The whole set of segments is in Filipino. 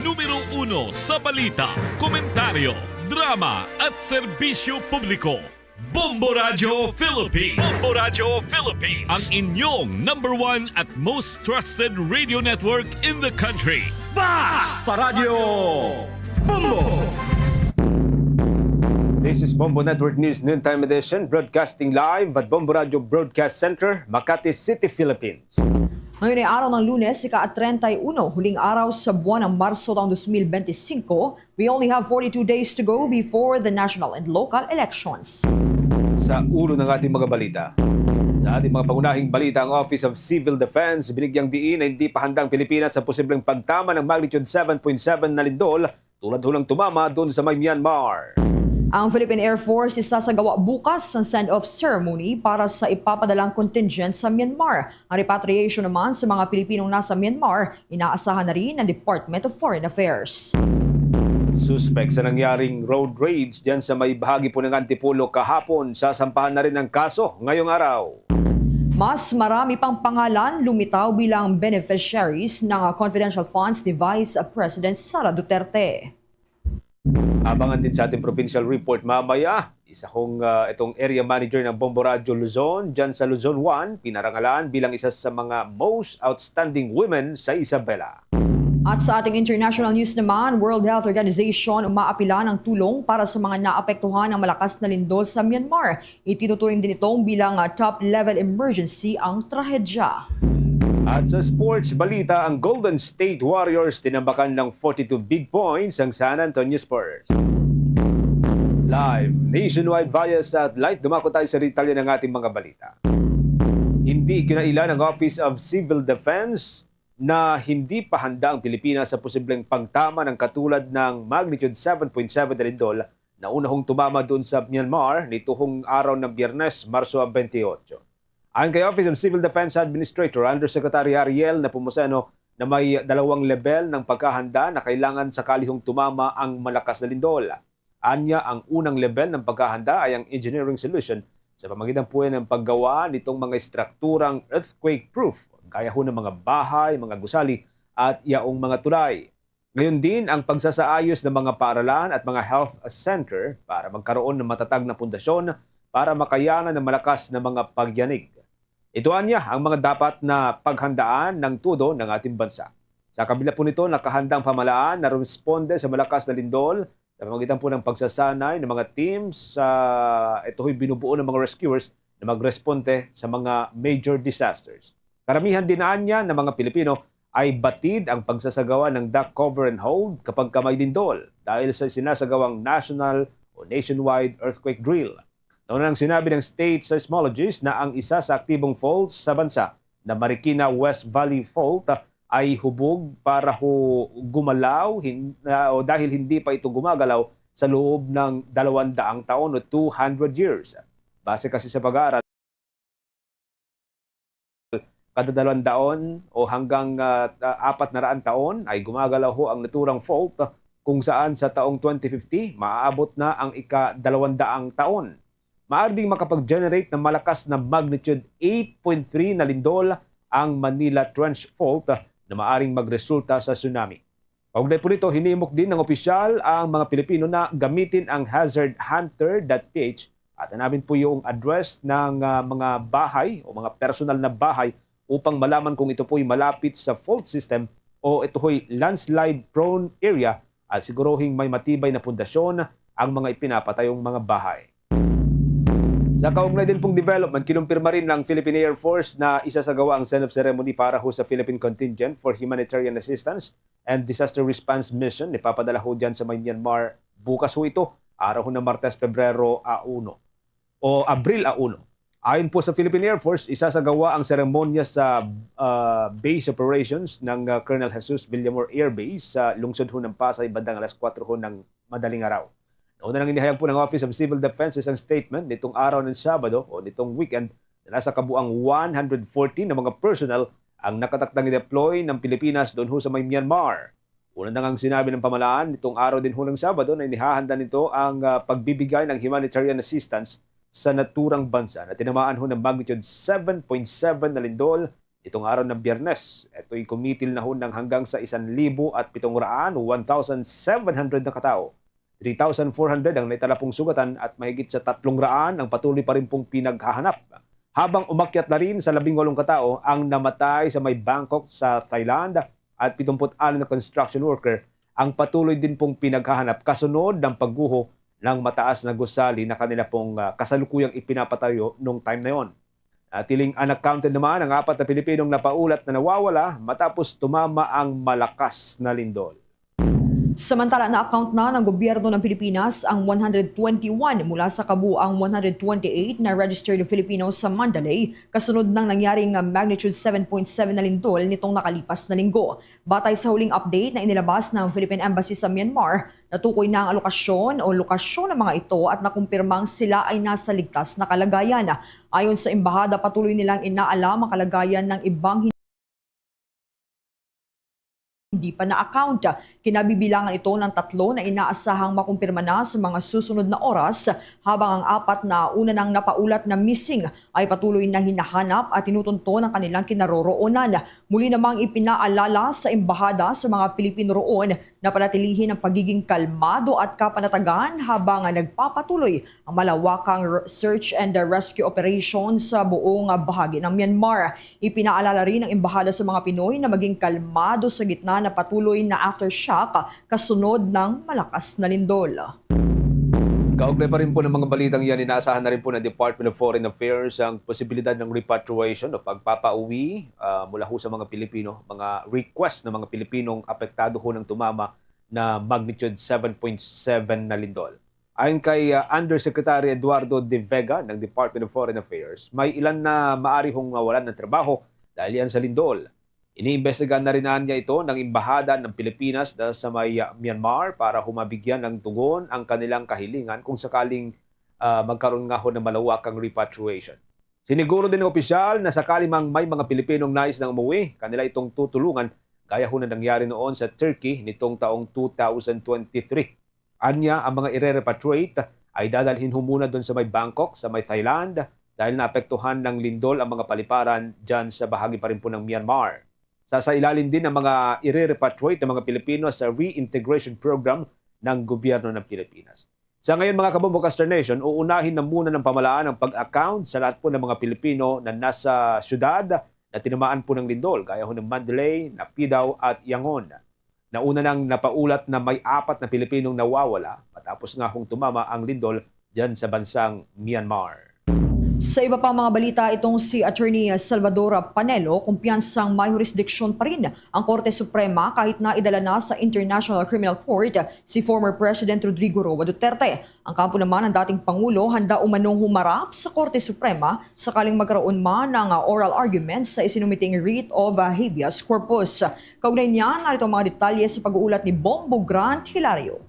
Numero 1 sa balita, komentaryo, drama at serbisyo publiko. Bombo Radio Philippines. Bombo Radio Philippines. Ang inyong number 1 at most trusted radio network in the country. Basta Radio Bombo! This is Bombo Network News Noontime Edition, broadcasting live at Bombo Radio Broadcast Center, Makati City, Philippines. Ngayon ay araw ng Lunes, ika-31, huling araw sa buwan ng Marso taong 2025. We only have 42 days to go before the national and local elections. Sa ulo ng ating mga balita. Sa ating mga pangunahing balita, ang Office of Civil Defense binigyang diin na hindi pa handang Pilipinas sa posibleng pagtama ng magnitude 7.7 na lindol tulad hulang tumama doon sa Myanmar. Ang Philippine Air Force isasagawa bukas ang send-off ceremony para sa ipapadalang contingent sa Myanmar. Ang repatriation naman sa mga Pilipinong nasa Myanmar, inaasahan na rin ng Department of Foreign Affairs. Suspect sa nangyaring road rage dyan sa may bahagi po ng Antipolo kahapon, sasampahan na rin ng kaso ngayong araw. Mas marami pang pangalan lumitaw bilang beneficiaries ng confidential funds ni Vice President Sara Duterte. Abangan din sa ating provincial report mamaya. Isa kong itong area manager ng Bombo Radio Luzon, dyan sa Luzon 1, pinarangalan bilang isa sa mga most outstanding women sa Isabela. At sa ating international news naman, World Health Organization umaapila ng tulong para sa mga naapektuhan ng malakas na lindol sa Myanmar. Itinuturing din itong bilang top-level emergency ang trahedya. At sa sports balita, ang Golden State Warriors tinambakan ng 42 big points ang San Antonio Spurs. Live, nationwide via satellite, dumako tayo sa detalye ng ating mga balita. Hindi kinailan ng Office of Civil Defense na hindi pa handa ang Pilipinas sa posibleng pagtama ng katulad ng magnitude 7.7 na lindol na unahong tumama doon sa Myanmar nitong araw ng Biyernes, Marso 28. Ayon kay Office of Civil Defense Administrator Undersecretary Ariel Nepomuceno na may dalawang level ng pagkahanda na kailangan sakali hong tumama ang malakas na lindol. Anya, ang unang level ng pagkahanda ay ang engineering solution sa pamamagitan po ng paggawa nitong mga strukturang earthquake-proof, gaya ho ng mga bahay, mga gusali at yaong mga tulay. Ngayon din ang pagsasaayos ng mga paaralan at mga health center para magkaroon ng matatag na pundasyon para makayanan ng malakas na mga pagyanig. Ito anya ang mga dapat na paghandaan ng todo ng ating bansa. Sa kabila po nito, nakahandang pamalaan na responde sa malakas na lindol sa pamamagitan po ng pagsasanay ng mga teams sa ito'y binubuo ng mga rescuers na magresponde sa mga major disasters. Karamihan din anya ng mga Pilipino ay batid ang pagsasagawa ng duck cover and hold kapag may lindol dahil sa sinasagawang national o nationwide earthquake drill. Noon nang sinabi ng state seismologist na ang isa sa aktibong faults sa bansa na Marikina West Valley Fault ay hubog para gumalaw o dahil hindi pa ito gumagalaw sa loob ng 200 taon o 200 years. Base kasi sa pag-aaral, kada 200 taon o hanggang 400 taon ay gumagalaw ho ang naturang fault kung saan sa taong 2050 maaabot na ang ika-200 taon. Maaari ding makapag-generate ng malakas na magnitude 8.3 na lindol ang Manila Trench Fault na maaring magresulta sa tsunami. Kaugnay po nito, hinimok din ng opisyal ang mga Pilipino na gamitin ang hazardhunter.ph at hanapin po yung address ng mga bahay o mga personal na bahay upang malaman kung ito po'y malapit sa fault system o ito po'y landslide-prone area at siguruhing may matibay na pundasyon ang mga ipinapatayong mga bahay. Sa kaugnay din pong development, kinumpirma rin ng Philippine Air Force na isasagawa ang send-off ceremony para ho sa Philippine Contingent for Humanitarian Assistance and Disaster Response Mission. Ipapadala ho dyan sa Myanmar bukas ho ito, araw ho ng Martes, Pebrero 1 o Abril 1. Ayon po sa Philippine Air Force, isasagawa ang seremonya sa base operations ng Colonel Jesus Villamor Air Base sa lungsod ho ng Pasay bandang alas 4 ho ng madaling araw. Una nang inihayag po ng Office of Civil Defense isang statement nitong araw ng Sabado o nitong weekend na nasa kabuang 114 na mga personnel ang nakatakdang i-deploy ng Pilipinas doon ho sa may Myanmar. Una nang sinabi ng pamalaan nitong araw din ho ng Sabado na inihahanda nito ang pagbibigay ng humanitarian assistance sa naturang bansa na tinamaan ho ng magnitude 7.7 na lindol Itong araw ng Biyernes, ito'y kumitil na ho ng hanggang sa 1,700 o 1,700 na katao. 3,400 ang naitala pong sugatan at mahigit sa 300 ang patuloy pa rin pong pinaghahanap. Habang umakyat na rin sa 18 katao ang namatay sa may Bangkok sa Thailand at 76 na construction worker ang patuloy din pong pinaghahanap kasunod ng pagguho ng mataas na gusali na kanila pong kasalukuyang ipinapatayo noong time na yon. Tiling unaccounted naman ang 4 na Pilipinong napaulat na nawawala matapos tumama ang malakas na lindol. Samantala, na-account na ng gobyerno ng Pilipinas ang 121 mula sa kabuang 128 na registered Filipinos sa Mandalay kasunod ng nangyaring magnitude 7.7 na lindol nitong nakalipas na linggo. Batay sa huling update na inilabas ng Philippine Embassy sa Myanmar, natukoy na ang lokasyon ng mga ito at nakumpirmang sila ay nasa ligtas na kalagayan. Ayon sa embahada, patuloy nilang inaalam ang kalagayan ng ibang hindi pa na-account. Kinabibilangan ito ng 3 na inaasahang makumpirma na sa mga susunod na oras, habang ang 4 na una nang napaulat na missing ay patuloy na hinahanap at tinutunto ng kanilang kinaroroonan. Muli namang ipinaalala sa embahada sa mga Pilipino roon na panatilihin ang pagiging kalmado at kapanatagan habang nagpapatuloy ang malawakang search and rescue operation sa buong bahagi ng Myanmar. Ipinaalala rin ng embahada sa mga Pinoy na maging kalmado sa gitna na patuloy na aftershock kasunod ng malakas na lindol. Kaugnay pa rin po ng mga balitang yan, inaasahan na rin po ng Department of Foreign Affairs ang posibilidad ng repatriation o pagpapauwi mula ho sa mga Pilipino, mga request ng mga Pilipinong apektado ho ng tumama na magnitude 7.7 na lindol. Ayon kay Undersecretary Eduardo De Vega ng Department of Foreign Affairs, may ilan na maari hong mawalan ng trabaho dahil yan sa lindol. Iniimbestigahan na rin niya ito ng Embahada ng Pilipinas sa may Myanmar para humabigyan ng tugon ang kanilang kahilingan kung sakaling magkaroon nga ho ng malawakang repatriation. Siniguro din ng opisyal na sakali mang may mga Pilipinong nais na umuwi, kanila itong tutulungan gaya ho na nangyari noon sa Turkey nitong taong 2023. Anya, ang mga ire-repatriate ay dadalhin ho muna doon sa may Bangkok, sa may Thailand, dahil naapektuhan ng lindol ang mga paliparan dyan sa bahagi pa rin po ng Myanmar. Sasailalim din ang mga ire-repatriate ng mga Pilipino sa reintegration program ng gobyerno ng Pilipinas. Sa ngayon mga kabombo Caster Nation, uunahin na muna ng pamahalaan ang pag-account sa lahat po ng mga Pilipino na nasa syudad na tinamaan po ng lindol, gaya ho ng Mandalay, Napidao at Yangon. Nauna nang napaulat na may 4 na Pilipinong nawawala matapos nga hong tumama ang lindol dyan sa bansang Myanmar. Sa iba pang mga balita, itong si Attorney Salvador Panelo, kumpiyansang may jurisdiksyon pa rin ang Korte Suprema kahit na idala na sa International Criminal Court si former President Rodrigo Roa Duterte. Ang kampo naman ng dating Pangulo handa umanong humarap sa Korte Suprema sakaling magkaroon man ng oral arguments sa isinumiting writ of habeas corpus. Kaugnay niyan, narito ang mga detalye sa pag-uulat ni Bombo Grant Hilario.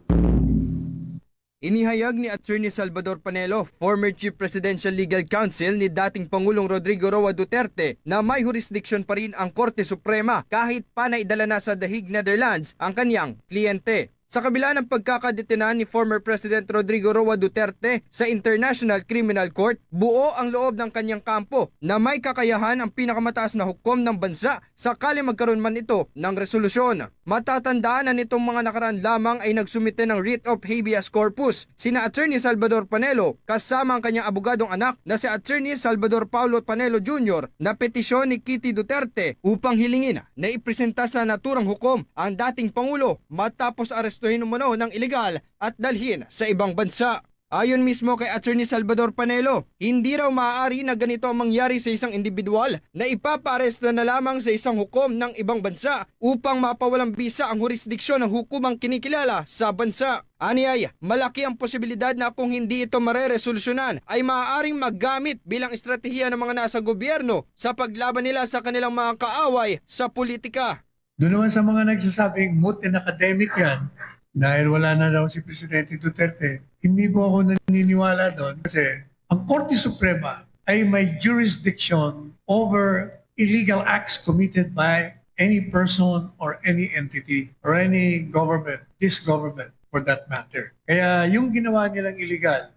Inihayag ni Attorney Salvador Panelo, former Chief Presidential Legal Counsel ni dating Pangulong Rodrigo Roa Duterte, na may jurisdiction pa rin ang Korte Suprema kahit pa naidala na sa The Hague, Netherlands ang kanyang kliyente. Sa kabila ng pagkakadetena ni former President Rodrigo Roa Duterte sa International Criminal Court, buo ang loob ng kanyang kampo na may kakayahan ang pinakamataas na hukom ng bansa sakali magkaroon man ito ng resolusyon. Matatandaan na nitong mga nakaraan lamang ay nagsumite ng writ of habeas corpus sina Attorney Salvador Panelo kasama ang kanyang abogadong anak na si Attorney Salvador Paulo Panelo Jr. na petisyon ni Kitty Duterte upang hilingin na ipresenta sa naturang hukom ang dating Pangulo matapos arestuhin umano ng ilegal at dalhin sa ibang bansa. Ayon mismo kay Attorney Salvador Panelo, hindi raw maaari na ganito ang mangyari sa isang individual na ipapaaresto na lamang sa isang hukom ng ibang bansa upang mapawalang bisa ang jurisdiksyon ng hukumang kinikilala sa bansa. Aniyay, malaki ang posibilidad na kung hindi ito mareresolusyonan ay maaaring maggamit bilang estratehiya ng mga nasa gobyerno sa paglaban nila sa kanilang mga kaaway sa politika. Doon naman sa mga nagsasabing moot and academic yan, dahil wala na daw si Presidente Duterte, hindi po ako naniniwala doon kasi ang Korte Suprema ay may jurisdiction over illegal acts committed by any person or any entity or any government, this government for that matter. Kaya yung ginawa nilang illegal,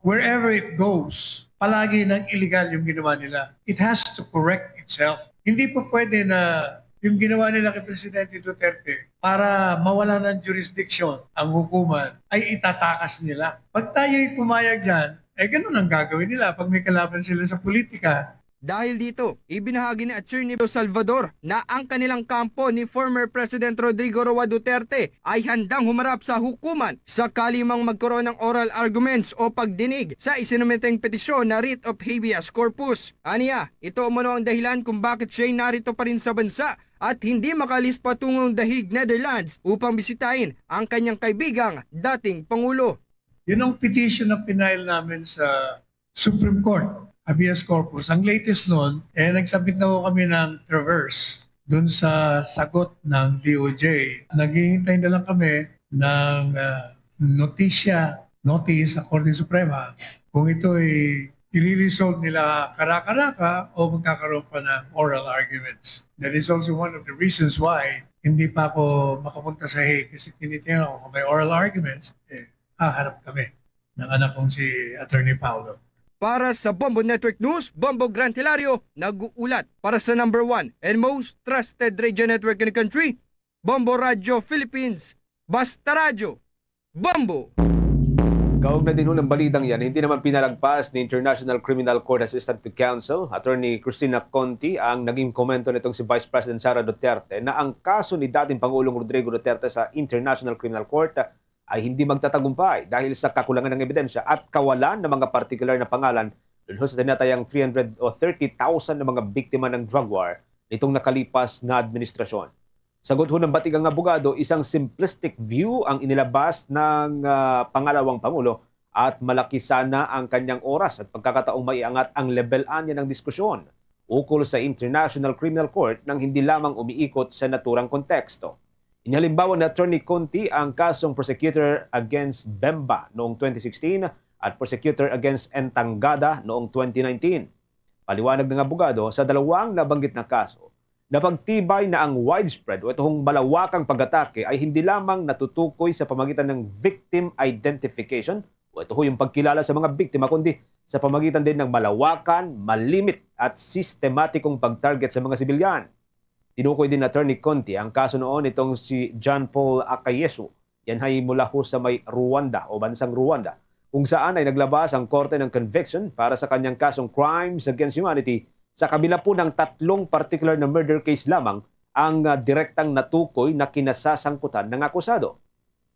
wherever it goes, palagi ng illegal yung ginawa nila. It has to correct itself. Hindi po pwede na yung ginawa nila kay Presidente Duterte para mawala ng jurisdiction ang hukuman ay itatakas nila. Pag tayo'y pumayag dyan, ganun ang gagawin nila pag may kalaban sila sa politika. Dahil dito, ibinahagi ni Attorney Salvador na ang kanilang kampo ni former President Rodrigo Roa Duterte ay handang humarap sa hukuman sakali mang magkaroon ng oral arguments o pagdinig sa isinumiteng petisyon na writ of habeas corpus. Aniya, ito umano ang dahilan kung bakit siya'y narito pa rin sa bansa at hindi makalis patungong The Hague, Netherlands upang bisitahin ang kanyang kaibigang dating Pangulo. Yun ang petition na pinail namin sa Supreme Court, habeas corpus. Ang latest nun, nagsabit na po kami ng traverse dun sa sagot ng DOJ. Naghihintay na lang kami ng notice sa Korte Suprema kung ito ay i-resolve nila kara-karaka o magkakaroon pa ng oral arguments. That is also one of the reasons why hindi pa ako makapunta sa Hague kasi tinitingnan ko kung may oral arguments, haharap kami ng anak kong si Attorney Paulo. Para sa Bombo Network News, Bombo Gran Hilario, nag-uulat para sa number 1 and most trusted radio network in the country, Bombo Radio Philippines. Basta Radio, Bombo! Kaugnay din ho ng balitang yan, hindi naman pinalagpas ni International Criminal Court Assistant to Counsel, Attorney Cristina Conti, ang naging komento nitong si Vice President Sara Duterte na ang kaso ni dating Pangulong Rodrigo Duterte sa International Criminal Court ay hindi magtatagumpay dahil sa kakulangan ng ebidensya at kawalan ng mga partikular na pangalan dun sa tinatayang 300 o 30,000 na mga biktima ng drug war nitong nakalipas na administrasyon. Sagot ho ng batigang abogado, isang simplistic view ang inilabas ng pangalawang Pangulo at malaki sana ang kanyang oras at pagkakataong maiangat ang level-an niya ng diskusyon ukol sa International Criminal Court nang hindi lamang umiikot sa naturang konteksto. Inihalimbawa ni Attorney Conti ang kasong prosecutor against Bemba noong 2016 at prosecutor against Entangada noong 2019. Paliwanag ng abogado, sa dalawang nabanggit na kaso, napagtibay na ang widespread o itong malawakang pag-atake ay hindi lamang natutukoy sa pamagitan ng victim identification o ito yung pagkilala sa mga biktima, kundi sa pamagitan din ng malawakan, malimit at sistematikong pag-target sa mga sibilyan. Tinukoy din Attorney Conti ang kaso noon itong si John Paul Akayesu. Yan ay mula ho sa may Rwanda o bansang Rwanda, kung saan ay naglabas ang korte ng conviction para sa kanyang kasong crimes against humanity. Sa kabila po ng 3 particular na murder case lamang ang direktang natukoy na kinasasangkutan ng akusado.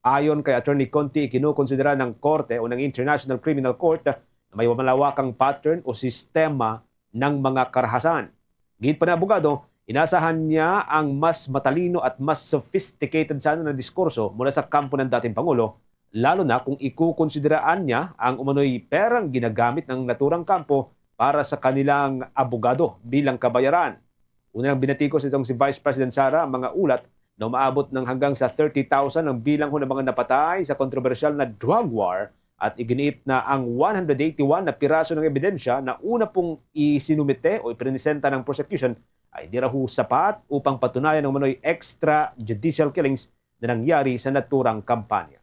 Ayon kay Attorney Conti, kinukonsidera ng korte o ng International Criminal Court na may malawakang pattern o sistema ng mga karahasan. Gihit pa na abogado, inasahan niya ang mas matalino at mas sophisticated sana na diskurso mula sa kampo ng dating Pangulo, lalo na kung ikukonsideraan niya ang umano'y perang ginagamit ng naturang kampo para sa kanilang abogado bilang kabayaran. Unang binatikos itong si Vice President Sara ang mga ulat na umaabot ng hanggang sa 30,000 ang bilang ng mga napatay sa kontrobersyal na drug war at iginiit na ang 181 na piraso ng ebidensya na una pong isinumite o ipresenta ng prosecution ay di raw sapat upang patunayan ng manoy extrajudicial killings na nangyari sa naturang kampanya.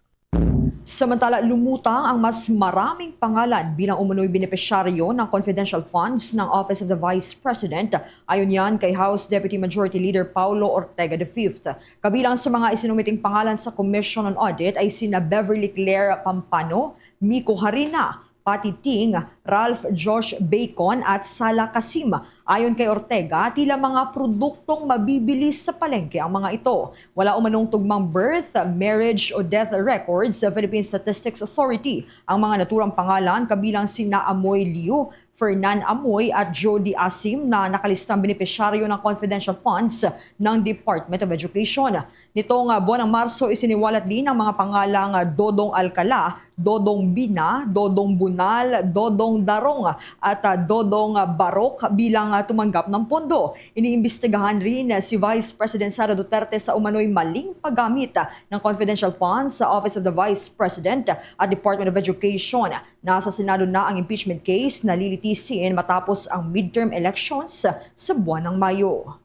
Samantala, lumutang ang mas maraming pangalan bilang umunoy benepisyaryo ng confidential funds ng Office of the Vice President. Ayon yan kay House Deputy Majority Leader Paulo Ortega V. Kabilang sa mga isinumiting pangalan sa Commission on Audit ay sina Beverly Claire Pampano, Miko Harina, Patty Ting, Ralph Josh Bacon at Sala Kasim. Ayon kay Ortega, tila mga produktong mabibili sa palengke ang mga ito. Wala umanong tugmang birth, marriage o death records sa Philippine Statistics Authority. Ang mga naturang pangalan kabilang sina Amoy Liu, Fernan Amoy at Jody Asim na nakalistang benepisyaryo ng confidential funds ng Department of Education. Nitong buwan ng Marso, isiniwalat din ang mga pangalang Dodong Alcala, Dodong Bina, Dodong Bunal, Dodong Darong at Dodong Barok bilang tumanggap ng pondo. Iniimbestigahan rin si Vice President Sara Duterte sa umano'y maling paggamit ng confidential funds sa Office of the Vice President at Department of Education. Nasa Senado na ang impeachment case na lilitisin matapos ang midterm elections sa buwan ng Mayo.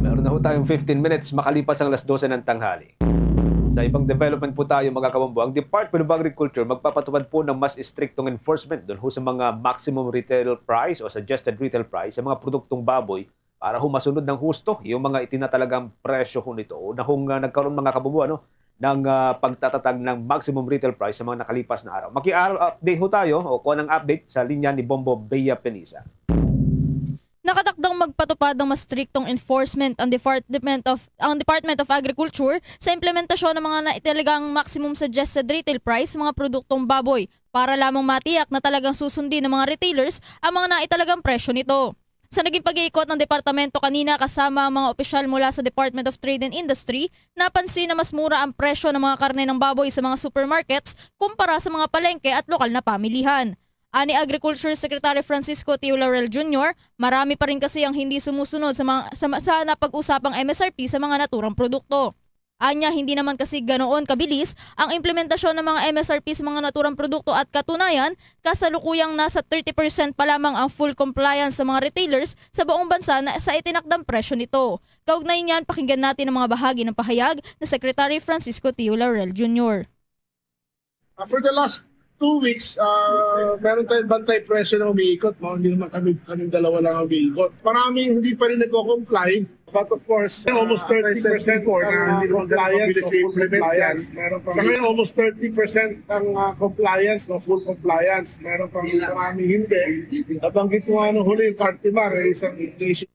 Meron na ho tayong 15 minutes makalipas ang 12:00 ng tanghali. Sa ibang development po tayo mga kabombo, ang Department of Agriculture magpapatupad po ng mas striktong enforcement doon ho sa mga maximum retail price o suggested retail price sa mga produktong baboy para ho masunod ng husto yung mga itinatalagang presyo ho nito. Na hong nagkaroon mga kabombo ng pagtatatag ng maximum retail price sa mga nakalipas na araw. Maki-update ho tayo o kuha ng update sa linya ni Bombo Bea Penisa. Nakatakdang magpatupad ng mas striktong enforcement ang Department of Agriculture sa implementasyon ng mga naitalagang maximum suggested retail price sa mga produktong baboy para lamang matiyak na talagang susundin ng mga retailers ang mga naitalagang presyo nito. Sa naging pag-iikot ng departamento kanina kasama ang mga opisyal mula sa Department of Trade and Industry, napansin na mas mura ang presyo ng mga karne ng baboy sa mga supermarkets kumpara sa mga palengke at lokal na pamilihan. Ani Agriculture Secretary Francisco T. Laurel Jr., marami pa rin kasi ang hindi sumusunod sa napag-usapang MSRP sa mga naturang produkto. Anya, hindi naman kasi ganoon kabilis ang implementasyon ng mga MSRP sa mga naturang produkto at katunayan, kasalukuyang nasa 30% pa lamang ang full compliance sa mga retailers sa buong bansa na sa itinakdang presyo nito. Kaugnay niyan, pakinggan natin ang mga bahagi ng pahayag na Secretary Francisco T. Laurel Jr. For the last 2 weeks, meron tayong bantay presyo na umiikot. No? Hindi naman kami dalawa lang ang umiikot. Maraming hindi pa rin nagko-comply. But of course, almost 30% for na compliance, no, full compliance. Sa ngayon, almost 30% ang compliance, no, full compliance. Meron pang maraming hindi. Nabanggit mo nga nung huli yung Cartimar, isang issue.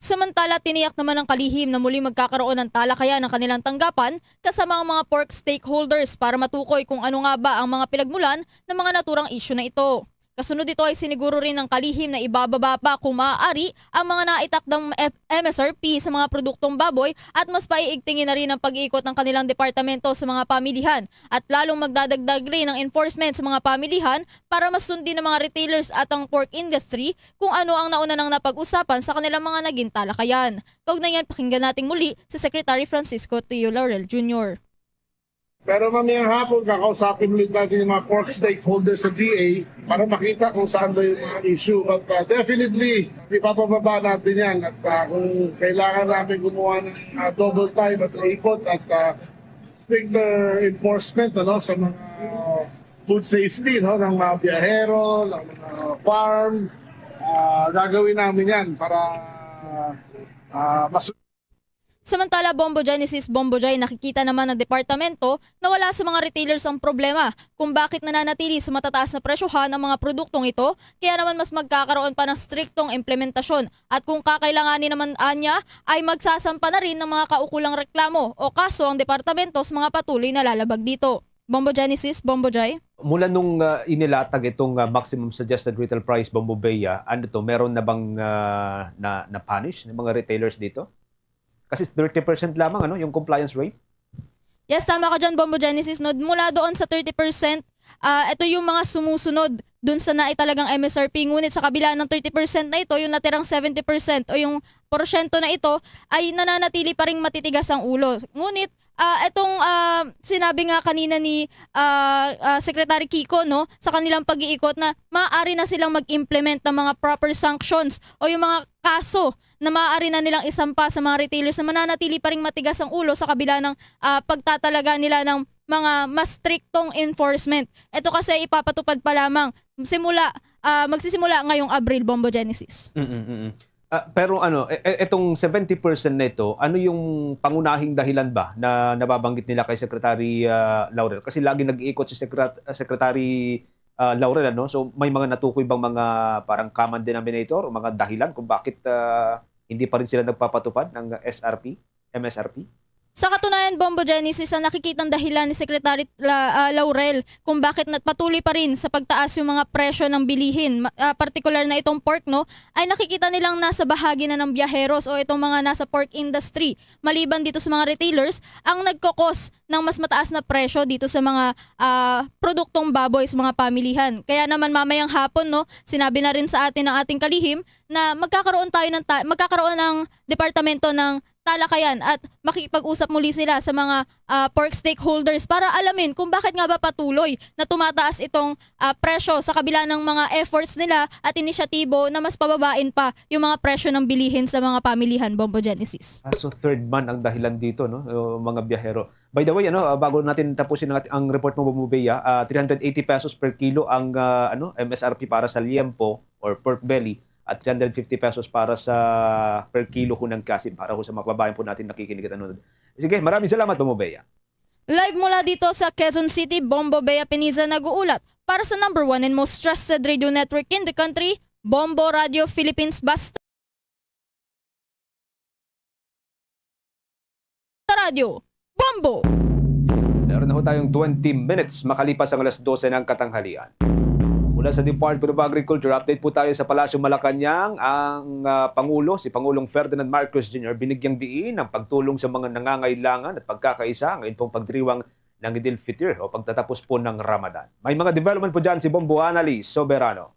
Samantala, tiniyak naman ng kalihim na muli magkakaroon ng talakayan ng kanilang tanggapan kasama ang mga pork stakeholders para matukoy kung ano nga ba ang mga pinagmulan ng mga naturang issue na ito. Kasunod ito ay siniguro rin ng kalihim na ibababa pa kung maaari ang mga naitakdang MSRP sa mga produktong baboy at mas paiigtingin na rin ang pag-iikot ng kanilang departamento sa mga pamilihan at lalong magdadagdag rin ng enforcement sa mga pamilihan para mas sundin ng mga retailers at ang pork industry kung ano ang nauna nang napag-usapan sa kanilang mga naging talakayan. Kaugnayan, pakinggan natin muli si Secretary Francisco T. Laurel Jr. Pero mamayang hapon, kakausapin ulit natin yung mga pork stakeholders sa DA para makita kung saan ba yung mga issue. But definitely, ipapababa natin yan. At kung kailangan namin gumawa ng double time at ikot at stricter enforcement sa mga food safety ng mga biyahero, ng mga farm, gagawin namin yan para mas. Samantala, Bombo Genesis, Bombo Joy, nakikita naman ng departamento na wala sa mga retailers ang problema kung bakit nananatili sa matataas na presyohan ang mga produktong ito, kaya naman mas magkakaroon pa ng striktong implementasyon at kung kakailanganin naman anya ay magsasampa na rin ng mga kaukulang reklamo o kaso ang departamento sa mga patuloy na lalabag dito. Bombo Genesis, Bombo Joy. Mula nung inilatag itong maximum suggested retail price, Bombo Bea, meron na bang na-punish ng mga retailers dito? Kasi 30% lamang yung compliance rate. Yes, tama ka dyan, Bombo Genesis. No? Mula doon sa 30%, ito yung mga sumusunod dun sa naitalagang MSRP. Ngunit sa kabila ng 30% na ito, yung natirang 70% o yung porsyento na ito ay nananatili pa ring matitigas ang ulo. Ngunit itong sinabi nga kanina ni Secretary Kiko sa kanilang pag-iikot na maaari na silang mag-implement ng mga proper sanctions o yung mga kaso na maaari na nilang isampa sa mga retailers na mananatili pa ring matigas ang ulo sa kabila ng pagtatalaga nila ng mga mas striktong enforcement. Ito kasi ipapatupad pa lamang magsisimula ngayong Abril, Bombo Genesis. Pero itong 70% na ito, ano yung pangunahing dahilan ba na nababanggit nila kay Secretary Laurel? Kasi lagi nag-iikot si Secretary Laurel, So may mga natukoy bang mga parang common denominator o mga dahilan kung bakit hindi pa rin sila nagpapatupad ng MSRP? Sa katunayan, Bombo Genesis, ang nakikitang dahilan ni Secretary Laurel kung bakit patuloy pa rin sa pagtaas yung mga presyo ng bilihin, particular na itong pork, ay nakikita nilang nasa bahagi na ng biyaheros o itong mga nasa pork industry. Maliban dito sa mga retailers, ang nagkokos ng mas mataas na presyo dito sa mga produktong baboy sa mga pamilihan. Kaya naman mamayang hapon, sinabi na rin sa atin ng ating kalihim na magkakaroon ng departamento ng talakayan at makikipag-usap muli sila sa mga pork stakeholders para alamin kung bakit nga ba patuloy na tumataas itong presyo sa kabila ng mga efforts nila at inisyatibo na mas pababain pa yung mga presyo ng bilihin sa mga pamilihan, Bombo Genesis. So third man ang dahilan dito, no, mga biyahero. By the way, bago natin tapusin ang report mo, Bumubea, 380 pesos per kilo ang MSRP para sa liempo or pork belly at 350 pesos para sa per kilo ho ng kasim para ho sa mga kababayan po natin nakikinig at nanonood. Sige, maraming salamat, Bumubea. Live mula dito sa Quezon City, Bombo Bea Piniza nag-uulat para sa number 1 and most trusted radio network in the country, Bombo Radio Philippines. Basta Radio Bombo! Meron na ho tayong 20 minutes makalipas ang alas 12 ng katanghalian. Mula sa Department of Agriculture, update po tayo sa Palasyo Malacanang. Ang Pangulo, si Pangulong Ferdinand Marcos Jr. binigyang diin ang pagtulong sa mga nangangailangan at pagkakaisa ngayon pong pagdiriwang ng Idil Fitr o pagtatapos po ng Ramadan. May mga development po dyan si Bombo Annalise Soberano.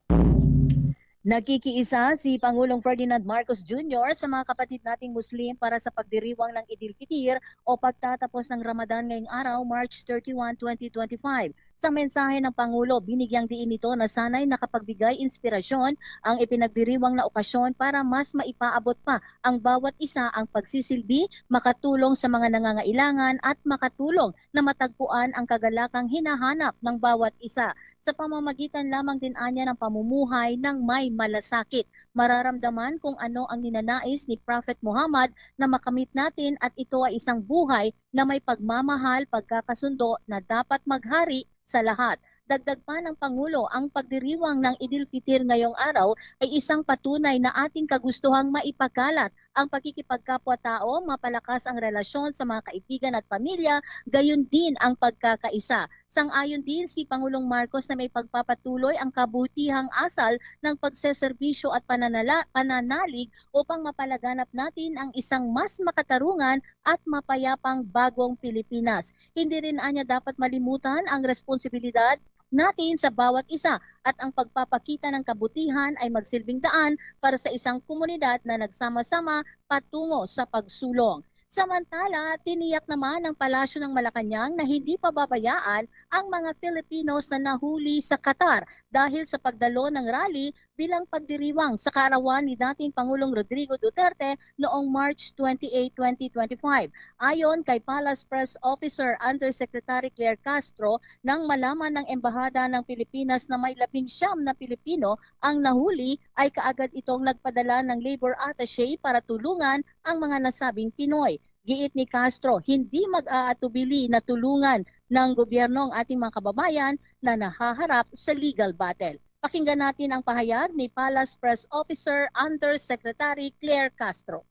Nakikiisa si Pangulong Ferdinand Marcos Jr. sa mga kapatid nating Muslim para sa pagdiriwang ng Idil Fitr o pagtatapos ng Ramadan ngayong araw, March 31, 2025. Sa mensahe ng Pangulo, binigyang diin nito na sana'y nakapagbigay inspirasyon ang ipinagdiriwang na okasyon para mas maipaabot pa ang bawat isa ang pagsisilbi, makatulong sa mga nangangailangan at makatulong na matagpuan ang kagalakang hinahanap ng bawat isa. Sa pamamagitan lamang din anya ng pamumuhay ng may malasakit. Mararamdaman kung ano ang ninanais ni Prophet Muhammad na makamit natin at ito ay isang buhay na may pagmamahal, pagkakasundo na dapat maghari sa lahat. Dagdag pa ng Pangulo, ang pagdiriwang ng Idil Fitr ngayong araw ay isang patunay na ating kagustuhang maipagkalat ang pakikipagkapwa-tao, mapalakas ang relasyon sa mga kaibigan at pamilya, gayon din ang pagkakaisa. Sang-ayon din si Pangulong Marcos na may pagpapatuloy ang kabutihang asal ng pagseserbisyo at pananalig upang mapalaganap natin ang isang mas makatarungan at mapayapang bagong Pilipinas. Hindi rin anya dapat malimutan ang responsibilidad natin sa bawat isa at ang pagpapakita ng kabutihan ay magsilbing daan para sa isang komunidad na nagsama-sama patungo sa pagsulong. Samantala, tiniyak naman ng Palasyo ng Malacanang na hindi pababayaan ang mga Filipinos na nahuli sa Qatar dahil sa pagdalo ng rally bilang pagdiriwang sa kaarawan ni dating Pangulong Rodrigo Duterte noong March 28, 2025. Ayon kay Palace Press Officer Undersecretary Claire Castro, nang malaman ng Embahada ng Pilipinas na may 19 na Pilipino ang nahuli, ay kaagad itong nagpadala ng labor attaché para tulungan ang mga nasabing Pinoy. Giit ni Castro, hindi mag-aatubili na tulungan ng gobyerno ang ating mga kababayan na nahaharap sa legal battle. Pakinggan natin ang pahayag ni Palace Press Officer Undersecretary Claire Castro.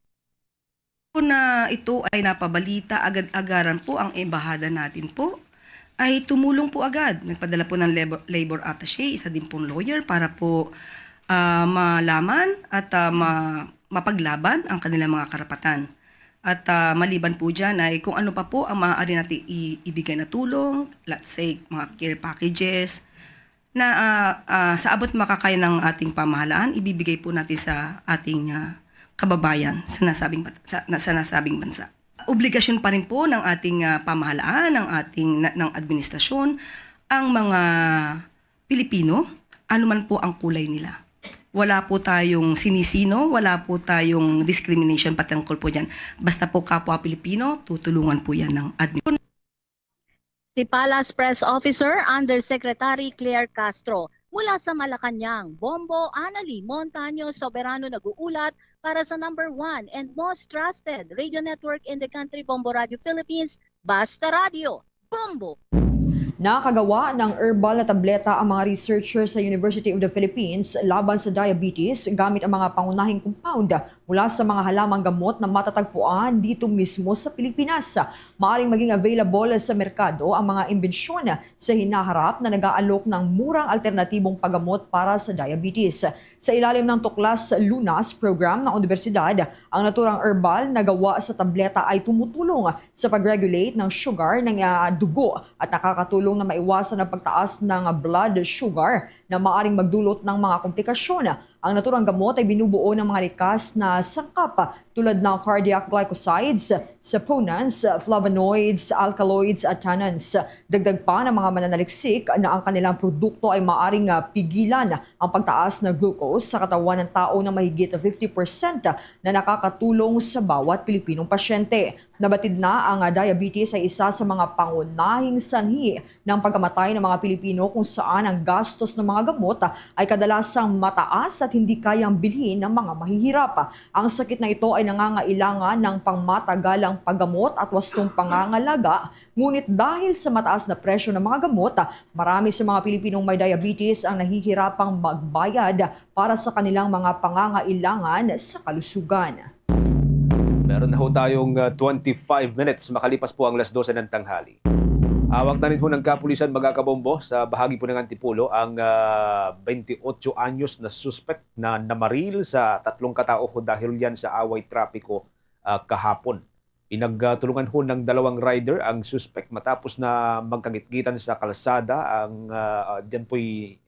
Na ito ay napabalita, agad-agaran po ang embahada natin po ay tumulong po agad. Nagpadala po ng labor attaché, isa din pong lawyer para po malaman at mapaglaban ang kanilang mga karapatan. At maliban po dyan ay kung ano pa po ang maaari natin ibigay na tulong, let's say mga care packages, na sa abot makakaya ng ating pamahalaan, ibibigay po natin sa ating kababayan sa nasabing bansa. Obligasyon pa rin po ng ating pamahalaan, ng administrasyon, ang mga Pilipino, anuman po ang kulay nila. Wala po tayong sinisino, wala po tayong discrimination patungkol po dyan. Basta po kapwa Pilipino, tutulungan po yan ng administrasyon. Si Palace Press Officer Undersecretary Claire Castro. Mula sa Malacanang, Bombo Annalise Montaño Soberano nag-uulat para sa number 1 and most trusted radio network in the country, Bombo Radio Philippines, Basta Radio, Bombo! Nakagawa ng herbal na tableta ang mga researcher sa University of the Philippines laban sa diabetes gamit ang mga pangunahing compound mula sa mga halamang gamot na matatagpuan dito mismo sa Pilipinas. Maaring maging available sa merkado ang mga imbensyon sa hinaharap na nag-aalok ng murang alternatibong paggamot para sa diabetes. Sa ilalim ng Tuklas Lunas program ng universidad, ang naturang herbal na gawa sa tableta ay tumutulong sa pag-regulate ng sugar ng dugo at nakakatulong na maiwasan ang pagtaas ng blood sugar na maaring magdulot ng mga komplikasyon. Ang naturang gamot ay binubuo ng mga likas na sangkap tulad ng cardiac glycosides, saponins, flavonoids, alkaloids at tannins. Dagdag pa ng mga mananaliksik na ang kanilang produkto ay maaring pigilan ang pagtaas ng glucose sa katawan ng tao na mahigit 50% na nakakatulong sa bawat Pilipinong pasyente. Nabatid na ang diabetes ay isa sa mga pangunahing sanhi ng pagkamatay ng mga Pilipino kung saan ang gastos ng mga gamot ay kadalasang mataas at hindi kayang bilhin ng mga mahihirap. Ang sakit na ito ay nangangailangan ng pangmatagalang paggamot at wastong pangangalaga. Ngunit dahil sa mataas na presyo ng mga gamot, marami sa mga Pilipinong may diabetes ang nahihirapang magbayad para sa kanilang mga pangangailangan sa kalusugan. Meron na ho tayong 25 minutes makalipas po ang 12:00 ng tanghali. Hawak na rin ho ng kapulisan mga kabombo sa bahagi po ng Antipolo ang 28 anyos na suspect na namaril sa 3 katao ho dahil yan sa away trapiko kahapon. Pinagtulungan ho ng 2 rider ang suspect matapos na magkagitgitan sa kalsada.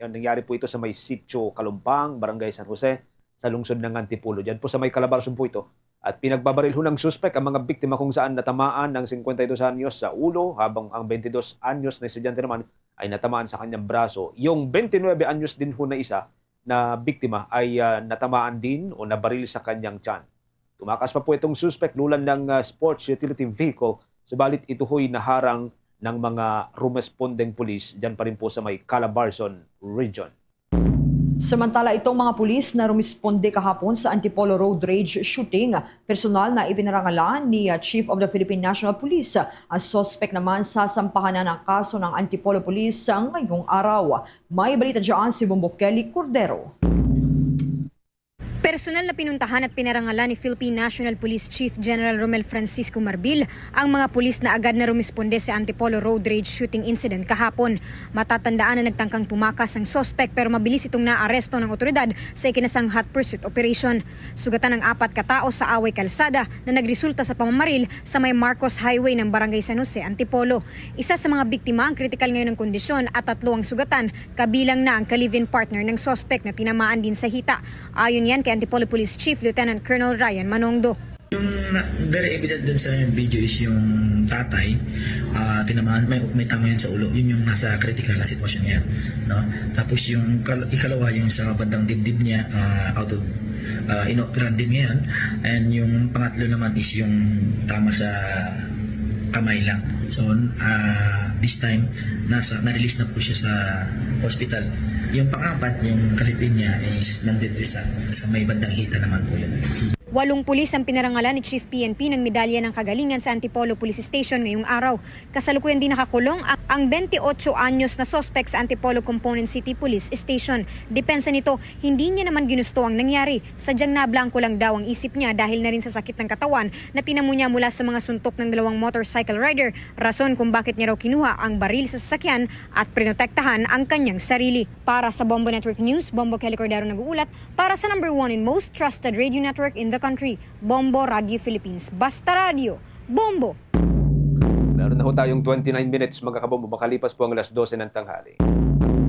Nangyari po ito sa may Sitio Kalumpang, Barangay San Jose, sa lungsod ng Antipolo. Diyan po sa may Calabarzon po ito. At pinagbabaril ho ng suspect ang mga biktima kung saan natamaan ng 52 anyos sa ulo habang ang 22 anyos na estudyante naman ay natamaan sa kanyang braso. Yung 29 anyos din ho na isa na biktima ay natamaan din o nabaril sa kanyang tiyan. Tumakas pa po itong suspect lulan ng sports utility vehicle, subalit ito ho'y naharang ng mga rumesponding police dyan pa rin po sa may Calabarzon region. Samantala, itong mga pulis na rumisponde kahapon sa Antipolo road rage shooting, personal na ipinarangalan ni Chief of the Philippine National Police. Ang suspect naman sasampahan na ng kaso ng Antipolo Police ngayong araw. May balita dyan si Bombo Kelly Cordero. Personal na pinuntahan at pinarangalan ni Philippine National Police Chief General Romel Francisco Marbil ang mga pulis na agad na rumisponde sa Antipolo road rage shooting incident kahapon. Matatandaan na nagtangkang tumakas ang suspect pero mabilis itong naaresto ng otoridad sa ikinasang hot pursuit operation. Sugatan ng 4 katao sa away kalsada na nagresulta sa pamamaril sa may Marcos Highway ng Barangay San Jose, Antipolo. Isa sa mga biktima ang kritikal ngayon ng kondisyon at 3 ang sugatan, kabilang na ang ka-live-in partner ng suspect na tinamaan din sa hita. Ayon yan kay Antipolo Police Chief Lieutenant Colonel Ryan Manongdo. Yung very evident dun sa video is yung tatay, tinamaan, may tama yan sa ulo. Yun yung nasa critical na sitwasyon niya. No? Tapos yung ikalawa, yung sa bandang dibdib niya, inoperan din ngayon. And yung pangatlo naman is yung tama sa kamay lang. So, this time, na-release na po siya sa hospital. Yung pang-apat, yung kalipin niya is nandito sa may bandang hita naman po yun. 8 pulis ang pinarangalan ni Chief PNP ng Medalya ng Kagalingan sa Antipolo Police Station ngayong araw. Kasalukuyan din nakakulong ang 28 anyos na suspect sa Antipolo Component City Police Station. Depensa nito, hindi niya naman ginusto ang nangyari. Sadyang nablangko lang daw ang isip niya dahil na rin sa sakit ng katawan na tinamo niya mula sa mga suntok ng 2 motorcycle rider. Rason kung bakit niya raw kinuha ang baril sa sasakyan at prinotektahan ang kanyang sarili. Para sa Bombo Network News, Bombo Kelly Cordero nag-uulat para sa number 1 and most trusted radio network in the country, Bombo Radio Philippines. Basta Radio, Bombo! Meron na ho tayong 29 minutes mga kabombo makalipas po ang 12:00 ng tanghali.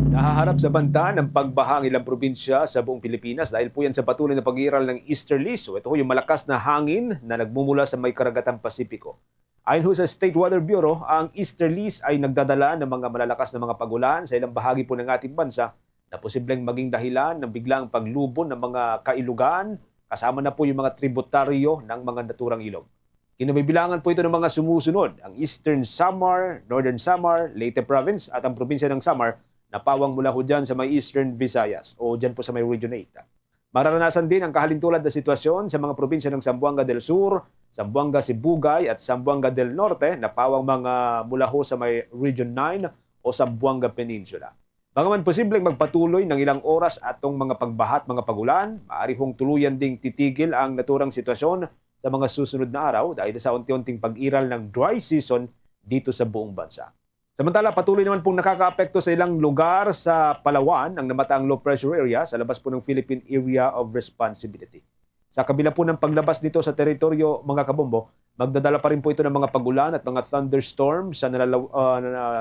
Nahaharap sa banta ng pagbaha ang ilang probinsya sa buong Pilipinas dahil po yan sa patuloy na pag-iral ng easterlies. So ito ho yung malakas na hangin na nagmumula sa may karagatang Pasipiko. Ayon ho sa State Weather Bureau, ang easterlies ay nagdadala ng mga malalakas na mga pagulan sa ilang bahagi po ng ating bansa na posibleng maging dahilan ng biglang paglubon ng mga kailugan, kasama na po yung mga tributaryo ng mga naturang ilog. Kinabibilangan po ito ng mga sumusunod, ang Eastern Samar, Northern Samar, Leyte Province at ang probinsya ng Samar na pawang mula ho dyan sa may Eastern Visayas o dyan po sa may Region 8. Mararanasan din ang kahalintulad na sitwasyon sa mga probinsya ng Zamboanga del Sur, Zamboanga Sibugay at Zamboanga del Norte na pawang mga mula ho sa may Region 9 o Zamboanga Peninsula. Bagaman posibleng magpatuloy ng ilang oras atong mga pagbaha at mga pagulan, maaari hong tuluyan ding titigil ang naturang sitwasyon sa mga susunod na araw dahil sa unti-unting pag-iral ng dry season dito sa buong bansa. Samantala, patuloy naman pong nakakaapekto sa ilang lugar sa Palawan ang namataang low pressure area sa labas po ng Philippine Area of Responsibility. Sa kabila po ng paglabas nito sa teritoryo mga kabombo, magdadala pa rin po ito ng mga pagulan at mga thunderstorms sa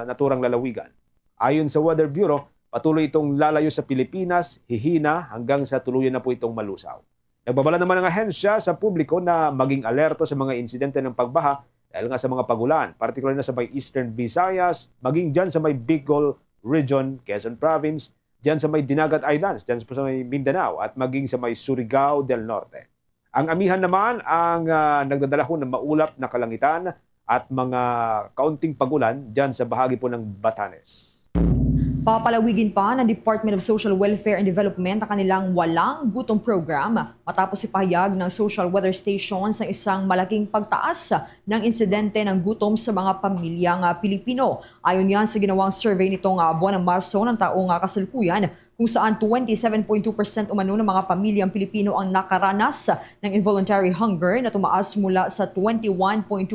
naturang lalawigan. Ayon sa Weather Bureau, patuloy itong lalayo sa Pilipinas, hihina hanggang sa tuluyan na po itong malusaw. Nagbabala naman ang ahensya sa publiko na maging alerto sa mga insidente ng pagbaha dahil nga sa mga pagulan, particular na sa may Eastern Visayas, maging dyan sa may Bicol Region, Quezon Province, dyan sa may Dinagat Islands, dyan sa may Mindanao, at maging sa may Surigao del Norte. Ang amihan naman ang nagdadala ho ng maulap na kalangitan at mga kaunting pagulan dyan sa bahagi po ng Batanes. Papalawigin pa ng Department of Social Welfare and Development ang kanilang walang gutom program matapos ipahayag ng Social Weather Station sa isang malaking pagtaas ng insidente ng gutom sa mga pamilyang Pilipino. Ayon yan sa ginawang survey nitong buwan ng Marso ng taong kasalukuyan, kung saan 27.2% umano ng mga pamilyang Pilipino ang nakaranas ng involuntary hunger na tumaas mula sa 21.2%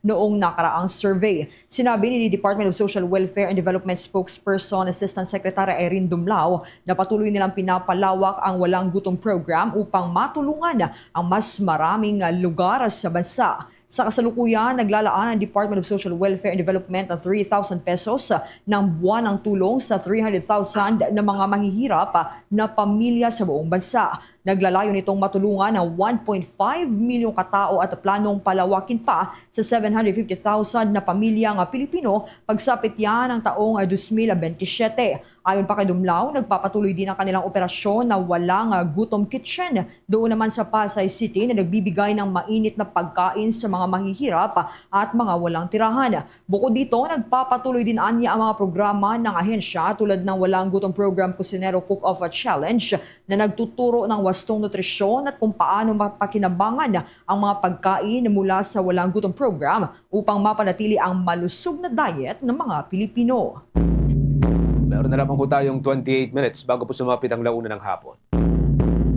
noong nakaraang survey. Sinabi ni Department of Social Welfare and Development spokesperson Assistant Secretary Irene Dumlao na patuloy nilang pinapalawak ang walang gutom program upang matulungan ang mas maraming lugar sa bansa. Sa kasalukuyan, naglalaan ang Department of Social Welfare and Development ng 3,000 pesos ng buwanang tulong sa 300,000 na mga mahihirap na pamilya sa buong bansa. Naglalayo nitong matulungan ng 1.5 milyong katao at planong palawakin pa sa 750,000 na pamilyang Pilipino pagsapit yan ng taong 2027. Ayon pa kay Dumlao, nagpapatuloy din ang kanilang operasyon na walang gutom kitchen. Doon naman sa Pasay City na nagbibigay ng mainit na pagkain sa mga mahihirap at mga walang tirahan. Bukod dito, nagpapatuloy din anya ang mga programa ng ahensya tulad ng Walang Gutom Program Kusinero Cook-Off Challenge na nagtuturo ng wastong nutrisyon at kung paano mapakinabangan ang mga pagkain mula sa Walang Gutom Program upang mapanatili ang malusog na diet ng mga Pilipino. Meron na lamang po tayong 28 minutes bago po sumapit ang launa ng hapon.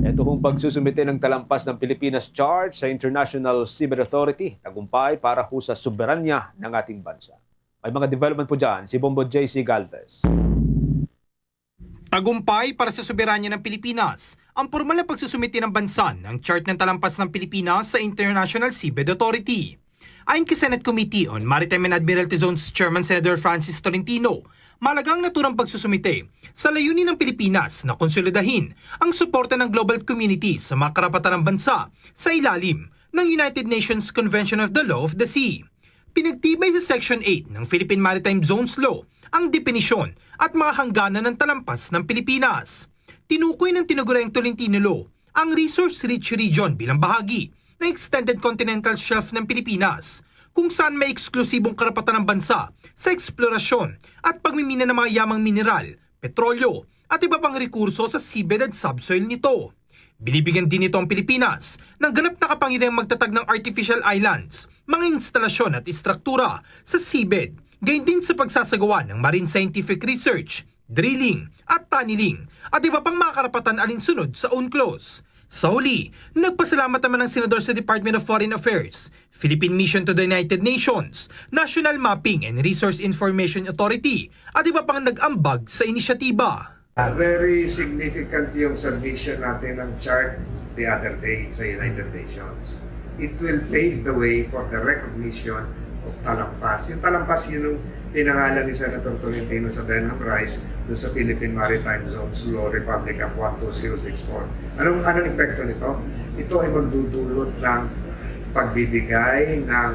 Ito hong pagsusumite ng talampas ng Pilipinas charge sa International Seabed Authority, tagumpay para ho sa soberanya ng ating bansa. May mga development po dyan, si Bombo JC Galvez. Tagumpay para sa soberanya ng Pilipinas ang formal na pagsusumite ng bansa ng chart ng talampas ng Pilipinas sa International Seabed Authority. Ayon kay Senate Committee on Maritime and Admiralty Zones Chairman Senator Francis Tolentino, malagang naturang pagsusumite sa layunin ng Pilipinas na konsolidahin ang suporta ng global community sa mga karapatan ng bansa sa ilalim ng United Nations Convention of the Law of the Sea. Pinagtibay sa Section 8 ng Philippine Maritime Zones Law ang definisyon at mga hangganan ng talampas ng Pilipinas. Tinukoy ng tinaguriang Tolentino Law ang resource-rich region bilang bahagi ng Extended Continental Shelf ng Pilipinas, kung saan may eksklusibong karapatan ng bansa sa eksplorasyon at pagmimina ng mga yamang mineral, petrolyo at iba pang rekurso sa seabed at subsoil nito. Binibigyan din ito ang Pilipinas ng ganap na kapangyarihang magtatag ng artificial islands, mga instalasyon at istruktura sa seabed, gayon din sa pagsasagawa ng marine scientific research, drilling at tunneling at iba pang mga karapatan alinsunod sa UNCLOS. Sa huli, nagpasalamat naman ng Senador sa Department of Foreign Affairs, Philippine Mission to the United Nations, National Mapping and Resource Information Authority at iba pang nag-ambag sa inisyatiba. Very significant yung submission natin ng chart the other day sa United Nations. It will pave the way for the recognition of talampas. Yung talampas yun yung pinangalan ni Senator Tolentino sa Benham Rice doon sa Philippine Maritime Zones Law Republic Act 12064. Anong epekto nito? Ito ay magdudulot ng pagbibigay ng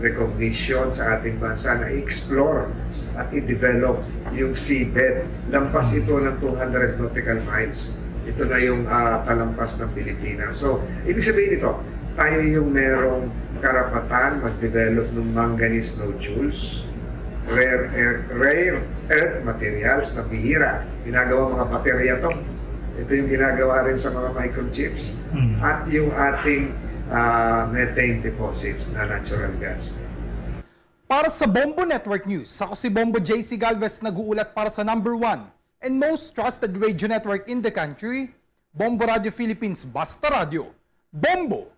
recognition sa ating bansa na i-explore at i-develop yung seabed. Lampas ito ng 200 nautical miles. Ito na yung talampas ng Pilipinas. So, ibig sabihin ito, tayo yung merong karapatan mag-develop ng manganese nodules, rare earth materials na bihira. Ginagawa mga baterya to. Ito yung ginagawa rin sa mga microchips. At yung ating methane deposits na natural gas. Para sa Bombo Network News, ako si Bombo JC Galvez nag-uulat para sa number 1 and most trusted radio network in the country, Bombo Radio Philippines Basta Radio. Bombo!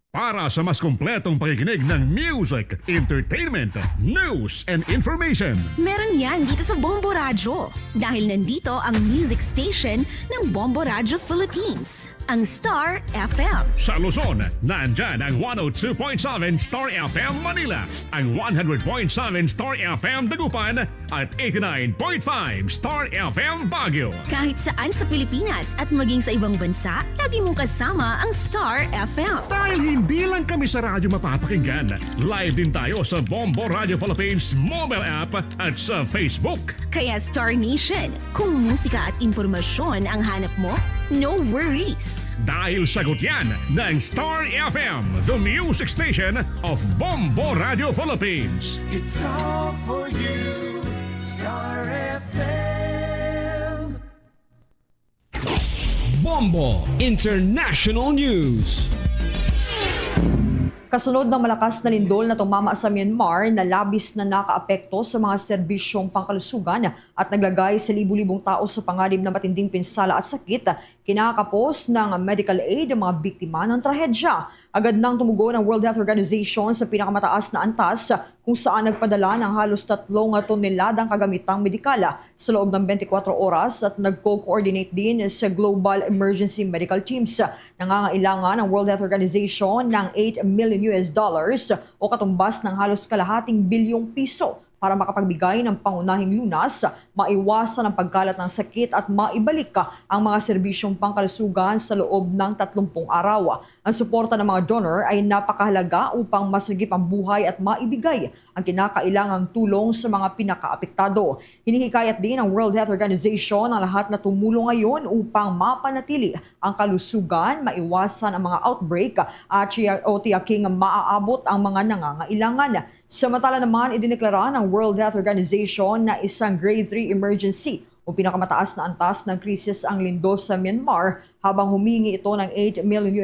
Para sa mas kumpletong pakikinig ng music, entertainment, news, and information. Meron yan dito sa Bombo Radio. Dahil nandito ang music station ng Bombo Radio Philippines. ang Star FM. Sa Luzon, nandyan ang 102.7 Star FM Manila, ang 100.7 Star FM Dagupan at 89.5 Star FM Baguio. Kahit saan sa Pilipinas at maging sa ibang bansa, lagi mong kasama ang Star FM. Dahil hindi lang kami sa radyo mapapakinggan, live din tayo sa Bombo Radio Philippines mobile app at sa Facebook. Kaya Star Nation, kung musika at impormasyon ang hanap mo, no worries. Dahil sagot yan ng Star FM, the music station of Bombo Radio Philippines. It's all for you, Star FM. Bombo International News. Kasunod ng malakas na lindol na tumama sa Myanmar na labis na nakaapekto sa mga serbisyong pangkalusugan at naglagay sa libu-libong tao sa panganib na matinding pinsala at sakit, kinakapos ng medical aid ang mga biktima ng trahedya. Agad nang tumugon ang World Health Organization sa pinakamataas na antas kung saan nagpadala ng halos 3 toneladang kagamitang medikal sa loob ng 24 oras at nagko-coordinate din sa Global Emergency Medical Teams. Nangangailangan ang World Health Organization ng $8 million o katumbas ng halos kalahating bilyong piso para makapagbigay ng pangunahing lunas, maiwasan ang pagkalat ng sakit at maibalik ang mga serbisyong pangkalusugan sa loob ng 30 araw. Ang suporta ng mga donor ay napakahalaga upang masagip ang buhay at maibigay ang kinakailangang tulong sa mga pinakaapektado. Hinihikayat din ng World Health Organization ang lahat na tumulong ngayon upang mapanatili ang kalusugan, maiwasan ang mga outbreak at tiyaking maaabot ang mga nangangailangan. Samantala naman, idineklara ng World Health Organization na isang grade 3 emergency o pinakamataas na antas ng krisis ang lindol sa Myanmar habang humingi ito ng $8 million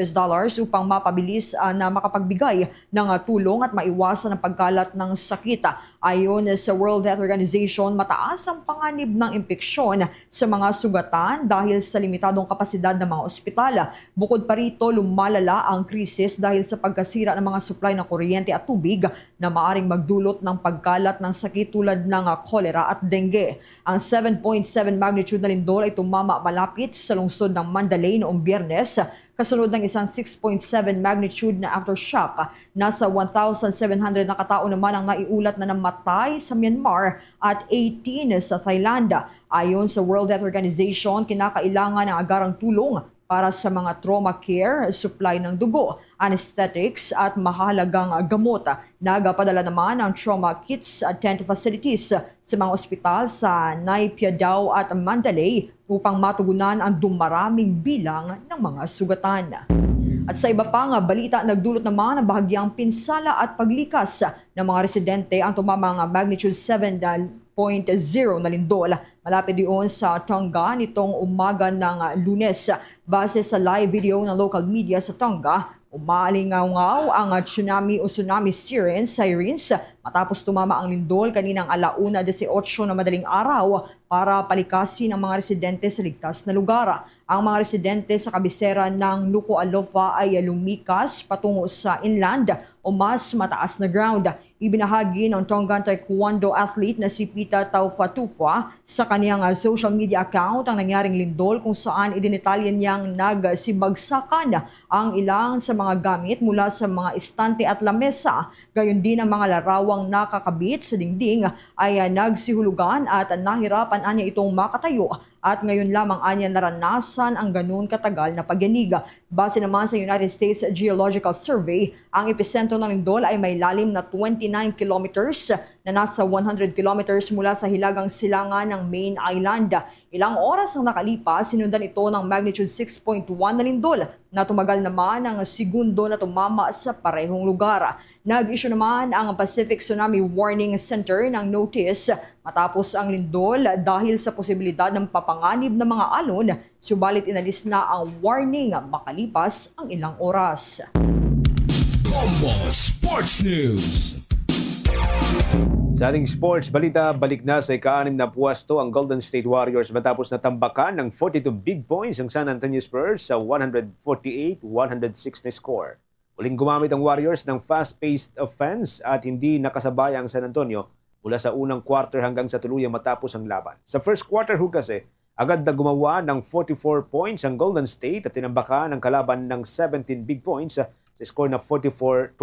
upang mapabilis na makapagbigay ng tulong at maiwasan ang pagkalat ng sakit. Ayon sa World Health Organization, mataas ang panganib ng impeksyon sa mga sugatan dahil sa limitadong kapasidad ng mga ospital. Bukod pa rito, lumalala ang krisis dahil sa pagkasira ng mga supply ng kuryente at tubig na maaring magdulot ng pagkalat ng sakit tulad ng cholera at dengue. Ang 7.7 magnitude na lindol ay tumama malapit sa lungsod ng Mandalay noong Biyernes, kasunod ng isang 6.7 magnitude na aftershock. Nasa 1,700 na katao naman ang naiulat na namatay sa Myanmar at 18 sa Thailand. Ayon sa World Health Organization, kinakailangan ng agarang tulong para sa mga trauma care, supply ng dugo, anesthetics at mahalagang gamot. Nagapadala naman ang trauma kits at tent facilities sa mga ospital sa Nai Pia Dao at Mandalay upang matugunan ang dumaraming bilang ng mga sugatan. At sa iba pang balita, nagdulot naman ang bahagyang pinsala at paglikas ng mga residente ang tumamang magnitude 7.0 na lindol malapit diyon sa Tonga nitong umaga ng Lunes. Base sa live video ng local media sa Tonga, umaalingaw ang tsunami o tsunami sirens matapos tumama ang lindol kaninang 1:18 na madaling araw para palikasin ang mga residente sa ligtas na lugar. Ang mga residente sa kabisera ng Nuku'alofa ay lumikas patungo sa inland o mas mataas na ground. Ibinahagi ng Tongan Taekwondo athlete na si Pita Taufatufa sa kaniyang social media account ang nangyaring lindol kung saan idinitalya niyang nagsibagsakan ang ilang sa mga gamit mula sa mga estante at lamesa. Gayon din ang mga larawang nakakabit sa dingding ay nagsihulugan at nahirapan anya itong makatayo at ngayon lamang anya naranasan ang ganun katagal na pagyanig. Base naman sa United States Geological Survey, ang epicentro ng lindol ay may lalim na 29 kilometers na nasa 100 kilometers mula sa hilagang silangan ng Main Island. Ilang oras ang nakalipas, sinundan ito ng magnitude 6.1 na lindol na tumagal naman ang segundo na tumama sa parehong lugar. Nag-issue naman ang Pacific Tsunami Warning Center ng notice matapos ang lindol dahil sa posibilidad ng papanganib ng mga alon, subalit inalis na ang warning makalipas ang ilang oras. Bombo Sports News. Sa ating sports balita, balik na sa ika-6 na puwesto ang Golden State Warriors matapos natambakan ng 42 big points ang San Antonio Spurs sa 148-106 na score. Uling gumamit ang Warriors ng fast-paced offense at hindi nakasabay ang San Antonio mula sa unang quarter hanggang sa tuluyang matapos ang laban. Sa first quarter kasi, Agad na gumawa ng 44 points ang Golden State at tinambakan ng kalaban ng 17 big points sa score na 44-27.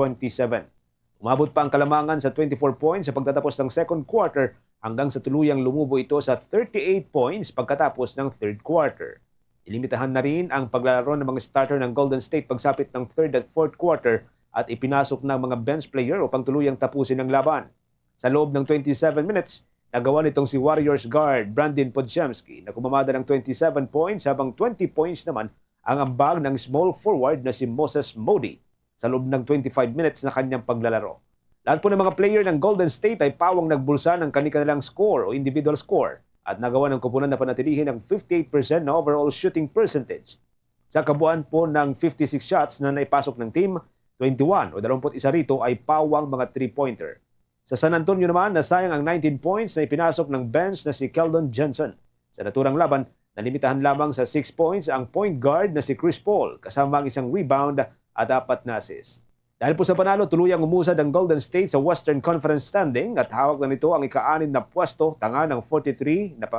Umabot pa ang kalamangan sa 24 points sa pagtatapos ng second quarter hanggang sa tuluyang lumubo ito sa 38 points pagkatapos ng third quarter. Ilimitahan na rin ang paglalaro ng mga starter ng Golden State pagsapit ng third at fourth quarter at ipinasok ng mga bench player upang tuluyang tapusin ang laban. Sa loob ng 27 minutes, nagawa nitong si Warriors guard Brandon Podziemski na kumamada ng 27 points habang 20 points naman ang ambag ng small forward na si Moses Moody sa loob ng 25 minutes na kanyang paglalaro. Lahat po ng mga player ng Golden State ay pawang nagbulsa ng kanilang score o individual score at nagawa ng koponan na panatilihin ang 58% na overall shooting percentage. Sa kabuuan po ng 56 shots na naipasok ng team, 21 o 21 rito ay pawang mga 3-pointer. Sa San Antonio naman, nasayang ang 19 points na ipinasok ng bench na si Keldon Johnson. Sa naturang laban, nalimitahan lamang sa 6 points ang point guard na si Chris Paul kasama ang isang rebound at 4 na assist. Dahil po sa panalo, tuluyang umusad ang Golden State sa Western Conference standing at hawak na nito ang ika-6 na pwesto tanga ng 43 na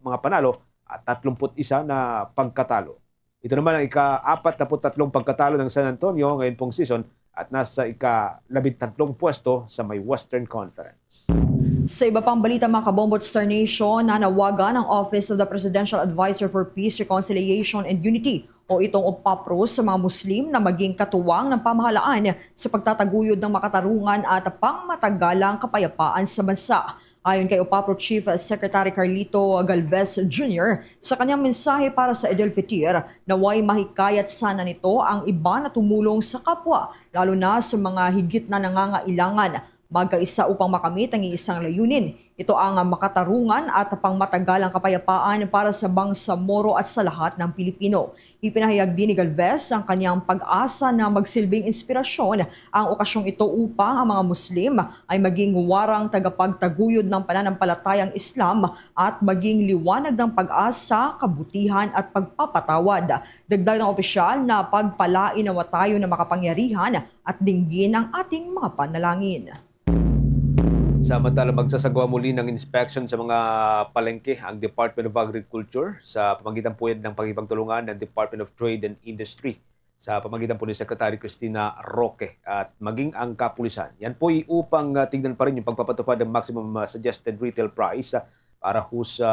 mga panalo at 31 na pagkatalo. Ito naman ang ika-43 pagkatalo ng San Antonio ngayon pong season at nasa ika-13 pwesto sa may Western Conference. Sa iba pang balita mga kabombo at Star Nation, nanawagan ang Office of the Presidential Advisor for Peace, Reconciliation and Unity o itong OPAPRO sa mga Muslim na maging katuwang ng pamahalaan sa pagtataguyod ng makatarungan at pangmatagalang kapayapaan sa bansa. Ayon kay OPAPRO Chief Secretary Carlito Galvez Jr., sa kanyang mensahe para sa Eid al-Fitr, naway mahikayat sana nito ang iba na tumulong sa kapwa, lalo na sa mga higit na nangangailangan, magkaisa upang makamit ang iisang layunin. Ito ang makatarungan at pangmatagalang kapayapaan para sa Bangsamoro at sa lahat ng Pilipino. Ipinahayag din ni Galvez ang kanyang pag-asa na magsilbing inspirasyon ang okasyong ito upang ang mga Muslim ay maging warang tagapagtaguyod ng pananampalatayang Islam at maging liwanag ng pag-asa, kabutihan at pagpapatawad. Dagdag ng opisyal na pagpalain nawa tayo na makapangyarihan at dinggin ang ating mga panalangin. Samantala, magsasagawa muli ng inspection sa mga palengke ang Department of Agriculture sa pamamagitan po yan ng pagkipagtulungan ng Department of Trade and Industry sa pamamagitan po ni Secretary Cristina Roque at maging ang kapulisan. Yan po ay upang tignan pa rin yung pagpapatupad ng maximum suggested retail price para ho sa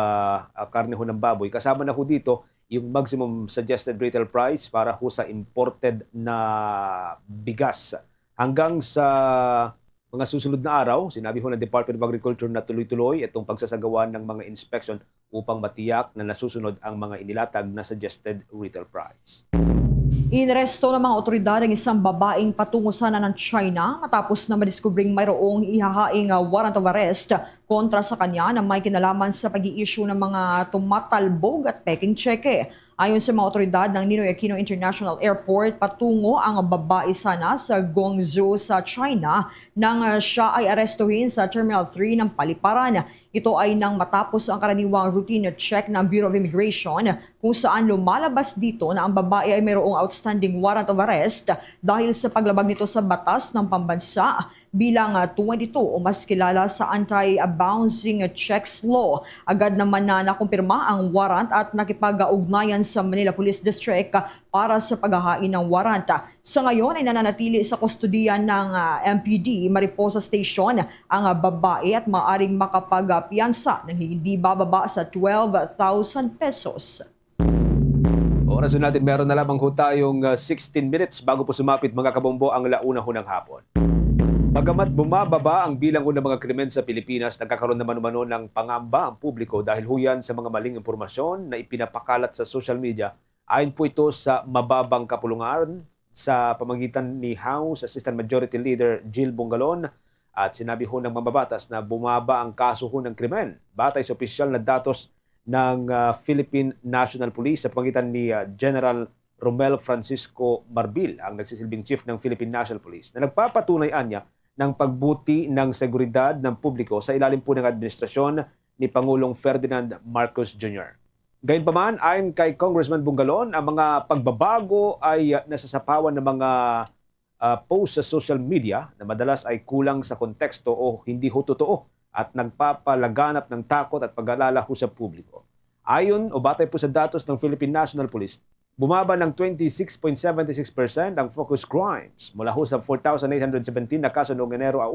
karne ho ng baboy. Kasama na ho dito yung maximum suggested retail price para ho sa imported na bigas. Hanggang sa mga susunod na araw, sinabi ho ng Department of Agriculture na tuloy-tuloy itong pagsasagawa ng mga inspection upang matiyak na nasusunod ang mga inilatag na suggested retail price. Inresto ng mga otoridad ang isang babaeng patungo sana ng China matapos na madiskubring mayroong ihahaing warrant of arrest kontra sa kanya na may kinalaman sa pag-i-issue ng mga tumatalbog at peking cheque. Ayon sa mga otoridad ng Ninoy Aquino International Airport, patungo ang babae sana sa Guangzhou sa China nang siya ay arestuhin sa Terminal 3 ng Paliparan. Ito ay nang matapos ang karaniwang routine check ng Bureau of Immigration kung saan lumalabas dito na ang babae ay mayroong outstanding warrant of arrest dahil sa paglabag nito sa batas ng pambansa bilang 22 o mas kilala sa anti-bouncing checks law. Agad naman na nakumpirma ang warrant at nakipag-ugnayan sa Manila Police District para sa paghahain ng warrant. Sa ngayon ay nananatili sa kustodiyan ng MPD Mariposa Station ang babae at maaring makapagpiyansa ng hindi bababa sa 12,000 pesos. Oras natin, meron na lamang ho tayong 16 minutes bago po sumapit mga kabombo ang launa ho ng hapon. Bagamat bumababa ang bilang ng mga krimen sa Pilipinas, nagkakaroon naman umano ng pangamba ang publiko dahil huyan sa mga maling impormasyon na ipinapakalat sa social media. Ayon po ito sa mababang kapulungan sa pamamagitan ni House Assistant Majority Leader Jill Bungalon at sinabi ho ng mambabatas na bumaba ang kaso ho ng krimen batay sa opisyal na datos ng Philippine National Police sa pamamagitan ni General Romel Francisco Marbil, ang nagsisilbing chief ng Philippine National Police, na nagpapatunay niya ng pagbuti ng seguridad ng publiko sa ilalim po ng administrasyon ni Pangulong Ferdinand Marcos Jr. Gayunpaman, ayon kay Congressman Bungalon, ang mga pagbabago ay nasasapawan ng mga post sa social media na madalas ay kulang sa konteksto o hindi ho totoo at nagpapalaganap ng takot at pag-alala ho sa publiko. Ayon o batay po sa datos ng Philippine National Police, bumaba ng 26.76% ang focus crimes mula ho sa 4,817 na kaso noong Enero 1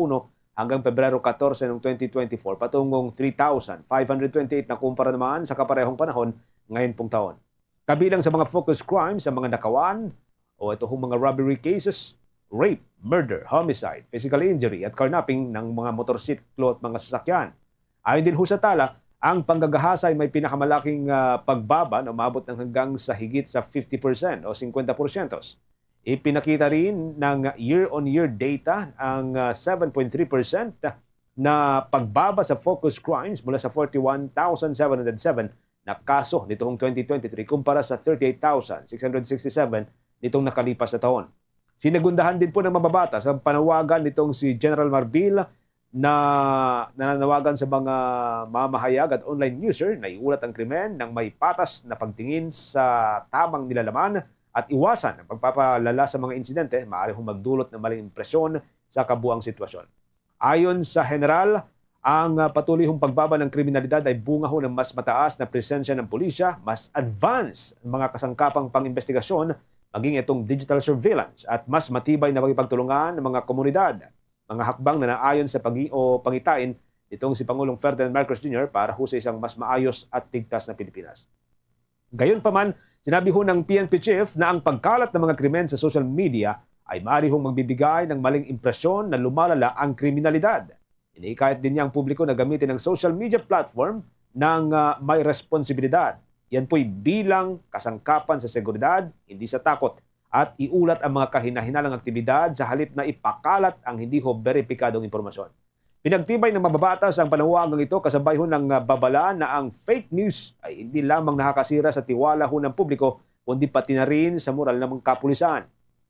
hanggang Pebrero 14 ng 2024 patungong 3,528 na kumpara naman sa kaparehong panahon ngayon pong taon. Kabilang sa mga focus crimes ang mga nakawan o ito hong mga robbery cases, rape, murder, homicide, physical injury at carnapping ng mga motorsiklo at mga sasakyan. Ayon din ho sa tala, ang panggagahasa ay may pinakamalaking pagbaba na umabot ng hanggang sa higit sa 50% o 50%. Ipinakita rin ng year-on-year data ang 7.3% na pagbaba sa focus crimes mula sa 41,707 na kaso nitong 2023 kumpara sa 38,667 nitong nakalipas na taon. Sinagundahan din po ng mababatas ang panawagan nitong si General Marbil na nananawagan sa mga mamahayag at online user na iulat ang krimen ng may patas na pagtingin sa tamang nilalaman at iwasan ang pagpapalala sa mga insidente maaari hong magdulot ng maling impresyon sa kabuang sitwasyon. Ayon sa general, ang patuloy hong pagbaba ng kriminalidad ay bunga ho ng mas mataas na presensya ng pulisya, mas advanced ang mga kasangkapang pang-investigasyon, maging itong digital surveillance at mas matibay na pagtulungan ng mga komunidad. Mga hakbang na naayon sa pangitain nitong si Pangulong Ferdinand Marcos Jr. para ho sa isang mas maayos at ligtas na Pilipinas. Gayunpaman, sinabi ho ng PNP Chief na ang pagkalat ng mga krimen sa social media ay maaari hong magbibigay ng maling impresyon na lumalala ang kriminalidad. Iniikayat din niya ang publiko na gamitin ang social media platform ng may responsibilidad. Yan po'y bilang kasangkapan sa seguridad, hindi sa takot, at iulat ang mga kahinahinalang aktibidad sa halip na ipakalat ang hindi ho beripikadong impormasyon. Pinagtibay ng mababatas ang panawagang ito kasabay ho ng babala na ang fake news ay hindi lamang nakakasira sa tiwala ho ng publiko, kundi pati na rin sa moral ng mga kapulisan.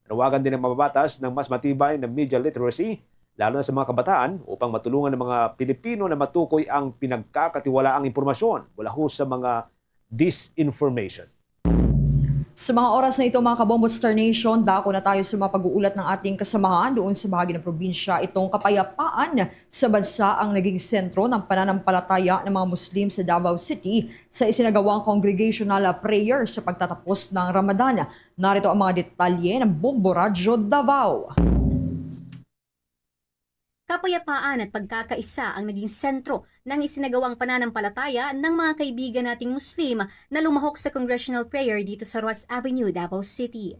Panawagan din ng mababatas ng mas matibay na media literacy, lalo na sa mga kabataan, upang matulungan ng mga Pilipino na matukoy ang pinagkakatiwalaang impormasyon mula ho sa mga disinformation. Sa mga oras na ito mga kabombo Star Nation, dako na tayo sa mga pag-uulat ng ating kasamahan doon sa bahagi ng probinsya. Itong kapayapaan sa bansa ang naging sentro ng pananampalataya ng mga Muslim sa Davao City sa isinagawang congregational prayer sa pagtatapos ng Ramadan. Narito ang mga detalye ng Bombo Radyo Davao. Kapayapaan at pagkakaisa ang naging sentro ng isinagawang pananampalataya ng mga kaibigan nating Muslim na lumahok sa congressional prayer dito sa Ross Avenue, Davao City.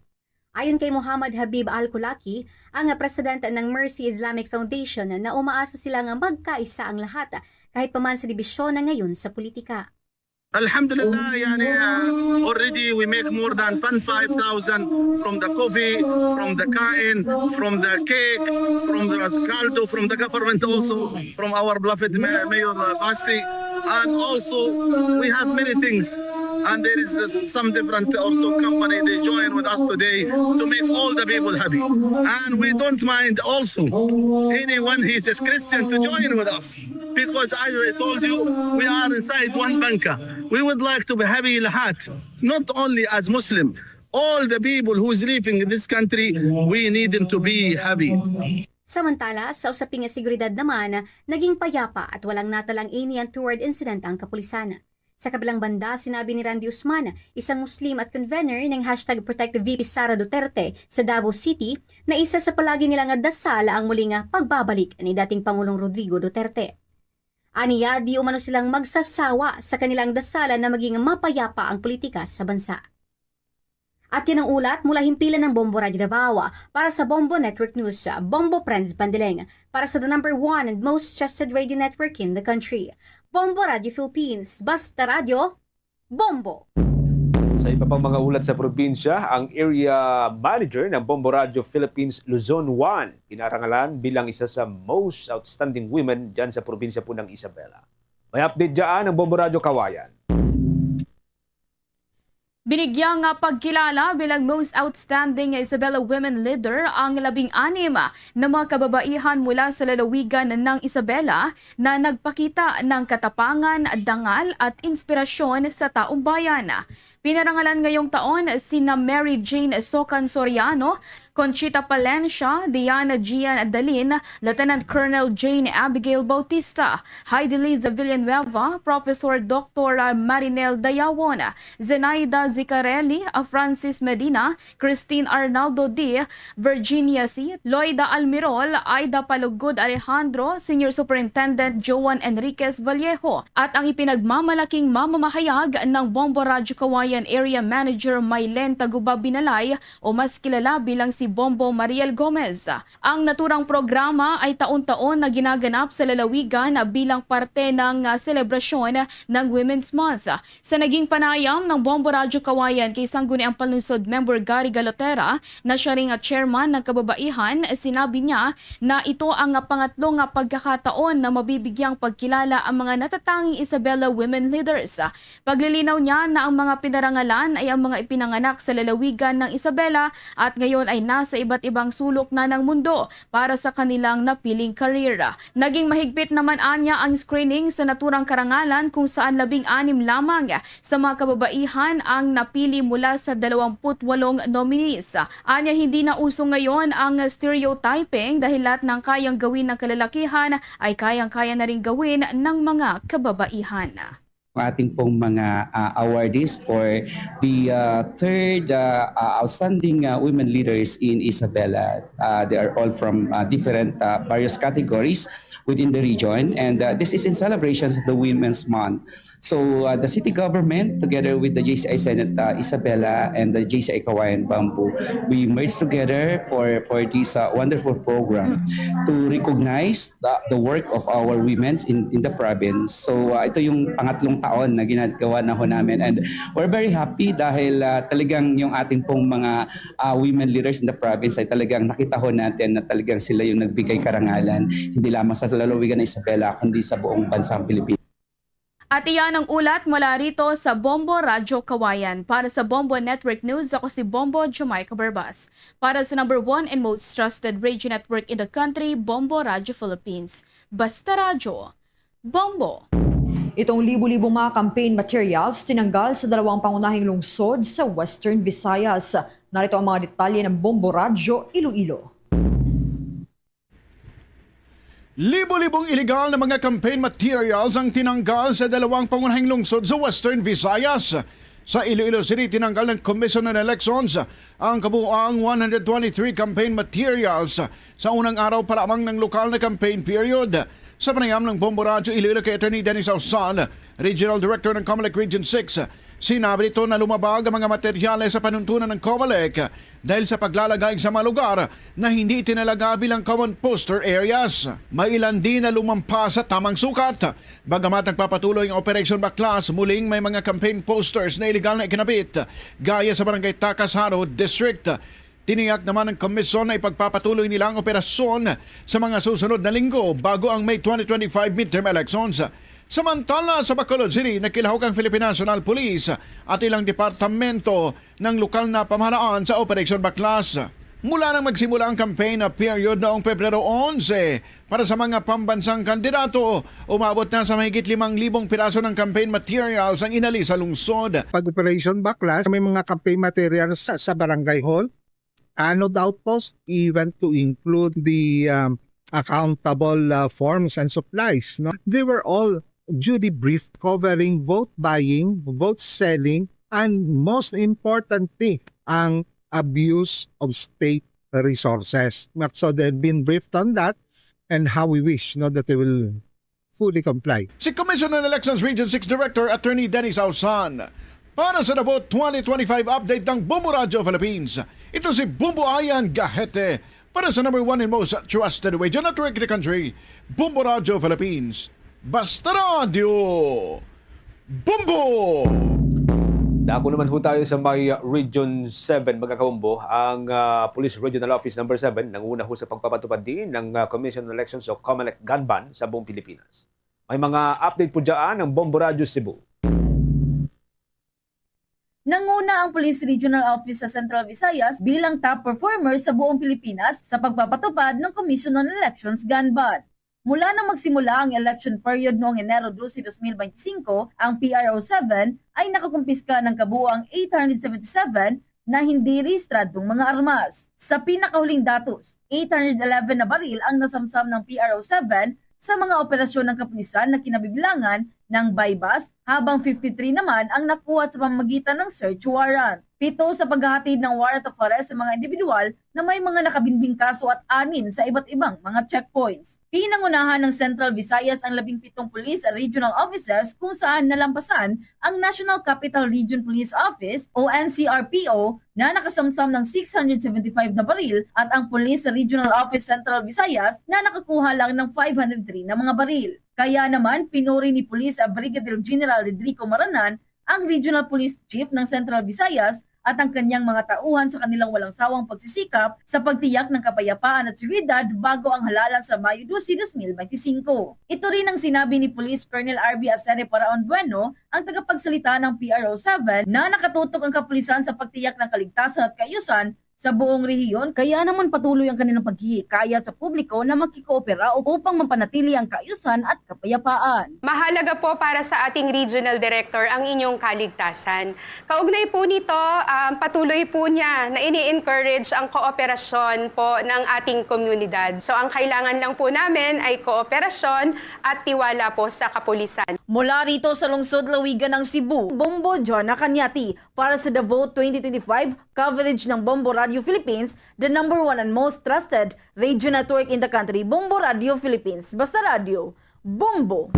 Ayon kay Muhammad Habib Al-Kulaki, ang presidente ng Mercy Islamic Foundation na umaasa silang magkaisa ang lahat kahit paman sa dibisyon na ngayon sa politika. Alhamdulillah, already we make more than 5,000 from the coffee, from the kain, from the cake, from the caldo, from the government also, from our beloved Mayor Basti, and also we have many things. And there is some different also company, they join with us today to make all the people happy. And we don't mind also anyone who is a Christian to join with us. Because as I told you, we are inside one banca. We would like to be happy lahat, not only as Muslim. All the people who is living in this country, we need them to be happy. Samantala, sa usaping seguridad naman, naging payapa at walang natalang any untoward incident ang kapulisan. Sa kabilang banda, sinabi ni Randy Usman, isang Muslim at convener ng #ProtectVP Sara Duterte sa Davao City, na isa sa palagi nilang dasal ang muling pagbabalik ni dating Pangulong Rodrigo Duterte. Aniya, di umano silang magsasawa sa kanilang dasalan na maging mapayapa ang politika sa bansa. At yan ang ulat mula himpilan ng Bombo Radio Davao para sa Bombo Network News, Bombo Friends Bandeleng, para sa the #1 and most trusted radio network in the country. Bombo Radio Philippines, basta radio, Bombo! Sa iba pang mga ulat sa probinsya, ang area manager ng Bombo Radio Philippines Luzon 1 pinarangalan bilang isa sa most outstanding women dyan sa probinsya po ng Isabela. May update dyan ng Bombo Radio Kawayan. Binigyang pagkilala bilang Most Outstanding Isabela Women Leader ang 16 na mga kababaihan mula sa lalawigan ng Isabela na nagpakita ng katapangan, dangal at inspirasyon sa taong bayan. Pinarangalan ngayong taon sina Mary Jane Socan Soriano, Conchita Palencia, Diana Gian Adalin, Lieutenant Colonel Jane Abigail Bautista, Heidi Liza Villanueva, Professor Dr. Marinel Dayawon, Zenaida Zicarelli, Francis Medina, Christine Arnaldo D, Virginia C, Loida Almirol, Aida Palugod Alejandro, Senior Superintendent Joan Enriquez Vallejo, at ang ipinagmamalaking mamamahayag ng Bombo Radyo Kawayan Area Manager Maylen Taguba Binalay o mas kilala bilang si Bombo Mariel Gomez. Ang naturang programa ay taon-taon na ginaganap sa lalawigan bilang parte ng selebrasyon ng Women's Month. Sa naging panayam ng Bombo Radyo Kawayan kay Sangguniang Panunsod Member Gary Galotera na siya ring chairman ng kababaihan, sinabi niya na ito ang pangatlong pagkakataon na mabibigyang pagkilala ang mga natatanging Isabela Women Leaders. Paglilinaw niya na ang mga pinarangalan ay ang mga ipinanganak sa lalawigan ng Isabela at ngayon ay nasa iba't ibang sulok na ng mundo para sa kanilang napiling karera. Naging mahigpit naman anya ang screening sa naturang karangalan kung saan 16 lamang sa mga kababaihan ang napili mula sa 28 nominees. Anya hindi na uso ngayon ang stereotyping dahil lahat ng kayang gawin ng kalalakihan ay kayang-kaya na rin gawin ng mga kababaihan. Ating pong mga awardees for the third outstanding women leaders in Isabela. They are all from different various categories within the region, and this is in celebrations of the Women's Month. So the city government, together with the JCI Senate Isabela and the JCI Kawayan Bamboo, we merged together for this wonderful program to recognize the work of our women in the province. So ito yung pangatlong taon na ginagawa na ho namin, and we're very happy dahil talagang yung ating pong mga women leaders in the province ay talagang nakita ho natin na talagang sila yung nagbigay karangalan, hindi lamang sa lalawigan ng Isabela kundi sa buong bansang Pilipinas. At iyan ang ulat mula rito sa Bombo Radyo Kawayan. Para sa Bombo Network News, ako si Bombo Jamaica Barbas. Para sa number 1 and most trusted radio network in the country, Bombo Radyo Philippines. Basta Radyo, Bombo. Itong libu-libong mga campaign materials tinanggal sa dalawang pangunahing lungsod sa Western Visayas. Narito ang mga detalye ng Bombo Radyo Iloilo. Libo-libong iligal na mga campaign materials ang tinanggal sa dalawang pangunahing lungsod sa Western Visayas. Sa Iloilo City, tinanggal ng Commission on Elections ang kabuuang 123 campaign materials sa unang araw pa lamang ng lokal na campaign period. Sa panayam ng Bombo Radyo Iloilo kay Attorney Dennis Ausan, Regional Director ng COMELEC Region 6, sinabi nito na lumabag ang mga materyales sa panuntunan ng COMELEC dahil sa paglalagay sa mga lugar na hindi itinalaga bilang common poster areas. May ilan din na lumampas sa tamang sukat. Bagamat nagpapatuloy ang Operation Baklas, muling may mga campaign posters na iligal na ikinabit gaya sa Barangay Takas Haro District. Tiniyak naman ng komisyon na ipagpapatuloy nila ang operasyon sa mga susunod na linggo bago ang May 2025 midterm elections. Samantala sa Bacolod City, nakilahok ang Philippine National Police at ilang departamento ng lokal na pamahalaan sa Operation Baklas. Mula nang magsimula ang campaign na period noong Pebrero 11 para sa mga pambansang kandidato, umabot na sa mahigit 5,000 piraso ng campaign materials ang inali sa lungsod. Pag-Operation Baklas, may mga campaign materials sa Barangay Hall, Anod Outpost, even to include the accountable forms and supplies. No? They were all duly briefed covering vote buying, vote selling, and most importantly, ang abuse of state resources. So they've been briefed on that and how we wish that they will fully comply. Si Commission on Elections Region 6 Director Attorney Dennis Ausan. Para sa Davao 2025 update ng Bombo Radyo Philippines, ito si Bumbo Ayan Gahete. Para sa number 1 and most trusted radio network in the country, Bombo Radyo Philippines. Basta Radio, Bombo! Dako naman ho tayo sa may Region 7, mga kabombo. Ang Police Regional Office number 7 nanguna ho sa pagpapatupad din ng Commission on Elections o COMELEC gun ban sa buong Pilipinas. May mga update po dyan ng Bombo Radyo Cebu. Nanguna ang Police Regional Office sa Central Visayas bilang top performer sa buong Pilipinas sa pagpapatupad ng Commission on Elections gun ban. Mula nang magsimula ang election period noong Enero 12, 2025, ang PRO7 ay nakakumpiska ng kabuuang 877 na hindi rehistradong mga armas. Sa pinakahuling datos, 811 na baril ang nasamsam ng PRO7 sa mga operasyon ng kapulisan na kinabibilangan ng bypass, habang 53 naman ang nakuha sa pamamagitan ng search warrant. 7 sa paghahatid ng warrant of arrest sa mga individual na may mga nakabinbing kaso at 6 sa iba't ibang mga checkpoints. Pinangunahan ng Central Visayas ang 17 police and regional officers kung saan nalampasan ang National Capital Region Police Office o NCRPO na nakasamsam ng 675 na baril at ang Police Regional Office Central Visayas na nakakuha lang ng 503 na mga baril. Kaya naman, pinuri ni Police Brigadier General Rodrigo Maranan ang Regional Police Chief ng Central Visayas at ang kanyang mga tauhan sa kanilang walang sawang pagsisikap sa pagtiyak ng kapayapaan at seguridad bago ang halalan sa Mayo 12, 2025. Ito rin ang sinabi ni Police Colonel RB Acere Paraon Bueno, ang tagapagsalita ng PRO7, na nakatutok ang kapulisan sa pagtiyak ng kaligtasan at kaayusan sa buong rehiyon, kaya naman patuloy ang kanilang paghihikayat sa publiko na makikoopera upang mapanatili ang kaayusan at kapayapaan. Mahalaga po para sa ating Regional Director ang inyong kaligtasan. Kaugnay po nito, patuloy po niya na ini-encourage ang kooperasyon po ng ating komunidad. So ang kailangan lang po namin ay kooperasyon at tiwala po sa kapulisan. Mula rito sa lungsod Lawigan ng Cebu, Bombo Joanna Cañati para sa The Vote 2025 coverage ng Bombo Radio Philippines, the #1 and most trusted radio network in the country, Bombo Radio Philippines. Basta Radio, Bombo!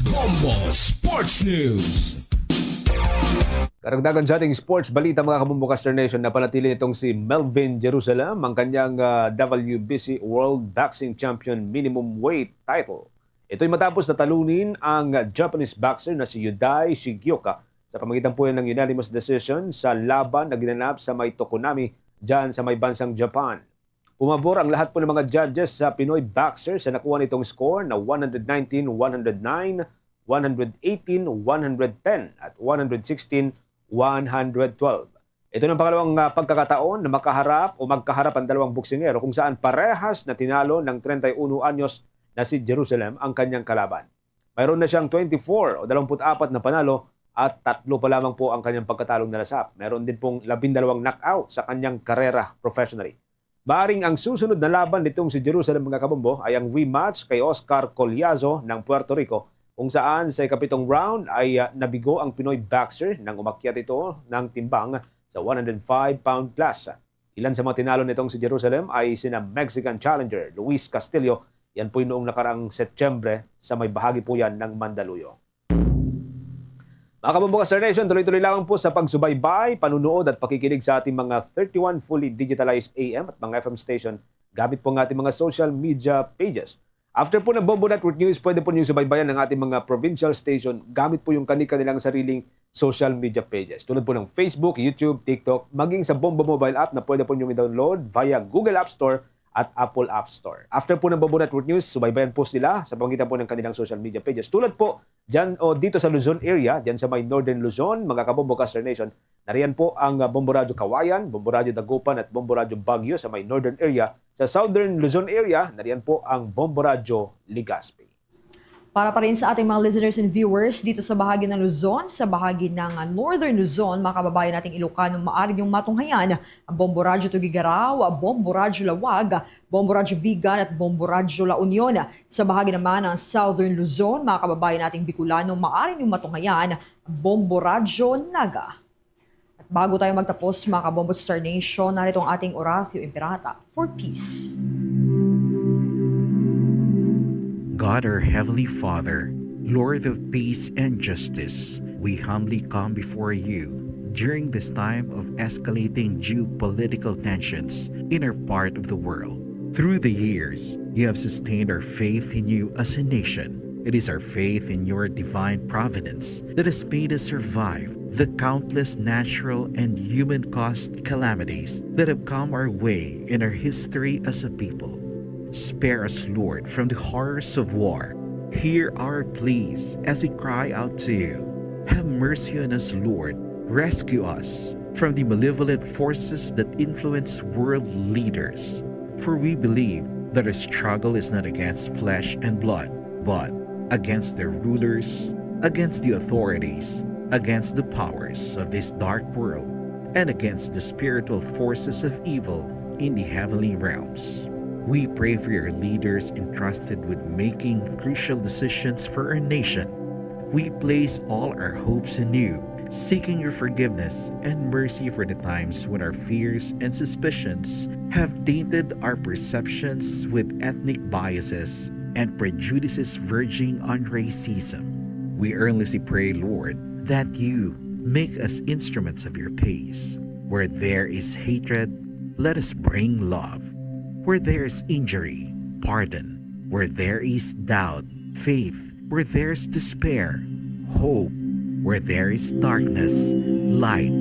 Bombo Sports News. Karagdagan sa ating sports balita mga kabumbukas Nation, napanatili itong si Melvin Jerusalem ang kanyang WBC World Boxing Champion minimum weight title. Ito'y matapos na talunin ang Japanese boxer na si Yudai Shigioka sa pamagitan po ng unanimous decision sa laban na ginanap sa may Tokonami dyan sa may bansang Japan. Pumabor ang lahat po ng mga judges sa Pinoy boxer sa nakuha nitong score na 119-109, 118-110 at 116-112. Ito ng pangalawang pagkakataon na magkaharap ang dalawang boksingero kung saan parehas na tinalo ng 31 anyos na si Jerusalem ang kanyang kalaban. Mayroon na siyang 24 o 24 na panalo at 3 pa lamang po ang kanyang pagkatalong nalasap. Meron din pong 12 knockout sa kanyang karera professionally. Maaring ang susunod na laban nitong si Jerusalem mga kabombo ay ang rematch kay Oscar Coliazo ng Puerto Rico, kung saan sa ikapitong round ay nabigo ang Pinoy boxer nang umakyat ito ng timbang sa 105-pound class. Ilan sa mga tinalo nitong si Jerusalem ay sina Mexican challenger Luis Castillo. Yan po'y noong nakaraang Setyembre sa may bahagi po yan ng Mandaluyong. Mga kabumbukas Nation, tuloy-tuloy lang po sa pagsubaybay, panunood at pakikinig sa ating mga 31 fully digitalized AM at mga FM station gamit po ng ating mga social media pages. After po ng Bombo Network News, pwede po niyong subaybayan ng ating mga provincial station gamit po yung kanilang sariling social media pages. Tulad po ng Facebook, YouTube, TikTok, maging sa Bombo mobile app na pwede po niyong i-download via Google App Store at Apple App Store. After po ng Bombo Network News, subaybayan po sila sa pamamagitan po ng kanilang social media pages. Tulad po dyan o dito sa Luzon area, dyan sa may Northern Luzon, mga kabombo Caster Nation, nariyan po ang Bombo Radio Kawayan, Bombo Radio Dagupan at Bombo Radio Baguio sa may Northern area. Sa Southern Luzon area, nariyan po ang Bombo Radio Legazpi. Para pa rin sa ating mga listeners and viewers dito sa bahagi ng Luzon, sa bahagi ng Northern Luzon, mga kababayan nating Ilocano, maaari niyong matunghayan ang Bombo Radio Tugigaraw, Bombo Radio Lawag, Bombo Radio Vigan at Bombo Radio La Union. Sa bahagi naman ng Southern Luzon, mga kababayan nating Bicolano, maaari niyong matunghayan ang Bombo Radio Naga. At bago tayo magtapos, mga kabombo Star Nation, narito ang ating Oratio Imperata for Peace. God, our Heavenly Father, Lord of peace and justice, we humbly come before you during this time of escalating geopolitical tensions in our part of the world. Through the years, you have sustained our faith in you as a nation. It is our faith in your divine providence that has made us survive the countless natural and human-caused calamities that have come our way in our history as a people. Spare us, Lord, from the horrors of war. Hear our pleas as we cry out to you. Have mercy on us, Lord. Rescue us from the malevolent forces that influence world leaders. For we believe that our struggle is not against flesh and blood, but against their rulers, against the authorities, against the powers of this dark world, and against the spiritual forces of evil in the heavenly realms. We pray for your leaders entrusted with making crucial decisions for our nation. We place all our hopes in you, seeking your forgiveness and mercy for the times when our fears and suspicions have tainted our perceptions with ethnic biases and prejudices verging on racism. We earnestly pray, Lord, that you make us instruments of your peace. Where there is hatred, let us bring love. Where there is injury, pardon. Where there is doubt, faith. Where there is despair, hope. Where there is darkness, light.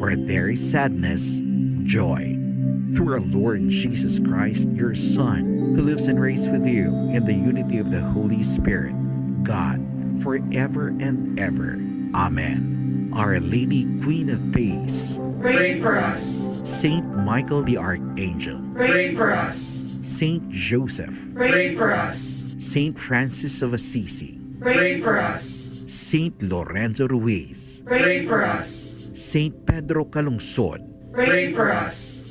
Where there is sadness, joy. Through our Lord Jesus Christ, your Son, who lives and reigns with you in the unity of the Holy Spirit, God, forever and ever. Amen. Our Lady, Queen of Peace, Pray for us. Saint Michael the Archangel, Pray for us. Saint Joseph, Pray for us. Saint Francis of Assisi, Pray for us. Saint Lorenzo Ruiz, Pray for us. Saint Pedro Calungsod, Pray for us.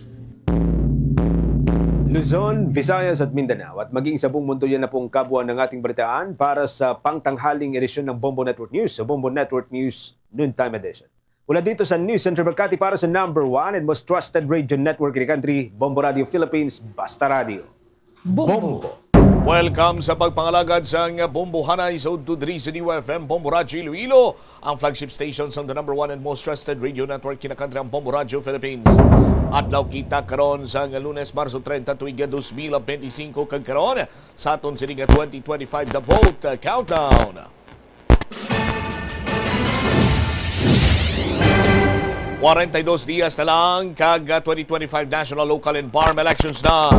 Luzon, Visayas at Mindanao at maging sa buong mundo yan na pong kabuuan ng ating balitaan para sa pangtanghaling edisyon ng Bombo Network News, sa Bombo Network News Noontime Edition. Mula dito sa News Center Makati para sa #1 and most trusted radio network in the country, Bombo Radio Philippines, Basta Radio. Bombo! Welcome sa pagpangalagad sa Bombo Hanay sa Ududri sa New FM, Bombo Radio Iloilo, ang flagship station sa the #1 and most trusted radio network in the country, ang Bombo Radio Philippines. Adlaw kita karon sa Lunes, Marso 30, tuiga 2025 kagkaron sa aton sininga 2025 The Vote Countdown. 42 dias na lang kag 2025 national, local and barm elections na.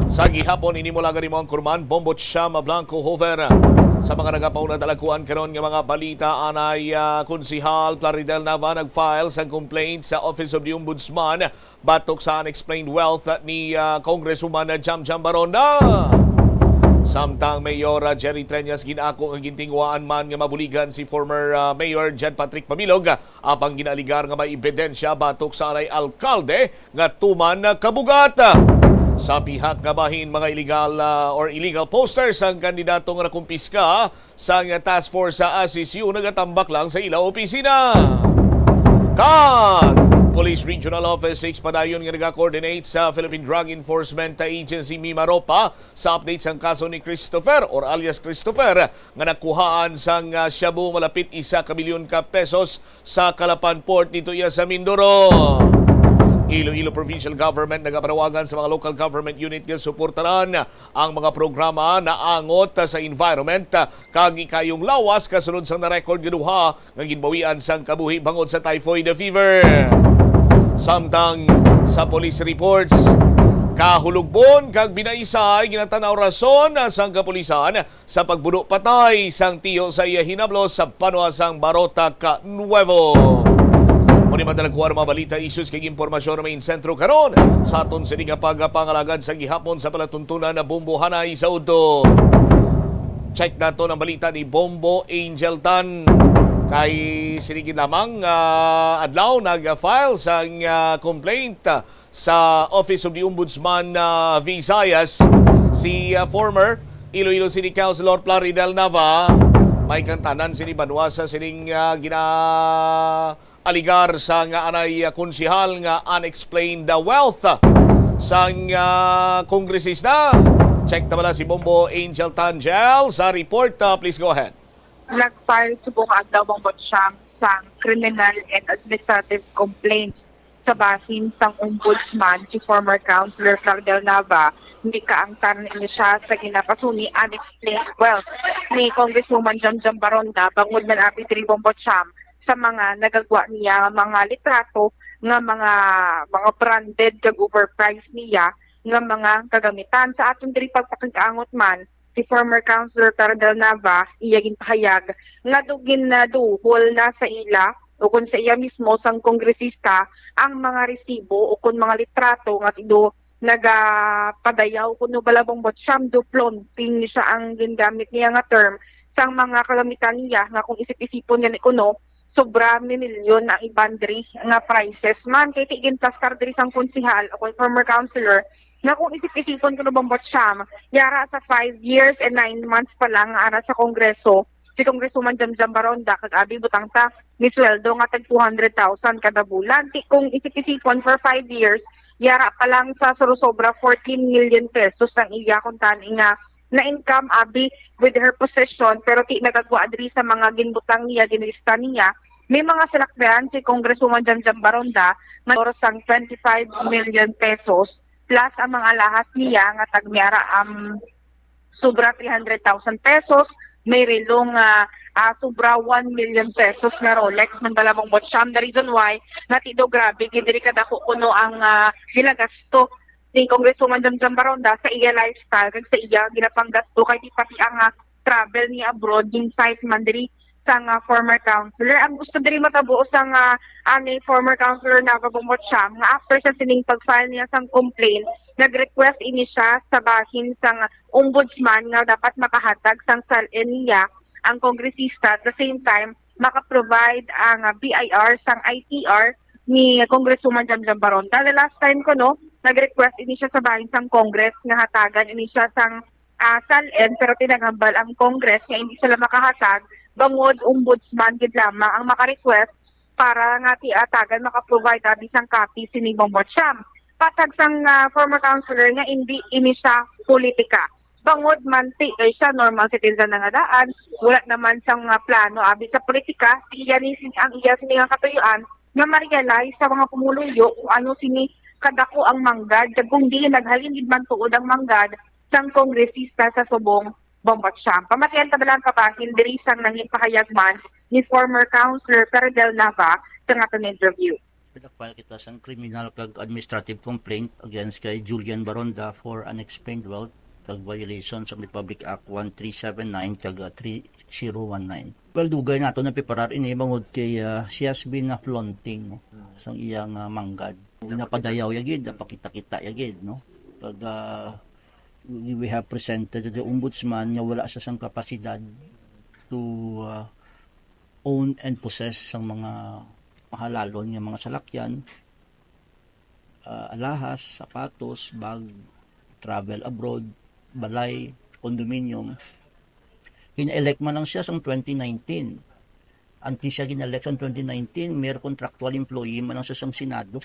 Sa gihapon inimula gani mo ang kurman Bombo Chama Blanco Hover sa mga nagapauna dalakuan karon nga mga balita anay Konsihal Plaridel Nava nag-file sa complaint sa Office of the Ombudsman batok sa unexplained wealth ni Congresswoman Jam Baronda. Samtang Mayor Jerry Treñas ginako ang gintingwaan man nga mabuligan si former Mayor John Patrick Pamilog apang ginaligar nga may ebidensya batok sa anay alkalde nga tuman kabugat. Sa pihak nga bahin mga illegal posters ang kandidato nga nakumpiska sa task force sa ASISU nagatambak lang sa ilaw opisina. Police Regional Office 6 padayon nga nag-coordinate sa Philippine Drug Enforcement Agency Mimaropa sa update sang kaso ni Christopher or alias Christopher nga nakuhaan sang shabu malapit 1 milyon ka pesos sa Calapan Port dito iya sa Mindoro. Iloilo Provincial Government nagapanawagan sa mga local government unit nga suportaran ang mga programa na angot sa environment kag ikayong lawas kasunod sa na-record gaduha nga ginbawian sang kabuhi bangod sa typhoid fever. Samtang sa police reports, kahulugbon kag binaisay ginatanaw rason sang kapulisan sa pagbuno patay sang tiyo sa iya hinablo sa panuasang Barotac Nuevo. Muni madalagkuhan mga balita, issues kay impormasyon na may sentro karon sa aton sining pagpangalagad sa gihapon sa palatuntunan na Bombo Hanay sa Udo. Check nato ng balita ni Bombo Angel Tan. Kay sinigin lamang adlaw nag-file sa complaint sa Office of the Ombudsman Visayas si former Iloilo City Councilor Plaridel Nava. May kantanan sini Banuasa sining aligar sa nga anay konsihal nga unexplained wealth sa kongresista. Check na pala si Bombo Angel Tangel sa report. Please go ahead. Nag-file subong adlaw Bombo Cham sa criminal and administrative complaints sa bahin sang ombudsman si former Councilor Plaridel Nava. Hindi kaangtan niya siya sa ginapasuni unexplained wealth ni Congresswoman Jam Baronda bangod man apit ri Bombo Cham sa mga nagagawa niya mga litrato nga mga branded kag overpriced niya nga mga kagamitan sa aton diri pagpakag-angot man si former Councilor Plaridel Nava iya ginpahayag nga dugin na duhol na sa ila o kung sa iya mismo sang kongresista ang mga resibo o kung mga litrato nga tido nagapadayaw kuno balabong botsyam do flaunting ni siya ang gingamit niya nga term sang mga kagamitan niya nga kung isip-isipon niya kuno sobra milyon ang ibandri nga prices man kay tigin plus cardri sang konsihal o former councilor nga kung isip-isipon kuno bang botsyam yara sa 5 years and 9 months pa lang ara sa kongreso si Congresswoman Jamjam Baronda kag-abi butang ta ni sweldo nga tag 200,000 kada bulan. Kung isip-isipon for 5 years, yara pa lang sa sobra 14 million pesos ang iya kung tani nga na income abi with her possession pero ti nagagwa diri sa mga ginbutang niya, ginlista niya. May mga salakyan si Congresswoman Jamjam Baronda nga oras ang 25 million pesos plus ang mga alahas niya nga tagmiara sobra 300,000 pesos. May rilong sobra 1 million pesos nga Rolex man balabong botsyam. The reason why nga tido grabe gidiri kadako kuno ang ginagasto ni Congresswoman Jamjam Baronda sa iya lifestyle kag sa iya ginapanggasto kay di pati ang travel ni abroad din site man diri sang former councilor. Ang gusto diri matabo sang ani former councilor na Botsyam nga after sa sining pag-file niya sang complaint, nag-request ini siya sa bahin sang ombudsman nga dapat makahatag sang salin niya ang kongresista at the same time maka-provide ang BIR sang ITR ni Congresswoman Jamjam Baronda. The last time ko nag-request ini siya sa bahin sang Congress nga hatagan ini siya sang salin pero tinaghambal ang Congress nga hindi sila makahatag bangod ombudsman gid lamang ang maka-request para nga tiatagan maka-provide bisang copy sini Botsyam. Patag sang former councilor nga hindi ini siya politika. Bangod man ti siya normal citizen na nga daan, wala naman sang plano abi sa politika, iya ni ang iya sini nga katuyuan nga ma-realize sa mga pumuluyo kung ano sini kadako ang manggad kung di naghalin gid man tuod ang manggad sang kongresista sa subong Botsyam. Pamatian tabalang kabahin diri sang nanging pahayagman ni former councilor Peredel Nava sa aton interview. Pinag-file kita sang criminal kag administrative complaint against kay Julian Baronda for unexplained wealth kag violation sa Republic Act 1379 kag 3019. Well, dugay nato na piparar ini bangod kay she has been flaunting sang iyang manggad. Napadayaw yagid, napakita-kita yagid kag we have presented to the ombudsman nga wala sa sang kapasidad to own and possess sang mga mahalalon nga mga salakyan, alahas, sapatos, bag, travel abroad, balay, condominium. Gina-elect man lang siya sang 2019. Anti siya gina-elect sang 2019, may contractual employee man lang siya sang Senado,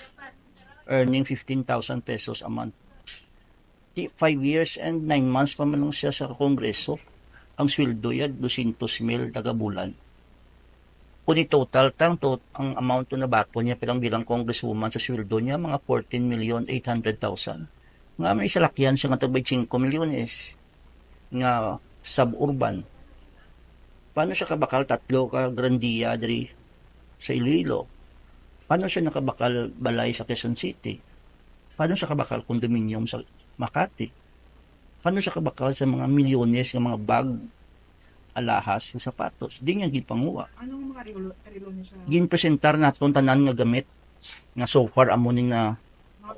earning 15,000 pesos a month. 5 years and 9 months pa man lang siya sa Kongreso. Ang sweldo yan, 200,000 taga bulan. Kung i-total ang amount na bato niya bilang congresswoman sa sweldo niya, mga 14,800,000. Nga may salakyan siya nga tagbay 5 milyones nga suburban. Paano siya kabakal 3 ka Grandia diri sa Iloilo? Paano siya nakabakal balay sa Quezon City? Paano siya kabakal condominium sa Makati? Paano siya kabakal sa mga milyones ng mga bag, alahas, yung sapatos? Di nga ginpanguha. Anong mga relo niya siya? Ginpresentar naton tanan nga gamit nga so far amuning na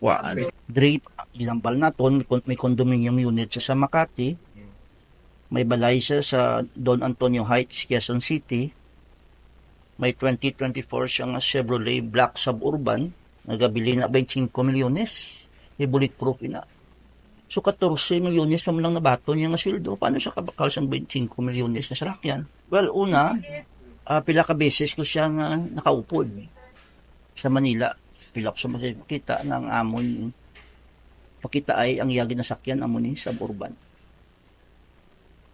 kuhaan. Drape, ginambal naton, may condominium unit siya sa Makati. May balay siya sa Don Antonio Heights, Quezon City. May 2024 siya nga Chevrolet Black Suburban. Nagabili na 25 milyones. Bulletproof ina. So 14 milyones pa lang nabato niya nga sweldo. Paano siya kabakal sa 25 milyones na salakyan? Well, una, pila ka beses ko siya nga nakaupod sa Manila. Pila ko sa makikita ng amon. Pakita ay ang yagi na sakyan amon ni suburban.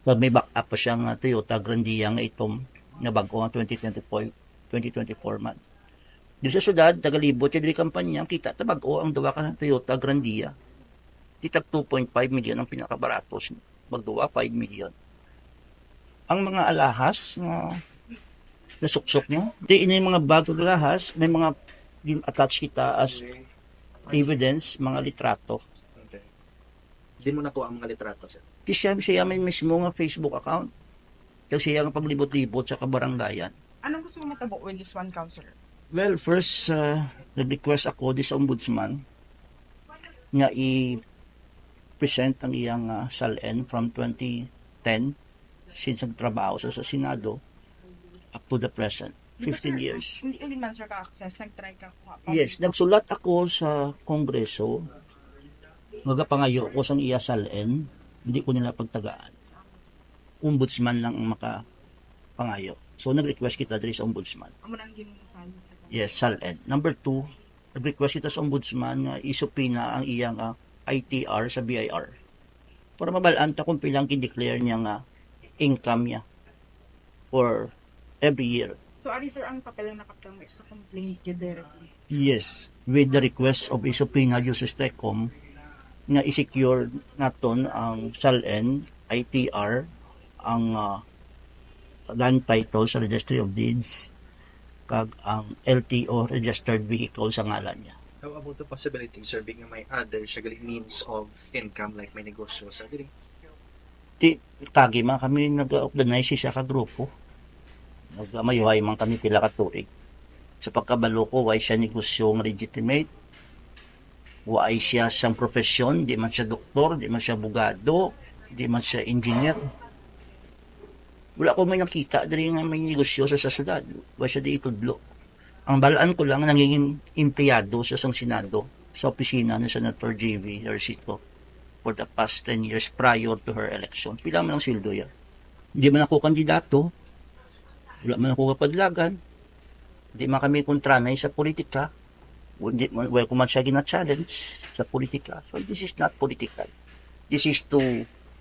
So, may backup pa siya nga Toyota Grandia nga itom na bago nga 2024 months. Dito sa syudad, tagalibot yung kampanya, kita tabago ang dawa ka ng Toyota Grandia. Titag 2.5 million ang pinakabaratos. Magdawa 5 million. Ang mga alahas na nasuksok nyo, di ina yung mga bagong alahas, may mga attach kita as evidence, mga litrato. Hindi mo nakuha ang mga litrato, sir? Siya may mismo nga Facebook account. Kasi siya ang paglibot-libot sa kabaranggayan. Anong gusto mo matabo with this one, Counselor? Well, first, nag-request ako di sa ombudsman nga i-present ang iyang SALN from 2010 since nagtrabaho sa Senado up to the present, 15 years. Hindi man, sir, ka-access. Nag-try ka kuha pa. Yes, nagsulat ako sa Kongreso, magapangayo ko sa iya SALN, hindi ko nila pagtagaan. Ombudsman lang ang makapangayo. So, nag-request kita diri sa ombudsman. Amo nang ginamit sa Yes, SALN. Number 2, nag-request kita sa ombudsman nga isupina ang iyang ITR sa BIR para mabalaan ta kung pilang kideclare niya nga income niya for every year. So, ari, sir, ang papel na nakaptang mo is sa complaint kay directly. Yes, with the request of isupina Justice Techcom nga i-secure naton ang SALN, ITR, ang land title sa Registry of Deeds, kag ang LTO registered vehicle sa ngalan niya. How about the possibility, sir, being may other siya means of income like may negosyo sa diri? Di kagi man kami nag-organize siya ka grupo. Nagmayuhay man kami pila ka tuig. Sa pagkabalo ko, why siya negosyo ng legitimate? Why siya siyang profesyon? Di man siya doktor, di man siya abogado, di man siya engineer. Wala ko may nakita diri nga may negosyo sa syudad. Why siya di itudlo? Ang balaan ko lang, naging empleyado sa Senado sa opisina ni Senator J.V. Ejercito for the past 10 years prior to her election. Pila man ang sildo yan. Hindi man ako kandidato. Wala man ako kapadlagan. Hindi man kami kontranay sa politika. Wala ko man siya gina-challenge sa politika. So this is not political. This is to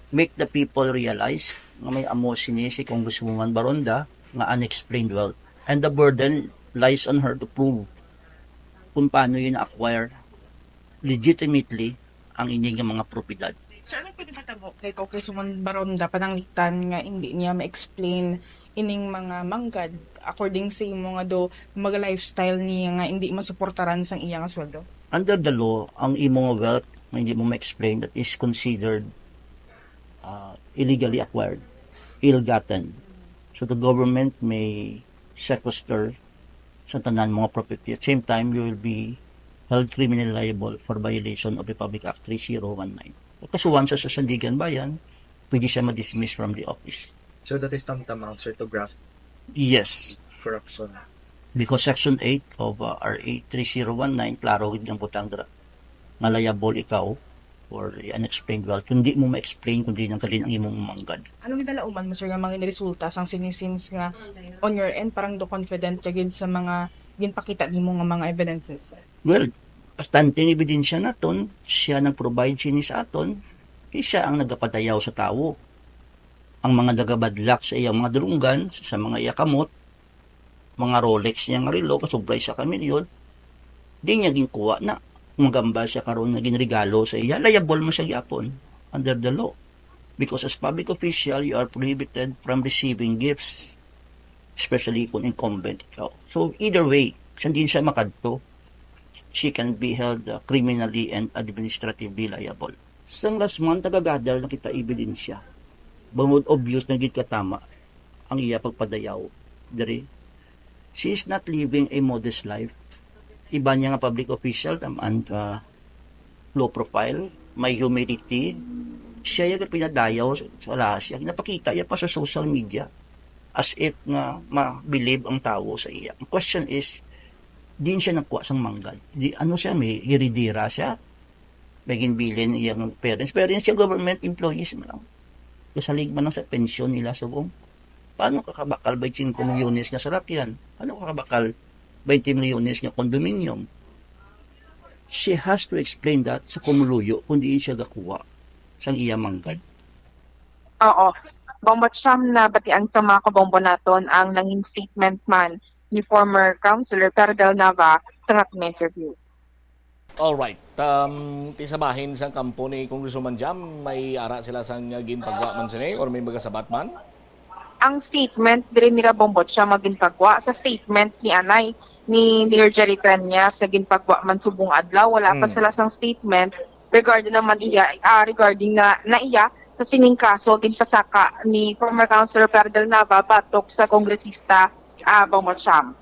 make the people realize nga may amo si Congresswoman Baronda nga unexplained wealth. And the burden lies on her to prove kung paano yun na-acquire legitimately ang inyong mga propiedad. Sir, ano pwede matabo kay Congresswoman Baronda pananglitan nga hindi niya ma-explain ining mga manggad according sa imo nga do mga lifestyle niya nga hindi masuportaran sang iyang sweldo? Under the law, ang imo nga wealth nga hindi mo ma-explain that is considered illegally acquired, ill-gotten. So the government may sequester sa tanan mga property. At same time, you will be held criminally liable for violation of Republic Act 3019. Kasuhan sa Sandigan Bayan, pwede siya ma-dismiss from the office. So that is tantamount, sir, to graft Yes, corruption. because Section 8 of RA 3019, klaro gid ang butang dra nga liable ikaw or unexplained wealth. Kung di mo ma-explain, kung di nang kalin ang imong manggad. Anong gidalauman mo, sir, nga mga resulta sang sinisins nga on your end parang do confident ka gid sa mga ginpakita nimo nga mga evidences? Well, bastante ebidensya naton, siya nag-provide sini sa aton, kaya siya ang nagapadayaw sa tao. Ang mga nagabadlak sa iyang mga durunggan, sa mga iyakamot, mga Rolex niya nga relo, kasublay sa kami yun, di niya ginkuha na. Magambal siya karon na ginregalo sa iya, liable mo siya yapon under the law. Because as public official, you are prohibited from receiving gifts, especially kung incumbent ikaw. So either way, kung din siya makadto, she can be held criminally and administratively liable. Sa last month, nagagadal na kita ebidensya. Bangod obvious na gid katama ang iya pagpadayaw. Diri, she is not living a modest life. Iba niya nga public official, tamaan ka low profile, may humility. Siya yung pinadayaw sa lahas. Napakita niya pa sa social media as if nga ma-believe ang tao sa iya. Ang question is, din siya nagkuha sang manggal. Di, ano siya, may hiridira siya. May ginbilin iyang parents. Parents siya, government employees mo lang. Kasalig man lang sa pensyon nila sa buong. Paano kakabakal 25 milyones nga sarakyan? Paano kakabakal 20 milyones nga condominium? She has to explain that sa kumuluyo kung di siya gakuha sang iya manggad. Oo. Bombot siyam na batian sa mga kabombo naton ang nanging statement man ni former Councilor Perdel Nava sa ating interview. Alright. Tisabahin sa kampo ni Congresswoman Jam, may ara sila sang ginpagwa man sini or may magasabat man? Ang statement diri nila bombot siya maginpagwa sa statement ni Anay ni Mayor Jerry Trenya sa ginpagwa man subong adlaw, wala pa sila sang statement regarding naman iya regarding na iya sa sining kaso ginpasaka ni former Councilor Perdel Nava batok sa kongresista Bongbocham.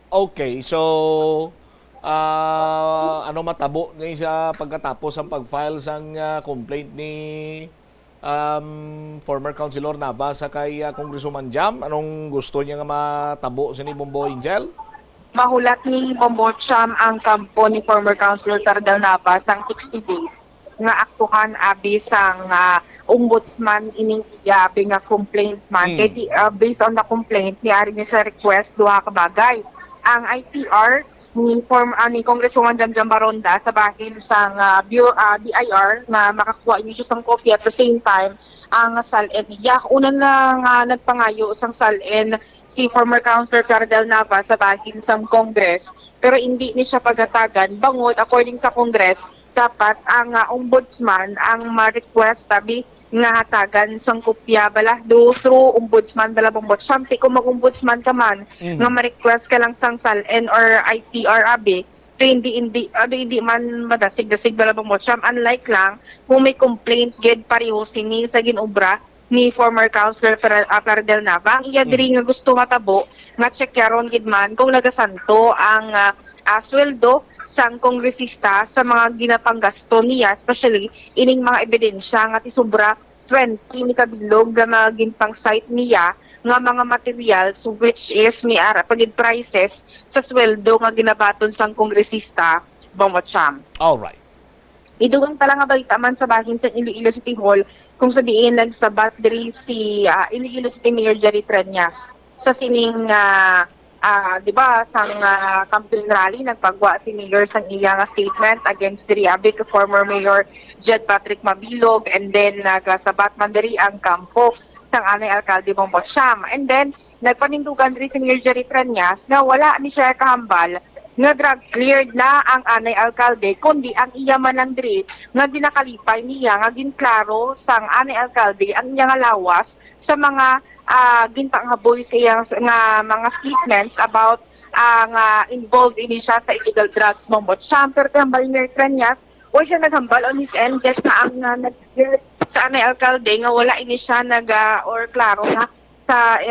Okay, so ano matabo ni sa pagkatapos ang pag-file sang complaint ni former Councilor Nava sa kay Congresswoman Jam? Anong gusto niya nga matabo sa ni Bombo Angel? Mahulat ni Bongbocham ang kampo ni former Councilor Tardal Nava sang 60 days nga aktuhan abi sang ombudsman ining abi nga complaint man. Kaya based on the complaint, niari niya sa request duha ka bagay. Ang ITR ni Congresswoman Jam Baronda sa bahin sang BIR na makakuha niyo sang copy at the same time ang SALN niya. Una na nagpangayo sang SALN si former Councilor Tardal Nava sa bahin sang Congress, pero hindi ni siya pagatagan bangod according sa Congress dapat ang ombudsman ang ma-request tabi nga hatagan sang kopya bala do through ombudsman bala Bongbocham. Kung mag-ombudsman ka man nga ma-request ka lang sang SALN or ITR abi, so hindi man madasig-dasig bala Bongbocham. Unlike lang kung may complaint gid pareho sini sa ginobra ni former Councilor Tardal Nava. Ang iya diri nga gusto matabo nga checkyaron gid man kung nagasanto ang sweldo sang kongresista sa mga ginapanggasto niya, especially ining mga ebidensya nga tisubra 20 ni kabilog nga maging pang site niya nga mga materials which is ni ara pagid prices sa sweldo nga ginabaton sang kongresista Bongbocham. All right. Idugang tala nga balita man sa bahin sa Iloilo City Hall kung sa diin nagsabat diri si Iloilo City Mayor Jerry Treñas sa sining di ba sang campaign rally nagpagwa si Mayor sang iya nga statement against diri abi ka former Mayor Jed Patrick Mabilog, and then nagasabat man diri ang kampo sang anay alkalde Bongbocham, and then nagpanindugan diri si Mayor Jerry Treñas na wala ni siya kahambal nga drug cleared na ang anay alkalde, kundi ang iya man lang diri nga ginakalipay niya nga ginklaro sang anay alkalde ang iya nga lawas sa mga gintanghaboy siya nga mga statements about ang involved ini siya sa illegal drugs Bongbocham. Pero kahambal ni Mayor Treñas, o siya naghambal on his end just na ang nag-clear sa anay alkalde nga wala ini siya or klaro na sa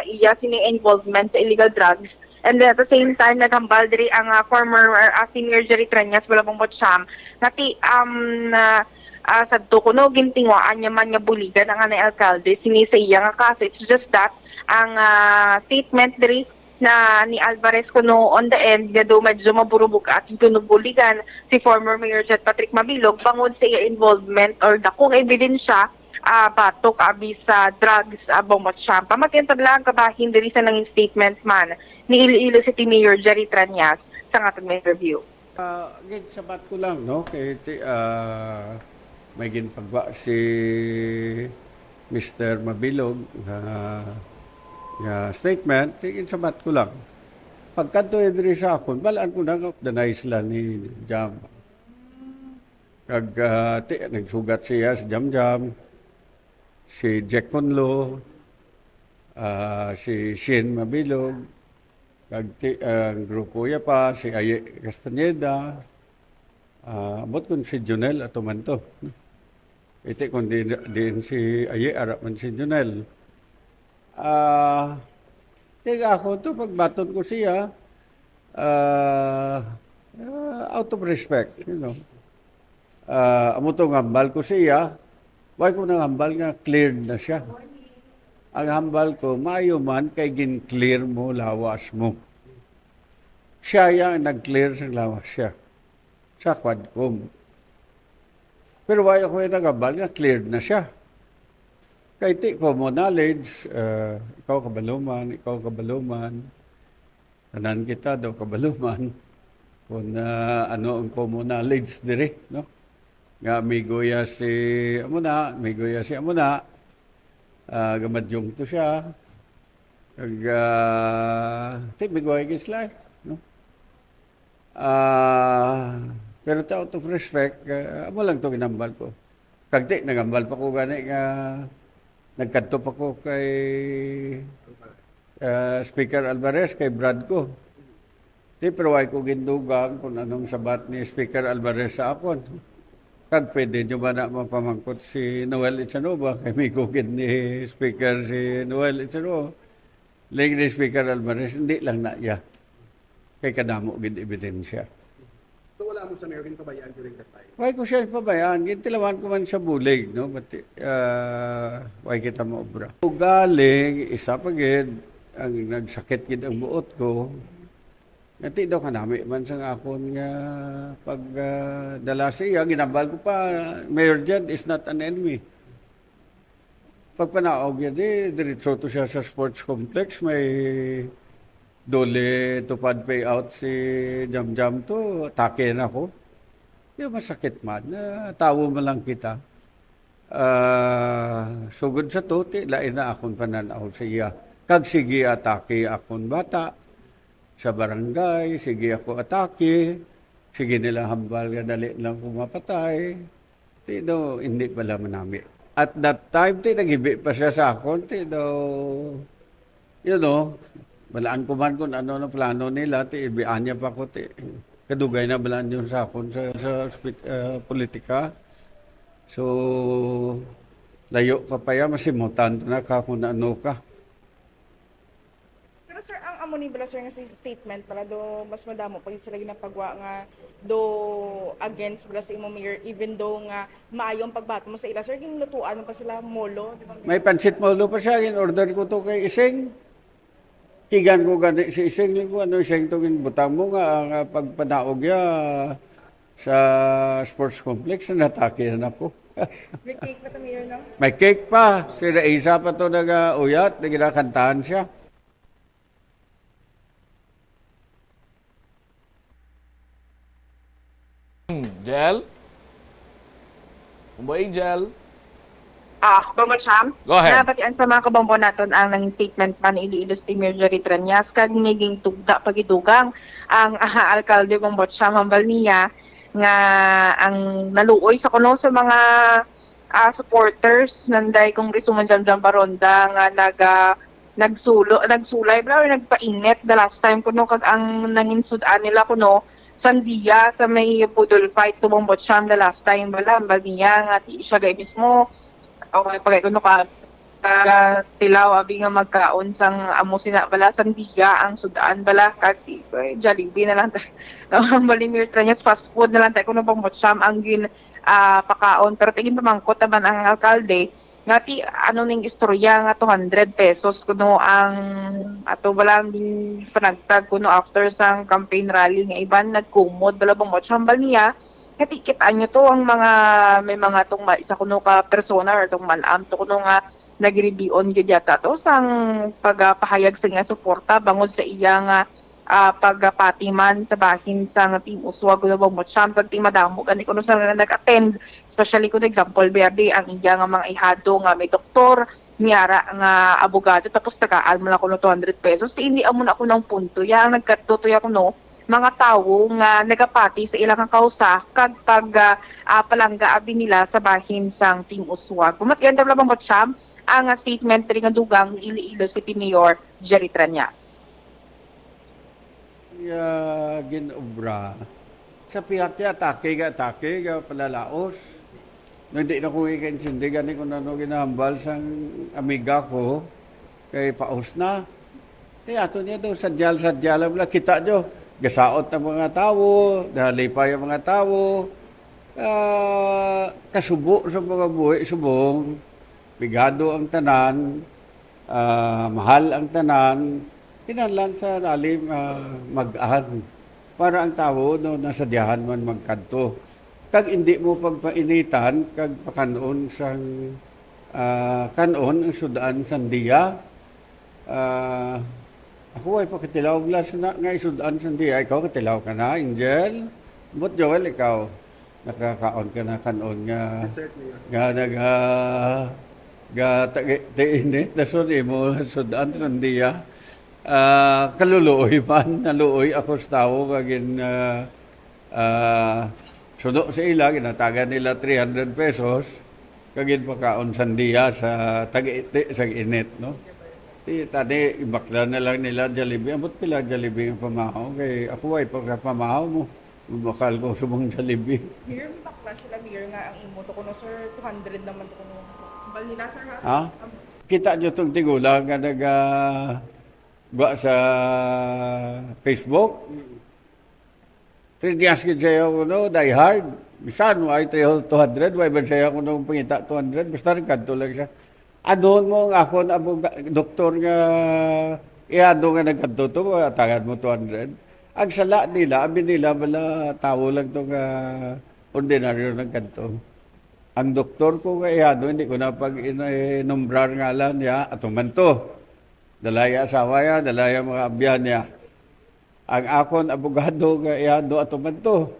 iya sini involvement sa illegal drugs. And then at the same time, naghambal diri ang former Senior Jerry Treñas wala Bongbocham nati sa Tukuno gintingwaan niya man nga buligan ang anay alkalde sinisa iya nga kaso. It's just that ang statement diri na ni Alvarez kuno on the end nga do medyo maburubog at buligan si former Mayor Jed Patrick Mabilog bangod sa iya involvement or dakong ebidensya batok abi sa drugs Bongbocham. Pamatyantad lang kabahin diri sa nanging statement man ni Iloilo City Mayor Jerry Treñas sa atong interview. Sabat ko lang, no? Kaya may ginpagwa si Mr. Mabilog nga statement, sabat ko lang. Pagkanto diri sa akon, balaan ko na danay sila ni Jam. Kag nagsugat siya si Jam, si Jack Conlo, si Shin Mabilog, kag ang grupo ya pa si Aye Castañeda, bot kun si Junel ato man to. Iti kun din si Aye arap man si Junel. Tiga ako to pagbaton ko siya out of respect, you know. Amo to ngambal ko siya, why ko nang hambal nga cleared na siya. Ang hambal ko, mayo man kay gin-clear mo lawas mo. Siya yung nag-clear sa lawas siya. Sa Quadcom. Pero why ako yung nag-hambal nga cleared na siya. Kaya ti ko mo knowledge, ikaw kabaluman, tanan kita daw kabaluman, kung ano ang common knowledge dire, no? Nga may goya si Amuna, gamadyong to siya. May goya gisla, no? Pero out of respect, amo lang to ginambal ko. Kagti, nagambal pa ko gani nga, nagkadto pa ko kay Speaker Alvarez, kay Brad ko. Pero why ko gindugang kung anong sabat ni Speaker Alvarez sa akon. Kag pwede nyo ba na mapamangkot si Noel Echanova, kay may kugid ni Speaker si Noel Echanova. Ling ni Speaker Alvarez, hindi lang na iya. Kay kadamo gid ebidensya. So wala mo sa mayor pabayaan during that time? Why ko siya pabayaan? Gintilawan ko man siya bulig, no? But, why kita mo obra. Galing, isa pa gid, ang nagsakit gid ang buot ko. Ngati daw kanami man sa akon nga pag dala siya, ginambal ko pa, Mayor Jed is not an enemy. Pag panaog yan, diretso to siya sa sports complex, may dole tupad payout si Jam to, atake na ako. Di masakit man, tawo mo lang kita. Sugod sa to, lain na akong pananaw sa iya. Kag sige atake akong bata, sa barangay, sige ako atake, sige nila hambal, dali lang kumapatay. Hindi pala manami. At that time, nagibi pa siya sa akon, balaan ko man kung ano na plano nila, ibian niya pa ko, kadugay na balaan yun sa akon sa politika. So, layo ka pa yan, masimutan na ka kung ano ka. Pero sir, ang amo ni bala sir nga sa statement pala do mas madamo pag sila ginapagwa nga do against bala sa imong mayor even though nga maayo ang pagbato mo sa ila sir ginlutuan pa sila molo di ba? May pansit molo pa siya, in order ko to kay Ising. Kigan ko gani si Ising ko ano Ising to ginbutang mo nga pagpanaog ya sa sports complex na natake na ako. May cake pa to mayor no? May cake pa. Si Raisa pa to nag-uyat, naginakantahan siya. Jel? Kumboy, Jel? Bamacham, Go ahead. nabatian sa mga kabombo naton ang nanging statement pa ni Iloilos ni Mayor Jerry Tranyas kag naging tugda pagidugang ang alkalde Bamacham hambal niya nga ang naluoy sa kuno sa mga supporters nanday Congresswoman Jam Baronda nga nagsulay bla or nagpainit the last time kuno kag ang nangin sudan nila kuno sandiya sa may budol fight tumong Botcham the last time bala hambal niya nga ti siya gay mismo okay pagay kuno ka tilaw abi nga magkaon sang amo sina bala sandiya ang sudan bala kag Jollibee na lang ang Malimir Tranyas fast food na lang tayo kuno pang Botcham ang gin pakaon pero tingin pamangkot naman ang alkalde nga ti ano ning istorya nga 200 pesos kuno ang ato balang din panagtag kuno after sang campaign rally nga iban nagkumod bala bang Botcham niya nga tikitaan nyo to ang mga may mga tong isa kuno ka persona or tong malam to kuno nga nagrebion gid yata to sang pagpahayag sa nga suporta bangod sa iya nga pagpatiman sa bahin sa Team Uswag kuno bang Botcham pag ti madamo gani kuno sa nag-attend especially kuno example BRD ang iya nga mga ihado nga may doktor niyara nga abogado tapos tagaan mo lang kuno 200 pesos hindi amo na ako ng punto ya nagkatutoy ako no mga tawo nga nagapati sa ilang kausa kag pag palangga abi nila sa bahin sang Team Uswag pumatian daw bang Botcham ang statement ring nga dugang Iloilo City Mayor Jerry Tranyas. Ginobra. Sa pihakya, atake ka palalaos. No, hindi na ko ikinsindigan ni kung ano ginahambal sang amiga ko kay paus na. Kaya ato niya daw, sadyal lang wala. Kita nyo, gasaot ng mga tao, nahalipay ang mga tao, kasubo sa mga buhay, subong, bigado ang tanan, mahal ang tanan, kinahanglan sa lalim mag-ahan para ang tao no nasadyahan man magkanto kag hindi mo pagpainitan kag pakanon sang kanon ang sudan sandiya ako ay pakatilaw glas na nga sudan sandiya ikaw katilaw ka na Angel but Joel ikaw nakakaon ka na kanon nga tainit dason imo sudan sandiya kaluluoy man, naluoy ako sa tao kagin sudo sa ila, ginatagan nila 300 pesos kagin pakaon sandiya sa tag-iti sa init, no? Tadi, ibakla na lang nila Jollibee, abot pila Jollibee ang pamahaw, kay ako ay pagkapamahaw mo, bakal ko subong Jollibee. Mayor, bakla sila mayor nga ang imo to kuno sir 200 naman to kuno bal nila sir ha? Kita nyo itong tigulang nga ba sa Facebook. Triniyas gid siya kuno die hard. Bisan mo ay 200, why ba siya kuno pangita 200, basta rin kadto lang siya. Adon mo ang akon abog doktor nga iado nga nagkadto to, atagad mo 200. Ang sala nila, abi nila bala tao lang to nga ordinaryo ng kanto. Ang doktor ko nga iado, hindi ko na pag inombrar ngalan niya, atuman to. Dalaya asawa niya, dalaya mga abyan niya. Ang akon abogado nga iado, atuman to.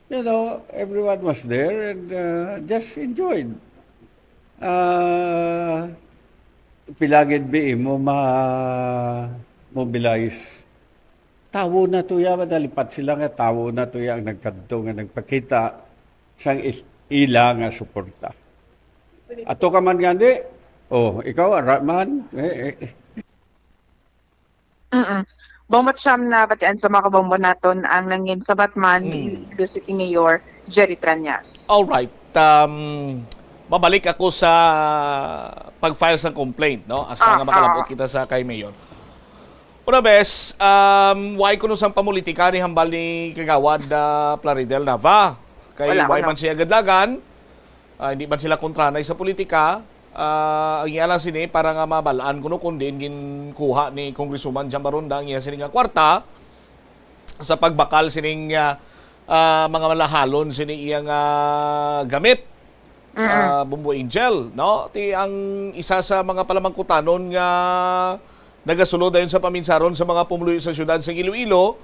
You know, everyone was there and just enjoyed. Pilagid bi mo mobilize. Tawo na to ya, madalipat sila nga tawo na to ya ang nagkadto nga nagpakita sang ila nga suporta. Ato ka man gani, ikaw, man. Bombot siyam na batian sa mga kabombo naton ang nangin sa Batman, City Mayor Jerry Tranyas. Alright. Mabalik ako sa pag-file ng complaint, no? Hasta nga makalabot kita sa kay Mayor. Una bes, why kuno sang pamulitika ni hambal ni Kagawad Plaridel Nava? Kay why man siya gadlagan, hindi man sila kontranay sa politika. Ang iya lang sini para nga mabalaan kuno kundi ginkuha ni Congresswoman Jambaronda ang iya sini nga kwarta sa pagbakal sining mga malahalon sini iyang gamit. Bumbo Angel, no? Ti ang isa sa mga palamangkutanon nga nagasulod ayon sa paminsaron sa mga pumuluyo sa syudad sa Iloilo,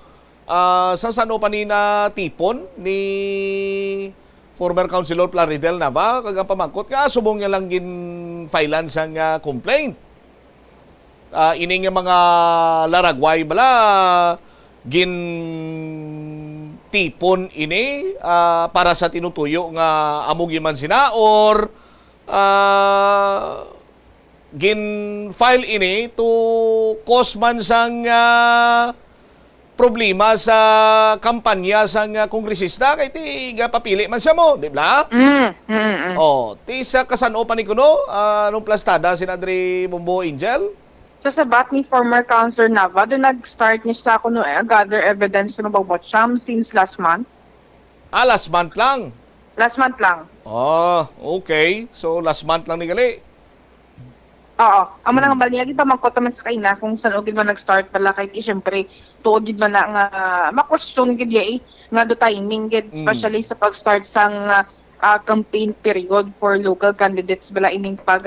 sa sano pa ni na tipon ni former Councilor Plaridel Nava kag pamangkot nga subong niya lang gin-filean sang complaint. Ining nga mga laragway bala gin tipon ini para sa tinutuyo nga amog man sina or gin-file ini to cause man sang problema sa kampanya sang kongresista kay ti papili man siya mo, di ba? Ti sa kasano pa ni kuno nung plastada si Andre Bumbo Angel? Sa sabat ni former Councilor Nava, doon nag-start niya sa kuno gather evidence kuno bagbot siyam since last month. Last month lang? Last month lang. Okay. So last month lang ni gali. Oo. Amo na nga bali pa magkota man sa kaina kung saan ogid man nag-start pala kay syempre tuod gid man na nga ma-question gid nga do timing gid especially sa pag-start sang campaign period for local candidates bala ining pag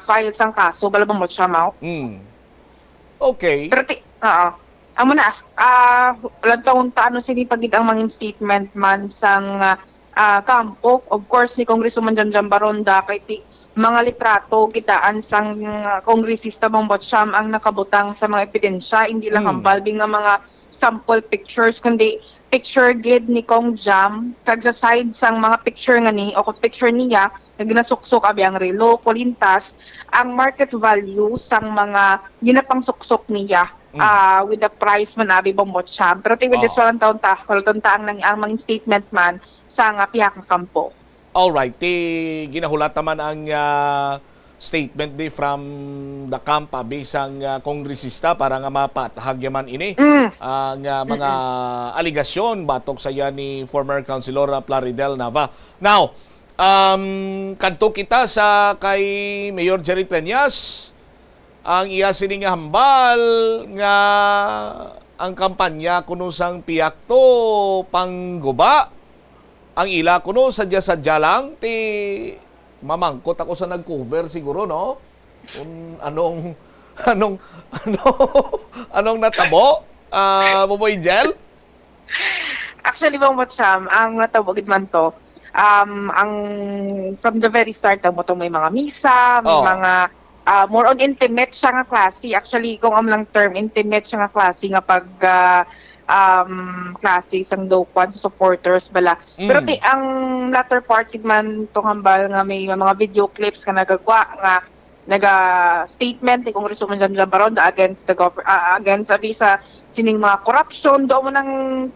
file sang kaso bala bang mo siya mao. Okay. Pero amo na lang taon taano sini pagid ang mga statement man sang kampo of course ni Congresswoman Jambaronda kay ti mga litrato kitaan sang kongresista Bongbot Siyam ang nakabutang sa mga ebidensya hindi lang hambal nga mga sample pictures kundi picture gid ni Kong Jam kag sa side sang mga picture nga ni o picture niya nga ginasuksok abi ang relo kulintas ang market value sang mga ginapangsuksok niya with the price man abi Bongbot Siyam pero with this walang taon ang mga statement man sa nga pihak ng kampo. Alright, ginahulat naman ang statement di from the camp bisang kongresista para nga mapatahagyaman ini ang mga aligasyon batok sa yan ni former Councilor Plaridel Nava. Now, kanto kita sa kay Mayor Jerry Tranyas ang iya sining hambal nga ang kampanya kuno sang piyak to pangguba ang ila kuno sadya-sadya lang ti mamangkot ako sa nag-cover siguro no anong natabo Boboy Angel. Actually bang Siyam ang natabo gid man to ang from the very start mo to may mga misa may mga more on intimate siya nga klase actually kung lang term intimate siya nga klase nga pag klase isang dokwan sa supporters bala. Pero ang latter party man tong hambal nga may mga video clips nga nagagwa nga naga-statement ni Congresswoman Jambaronda against the against sa sining mga corruption do mo nang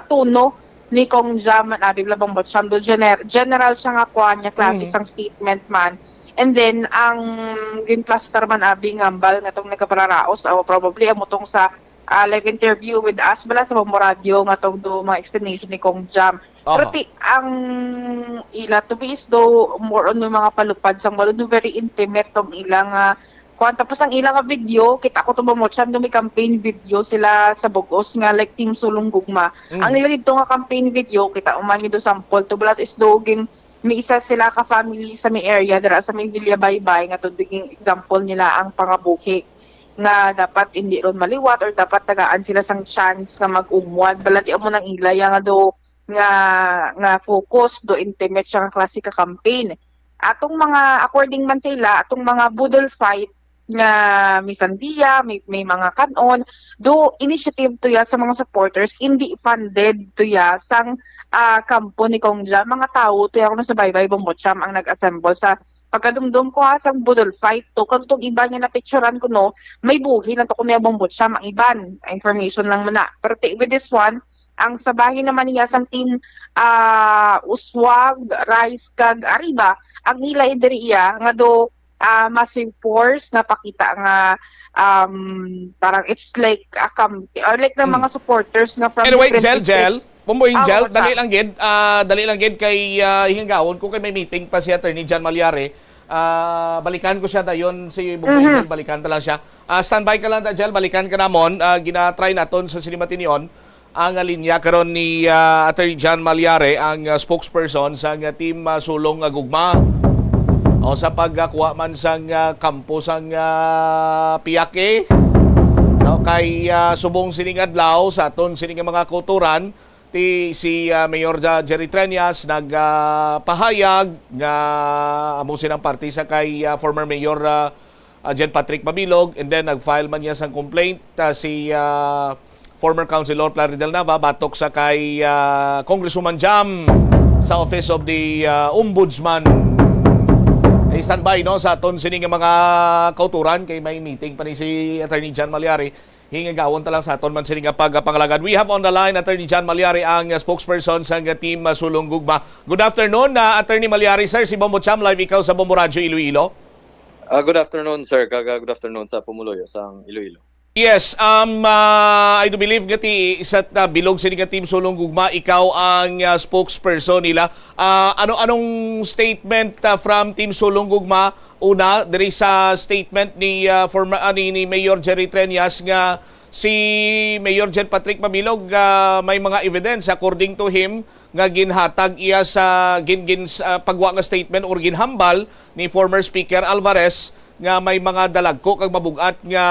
tuno ni Kong Jam abi Bongbot Siyam do general siya nga kwa niya klase isang statement man And then ang green cluster man abi ngambal nga tong nagkapararaos o probably amo tong sa live interview with us bala sa radio nga tong do mga explanation ni Kong Jam. Pero ang ila to be is do more on yung mga palupad sang malo do very intimate tong ilang kuan tapos ang ilang video kita ko to mo siya do may campaign video sila sa Bugos nga like Team Sulong Gugma. Ang ila dito nga campaign video kita umani do sample to bala is do may isa sila ka family sa may area dara sa may Villa Baybay nga to diging example nila ang pangabuhi nga dapat hindi ron maliwat or dapat tagaan sila sang chance sa mag-umwad balati mo nang ilaya nga do nga focus do intimate siya nga klase ka campaign atong mga according man sila atong mga budol fight nga misandiya may mga kanon do initiative to ya sa mga supporters hindi funded to ya sang kampo ni Kong Jam mga tao to ya sa Baybay Bombocham ang nag-assemble sa pagkadumdum ko sang budol fight to kantong iba niya na picturean ko no may buhi lang to ko niya Bombocham ang iban information lang muna pero with this one ang sabahin naman niya sang team Uswag, Rice kag Arriba ang nila ideriya nga do massive force nga pakita nga parang it's like or like ng mga supporters nga from anyway, different Jel, pumuing Jel, what's dali lang gid kay hingagawon ko kay may meeting pa si Attorney John Malyari. Balikan ko siya dayon si Bumuing Jel, balikan ta lang siya. Standby ka lang da Jel, balikan ka namon. Gina-try naton sa Sinimatinion ang linya karon ni Attorney John Malyari ang spokesperson sa team Sulong Gugma. O sa pagkuha man sang kampo sang Piyake no, kay subong sining adlaw sa aton sining mga kulturan si Mayor Jerry Treñas nagpahayag nga amo silang party sa kay former Mayor Jen Patrick Mabilog and then nag-file man niya sang complaint si former Councilor Plaridel Nava batok sa kay Congresswoman Jam sa Office of the Ombudsman. Standby no sa aton sining mga kauturan kay may meeting pa ni si Attorney John Malyari hingagawon ta lang sa aton man sining pagpangalagan. We have on the line Attorney John Malyari ang spokesperson sa team Sulong Gugma. Good afternoon Attorney Malyari sir, si Bombo Cham live ikaw sa Bombo Radio Iloilo. Good afternoon sir, good afternoon sa Pumuloyo sa Iloilo. Yes, I do believe nga isa't bilog sa team Sulong Gugma, ikaw ang spokesperson nila. Anong statement from team Sulong Gugma? Una, there is a statement ni Mayor Jerry Treñas nga si Mayor Jen Patrick Mabilog may mga evidence according to him nga ginhatag iya sa pagwa nga statement or ginhambal ni former Speaker Alvarez nga may mga dalagko kag mabugat nga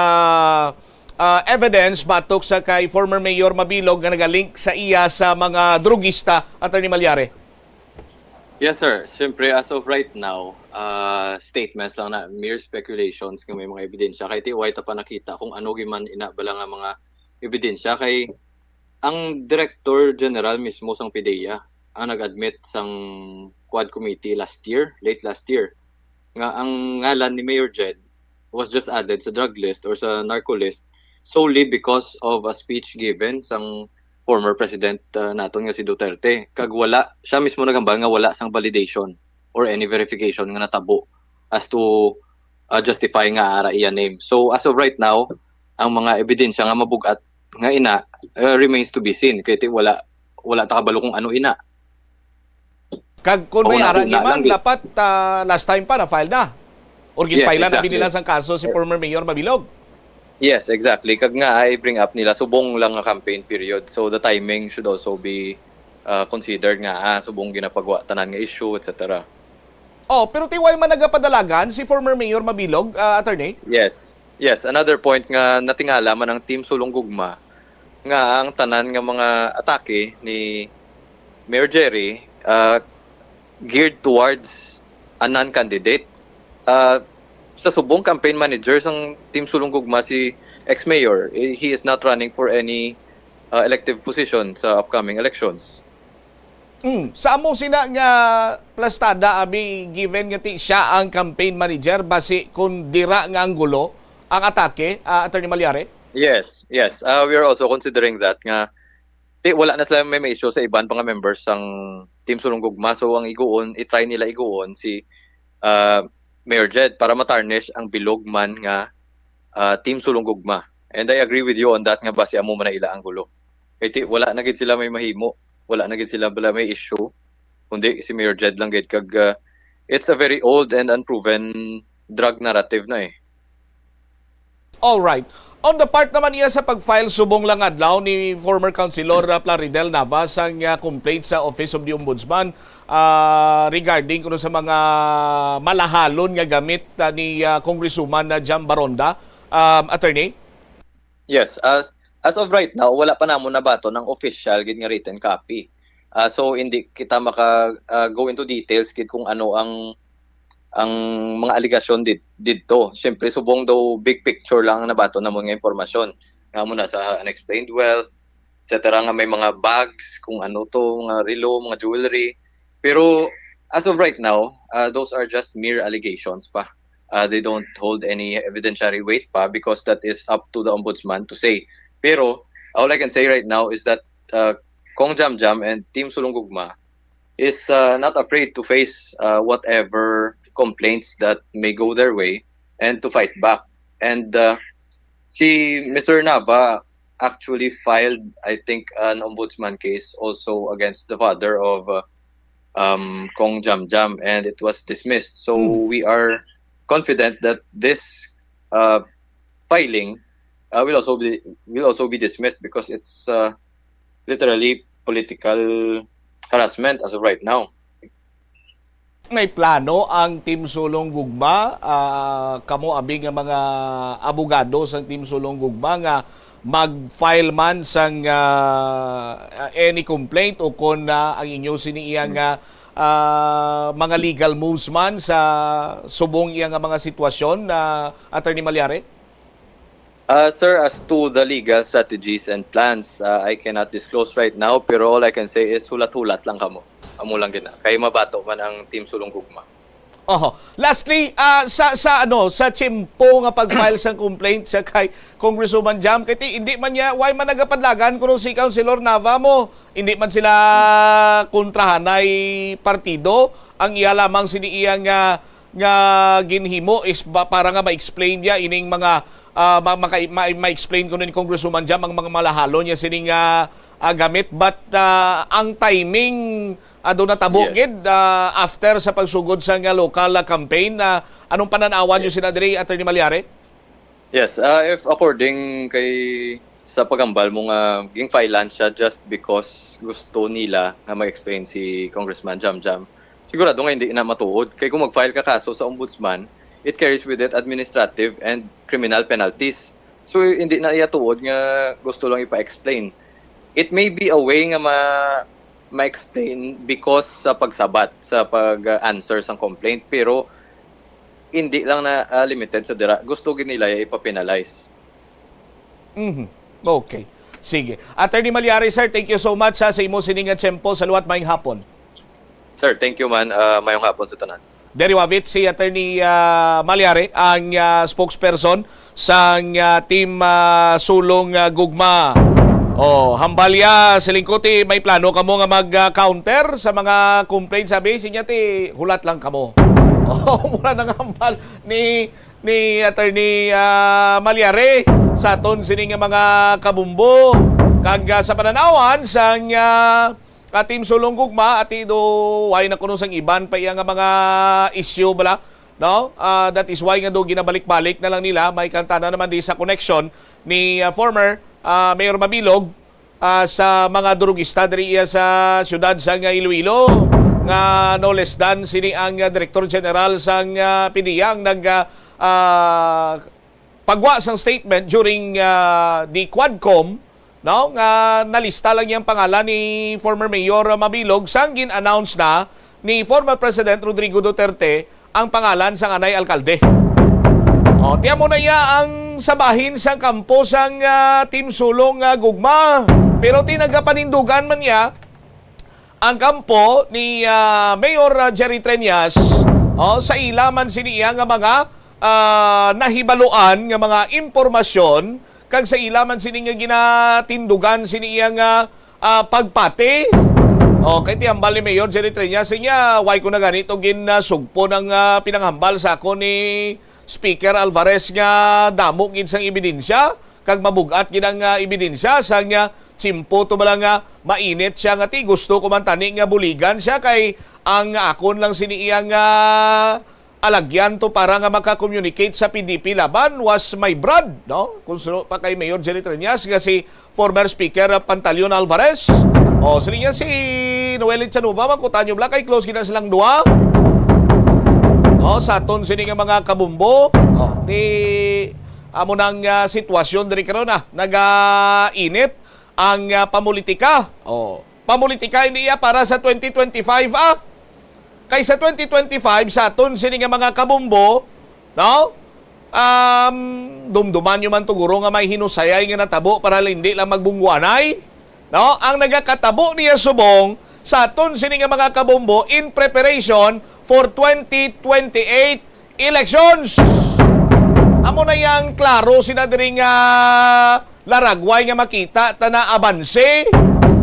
evidence batok sa kay former Mayor Mabilog nga nagalink sa iya sa mga drugista. Attorney Malyari. Yes sir, siyempre as of right now, statements lang na mere speculations kung may mga ebidensya kay tiway ta pa nakita kung ano giman inabala nga mga ebidensya kay ang Director General mismo sang PDEA ang nag-admit sang Quad Committee late last year nga ang ngalan ni Mayor Jed was just added sa drug list or sa narco list solely because of a speech given sang former president naton nga si Duterte. Kag wala, siya mismo nagambal nga wala sang validation or any verification nga natabo as to justify nga ara iya name. So as of right now, ang mga ebidensya nga mabugat nga ina remains to be seen. Kaya wala ta kabalo kung ano ina. Kag kung may ara man dapat last time pa na file na. Or gin-file na binila sang kaso si former Mayor Mabilog. Yes, exactly. Kag nga I bring up nila subong lang nga campaign period. So the timing should also be considered nga subong ginapagwa tanan nga issue etc. Oh, pero tiway man nagapadalagan si former Mayor Mabilog, attorney? Yes. Yes, another point nga natingala man ang Team Sulong Gugma nga ang tanan nga mga atake ni Mayor Jerry geared towards a non-candidate. Sa subong campaign manager ng Team Sulong Gugma si ex-mayor, he is not running for any elective position sa upcoming elections. Sa amo sina nga plastada abi given nga siya ang campaign manager base kung dira nga anggulo ang atake, Attorney Malyari? Yes. We are also considering that nga wala na sila may issue sa iban pang members ng Team Sulong Gugma. So ang i-try nila si Mayor Jed para matarnish ang bilog man nga Team Sulong Gugma. And I agree with you on that nga base amo man na ila ang gulo. Kaya wala na gid sila may mahimo, wala na gid sila bala may issue. Kundi si Mayor Jed lang gid kag it's a very old and unproven drug narrative na eh. All right. On the part naman niya sa pag-file subong lang adlaw ni former Councilor Plaridel Navas ang complaint sa Office of the Ombudsman regarding kuno sa mga malahalon nga gamit ni Congresswoman Jam Baronda. Attorney? Yes, as of right now wala pa namon nabato ng official gid nga written copy. So hindi kita maka go into details gid kung ano ang mga aligasyon dito. Siyempre, subong daw big picture lang ang nabato na mga impormasyon. Nga muna sa unexplained wealth, etc. nga may mga bags, kung ano to, mga relo, mga jewelry. Pero as of right now, those are just mere allegations pa. They don't hold any evidentiary weight pa because that is up to the ombudsman to say. Pero all I can say right now is that Kong Jam Jam and Team Sulong Gugma is not afraid to face whatever complaints that may go their way and to fight back. And si Mr. Nava actually filed, I think, an ombudsman case also against the father of Kong Jam Jam, and it was dismissed. So we are confident that this filing will also be dismissed because it's literally political harassment as of right now. May plano ang Team Sulong Gugma, kamo abing nga mga abogado sa Team Sulong Gugma nga mag-file man sang any complaint o kung ang inyo siniiyang mga legal moves man sa subong iyang mga sitwasyon na Attorney Malyari? Sir, as to the legal strategies and plans, I cannot disclose right now, pero all I can say is hulat-hulat lang kamo. Amo lang gina. Kay mabato man ang Team Sulong Gugma. Lastly, sa tiyempo nga pag-file sang complaint sa kay Congresswoman Jam, kay hindi man niya why man nagapadlagan kuno si Councilor Nava mo, hindi man sila kontrahanay partido, ang iya lamang siniiya nga ginhimo is para nga ma-explain niya ining mga ma-explain ko ni Congresswoman Jam ang mga malahalo niya sining gamit, but ang timing doon natabugid after sa pagsugod sa local campaign. Anong pananawan niyo sila diri, Attorney Malyari? Yes, if according kay sa pagambal mo nga ging filean siya just because gusto nila nga ma-explain si Congressman Jam Jam, sigurado nga hindi na matuod. Kay kung mag-file ka kaso sa ombudsman, it carries with it administrative and criminal penalties. So hindi na iyatuod nga gusto lang ipa-explain. It may be a way nga ma-explain because sa pagsabat, sa pag-answer sa complaint, pero hindi lang na limited sa dira. Gusto nila ipa-penalize. Okay. Sige. Attorney Malyari, sir, thank you so much sa imo sining nga tiyempo. Saluat mayong hapon. Sir, thank you man. Mayong hapon sa tanan. Deri wavit si Attorney Malyari, ang spokesperson sa Team Sulong Gugma. Hambalya, silingkuti, may plano kamo nga mag-counter sa mga complaints, sabi sinya ti hulat lang kamo. Mula nang hambal ni Attorney Malyari sa aton sining mga kabumbo kag sa pananawan sang Team Sulong Gugma at do way na kuno sang iban pa iya nga mga issue bala, no? That is why nga do ginabalik-balik na lang nila, may kantana naman di sa connection ni former Mayor Mabilog sa mga durugista diri sa syudad sang Iloilo nga no less than sini ang Director General sang PDEA ang pagwa sang statement during the Quadcom, no, nga nalista lang yung pangalan ni former Mayor Mabilog sang gin-announce na ni former President Rodrigo Duterte ang pangalan sang anay alkalde. Tiyan mo na iya ang sabahin sang kampo sang Team Sulong Gugma. Pero tinagapanindugan man niya ang kampo ni Mayor Jerry Treñas sa ilaman siniya nga mga nahibaluan nga mga impormasyon kag sa ilaman sini nga ginatindugan siniya nga pagpati Kay tihambal ni Mayor Jerry Triñas niya, why ko na ganito sugpo ng pinanghambal sa ako ni Speaker Alvarez nga damo gid sang ebidensya kag mabugat gid ang ebidensya sang tsimpo to balang mainit siya nga ti gusto ko man tani nga buligan siya kay ang akon lang siniiyang alagyan to para nga maka-communicate sa PDP laban was my brad, no? Kung pa kay Mayor Jerry Triñas nga si former Speaker Pantaleon Alvarez. Sila niya si Noel Chanuba, magkutan nyo bla kay close gina silang duwa. Sa aton sini nga mga kabumbo, amo nang sitwasyon diri karon naga-init ang pamulitika. Pamulitika hindi para sa 2025 Kay sa 2025 sa aton sini nga mga kabumbo, no? Dumduman nyo man tuguro nga may hinusayay nga natabo para hindi lang magbungwanay. No? Ang nagakatabo niya subong sa aton sini nga mga kabumbo in preparation for 2028 elections. Amo na yang klaro sina diri nga laragway nga makita tana abanse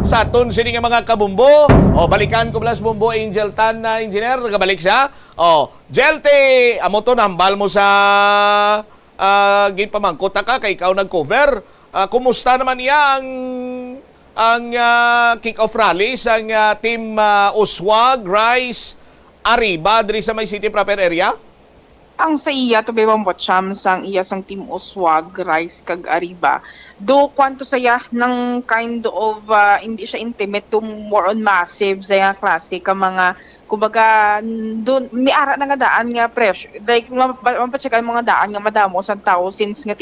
sa aton sini nga mga kabumbo. Balikan ko blas Bumbo Angel Tan na engineer, nagabalik siya. Jelte, amo to nambal mo sa ginpamangkot ka kay ikaw nag-cover. Kumusta naman niya ang kick-off rally sa team Uswag, Rice, Arriba diri sa May City proper area? Ang sa iya to bewang botcham sang iya sang team Uswag, Rice kag Arriba. Do kwanto saya ng kind of hindi siya intimate to more on massive sa klase ka mga kumbaga doon may ara na nga daan nga pressure like mapatsyagan mga daan nga madamo sa tao since nga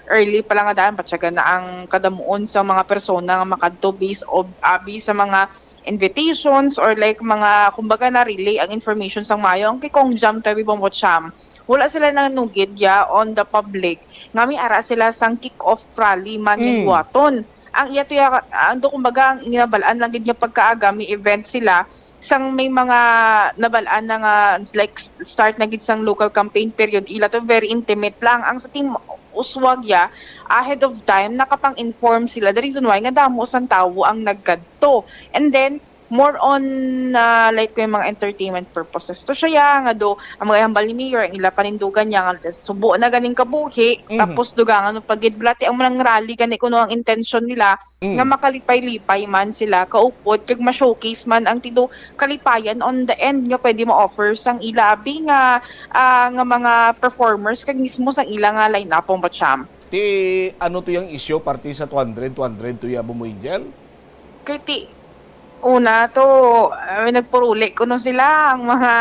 early pa lang nga daan patsyagan na ang kadamuon sa mga persona nga makadto based of abi sa mga invitations or like mga kumbaga na relay ang information sang mayo ang kikong jam tabi bombo cham wala sila nang nugid on the public nga may ara sila sang kick-off rally man yung buhaton ang iya to ando kumbaga ang inabalaan lang gid nga pagkaaga may event sila sang may mga nabalaan na nga like start na gid sang local campaign period ila to very intimate lang ang sa team Uswag ahead of time nakapang-inform sila the reason why nga damo sang tawo ang nagkadto and then more on like may mga entertainment purposes to siya nga do ang mga hambal ni Mayor ang ila panindugan niya nga subo na ganing kabuhi tapos dugangan no pagidblati ang mga rally gani kuno ang intention nila nga makalipay-lipay man sila kaupod kag ma-showcase man ang tido kalipayan on the end nga pwede ma-offer sang ilabi nga nga mga performers kag mismo sang ila nga line-upong batcham. Ti ano to yung issue party sa 200 to ya Bumuingel? Kay ti una to, nagpuruli ko no sila, ang mga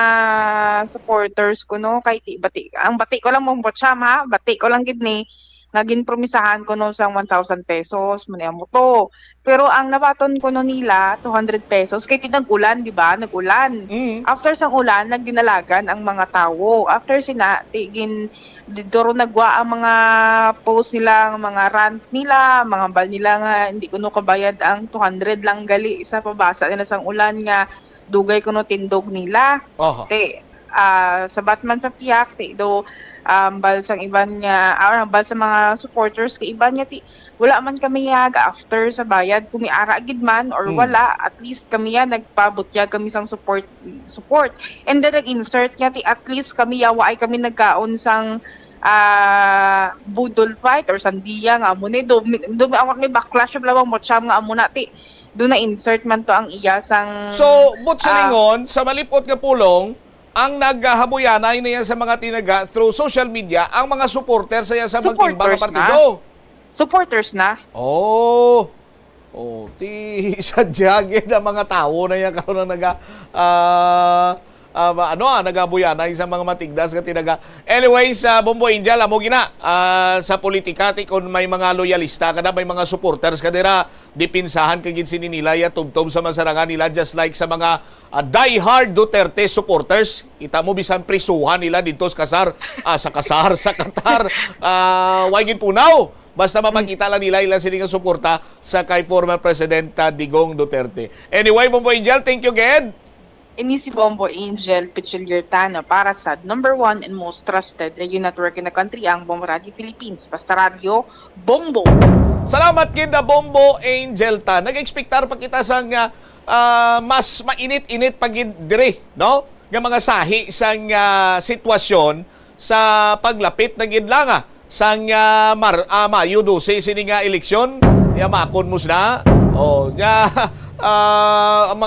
supporters ko no, kay bati, ang bati ko lang mong botcham ha, bati ko lang gid ni, naging promisahan ko no sang 1,000 pesos, maniya mo to. Pero ang nabaton ko no nila, 200 pesos, kay nag-ulan, di ba? Nag-ulan. After sang ulan, nagdinalagan ang mga tao. After tigin, dito nagwa ang mga post nila, ang mga rant nila, mga bal nila nga hindi ko no kabayad ang 200 lang gali isa pabasa nila sang ulan nga dugay ko no tindog nila. Sa Batman sa piyak do bal sang iban nga bal sa mga supporters kay iban nga wala man kami yaga after sa bayad kung iara gid man or wala at least kami nagpabutya kami sang support and then nag-insert nga at least kami yawa ay kami nagkaon sang budol fight or sandiya nga amo ni do awak ni backlash blawang botcham nga amo na do na insert man to ang iya sang but sa lingon sa malipot nga pulong ang naghahabuyanay niya sa mga tinaga through social media ang mga supporters sa magtimbang nga partido. Supporters na. Ti sadyagin ang mga tao na yan karon nagabuyanay sa mga matigdas nga tinaga. Anyways, Bumbo Angel, amo gina sa politika kung may mga loyalista kada, may mga supporters kadira dipinsahan kagid sini nila ya tubtob sa masarangan nila just like sa mga die-hard Duterte supporters. Kita mo bisan prisuhan nila dito sa Qatar. Wagin punaw. Basta mapakita lang nila ilang siningang suporta sa kay former President Digong Duterte. Anyway, Bumbo Angel, thank you again. Ini si Bombo Angel Pichiliertano para sa number 1 and most trusted radio network in the country, ang Bombo Radio Philippines. Basta Radio, Bombo! Salamat kid na Bombo Angel ta. Nag-expectar pa kita sa mas mainit-init pagid diri, no? Nga mga sahi sang sitwasyon sa paglapit na gidlanga sang Mayo 12 sini nga eleksyon, ya makon mo na. O nya ang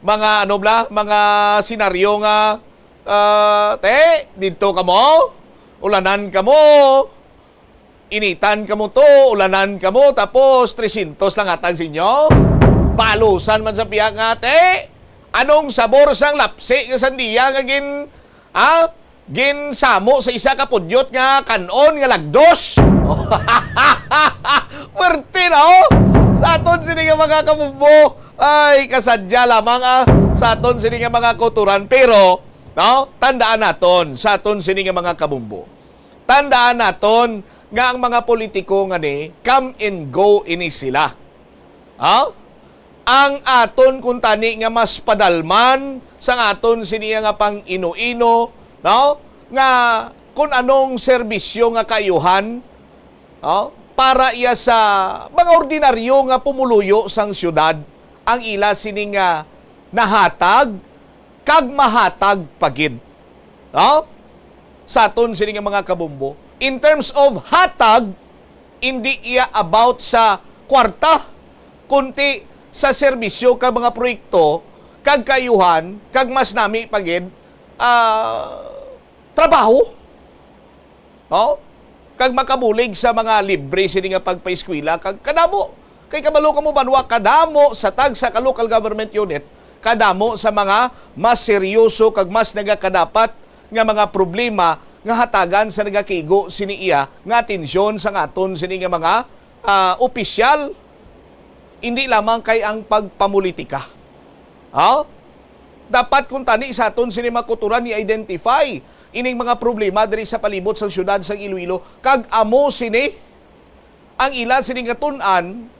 mga ano bla, mga senaryo nga dito ka mo, ulanan ka mo, initan ka mo to, ulanan ka mo, tapos 300 lang atang sinyo. Palusan man sa pihak nga, anong sabor sang lapsi nga sandiya nga gin samo sa isa ka pudyot nga kanon nga lagdos. Pwerte na sa aton sini nga mga kabumbo. Ay, kasadya lamang sa aton sini nga mga kuturan. Pero, no, tandaan naton sa aton sini nga mga kabumbo. Tandaan naton nga ang mga politiko nga ni, come and go ini sila. Ang aton kung tani nga mas padalman sa aton sini nga pang ino-ino, no? Nga kung anong serbisyo nga kayuhan, no? Para iya sa mga ordinaryo nga pumuluyo sang syudad, ang ila sini nga nahatag kag mahatag pagid. No? Sa aton sini nga mga kabumbo, in terms of hatag, hindi iya about sa kwarta, kundi sa serbisyo kag mga proyekto, kag kayuhan, kag mas nami pagid, trabaho. No? Kag makabulig sa mga libre sini nga pagpaeskwela, kag kadamo. Kay kabalo ka mo banwa, kadamo sa tag sa local government unit, kadamo sa mga mas seryoso kag mas nagakadapat nga mga problema nga hatagan sa nagakigo sini iya nga atensyon sa aton sini nga mga opisyal, hindi lamang kay ang pagpamulitika. Dapat kung tani sa aton sini makuturan i-identify ining mga problema diri sa palibot sa syudad sa Iloilo, kag amo sini ang ila sini nga tun-an,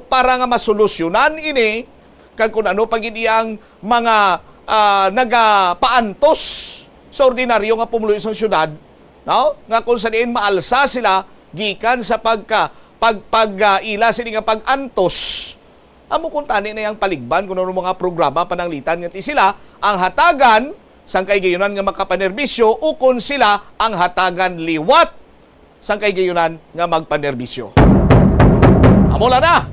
para nga masolusyonan ini, kag kung ano pagid iyang mga nagapaantos sa ordinaryo nga pumuluyo sa syudad, no? Nga kung saan maalsa sila gikan sa ila sini nga pag-antos, amo kung tani na yang paligban kung ano mga programa pananglitan nga ti sila ang hatagan sang kay gayunan nga makapanerbisyo, o kung sila ang hatagan liwat sang kay gayunan nga magpanerbisyo. Amula na!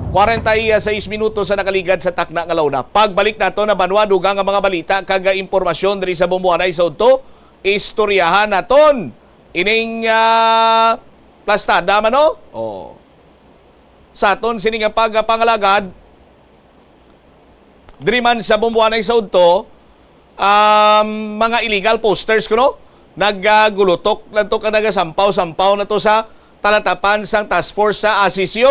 46 minutos sa nakaligad sa takna nga lawna. Pagbalik nato na banwa dugang nga mga balita kag impormasyon diri sa bumbuanay sa udto, istoryahan naton ining plastada man no? Sa aton sini nga pagpangalagad diri man sa bumbuanay sa udto, mga illegal posters kuno naggulutok na to, nagasampaw-sampaw na to sa talatapan sang task force sa Asisio.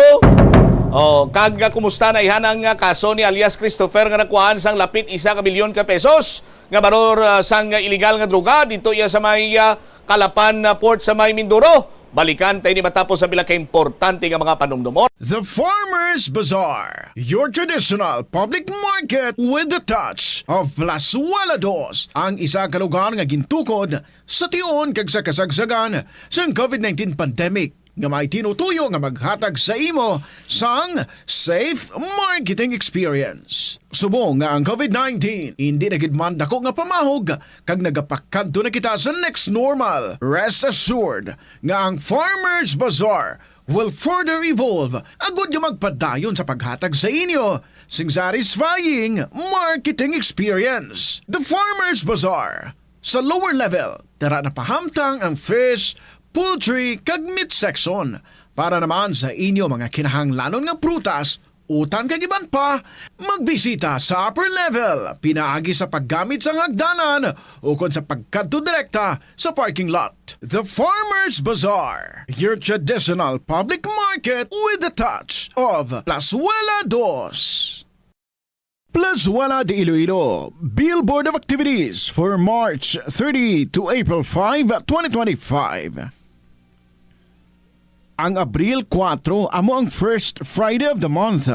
Kag kumusta na ihanang kaso ni alias Christopher nga nakuhaan sang lapit 1 milyon ka pesos nga baror sang illegal nga droga dito iya sa may Kalapan port sa may Mindoro. Balikan tayo ni matapos sa bilaka importante nga mga panumdumon. The Farmers Bazaar, your traditional public market with the touch of Plazuela Dos, ang isa ka lugar nga gintukod sa tion kag sa kasagsagan sa COVID-19 pandemic nga may tinutuyo nga maghatag sa imo sang safe marketing experience. Subong nga ang COVID-19 hindi na gid man dako nga pamahog kag nagapakadto na kita sa next normal. Rest assured nga ang Farmers Bazaar will further evolve agud nga magpadayon sa paghatag sa inyo sing satisfying marketing experience. The Farmers Bazaar sa lower level, tara na pahamtang ang fish, poultry kag meat section para naman sa inyo mga kinahanglanon nga prutas, utan kag iban pa, magbisita sa upper level, pinaagi sa paggamit sa hagdanan o kon sa pagkadto direkta sa parking lot. The Farmers Bazaar, your traditional public market with the touch of Plazuela Dos. Plazuela de Iloilo, Billboard of Activities for March 30 to April 5, 2025. Ang Abril 4 amo ang first Friday of the month.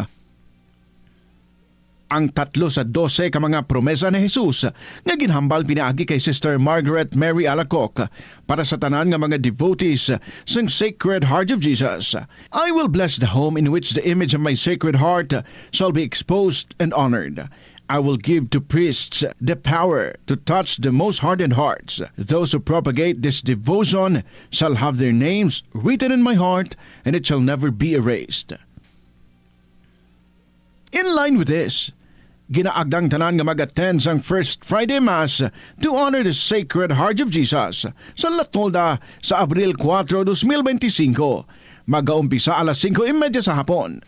ang 3 sa 12 ka mga promesa ni Jesus nga ginhambal pinaagi kay Sister Margaret Mary Alacoc para sa tanan nga mga devotees sang Sacred Heart of Jesus. I will bless the home in which the image of my Sacred Heart shall be exposed and honored. I will give to priests the power to touch the most hardened hearts. Those who propagate this devotion shall have their names written in my heart, and it shall never be erased. In line with this, ginaagdang tanan nga mag-attend sang First Friday Mass to honor the Sacred Heart of Jesus sa Latolda sa Abril 4, 2025. Mag-aumpisa alas 5:30 sa hapon.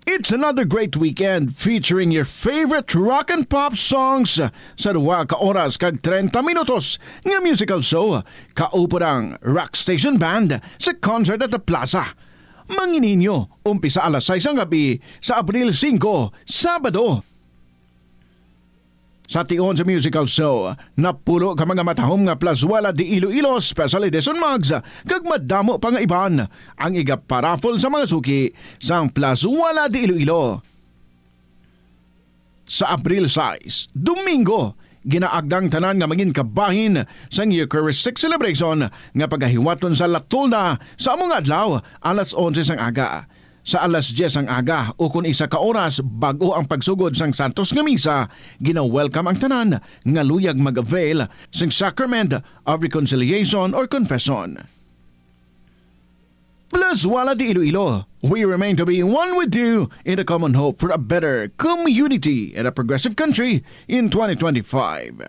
It's another great weekend featuring your favorite rock and pop songs sa 2 ka oras kag 30 minutos nga musical show kaupo ng Rock Station Band sa concert at the Plaza. Mangininyo, umpisa alas 6 ang gabi sa Abril 5, Sabado. Sa tion sa musical show, napulo ka mga matahom nga Plazuela de Iloilo Special Edition Mugs kag madamo pa nga iban ang igaparaffle sa mga suki sang Plazuela de Iloilo. Sa Abril 6, Domingo, ginaagdang tanan nga maging kabahin sa Eucharistic celebration nga pagahiwaton sa Latolda sa among adlaw alas 11 sang aga. Sa alas 10 ang aga o kun 1 ka oras bago ang pagsugod sang Santos nga Misa, gina-welcome ang tanan nga luyag mag-avail sang Sacrament of Reconciliation or Confession. Plazuela de Iloilo, we remain to be one with you in the common hope for a better community and a progressive country in 2025.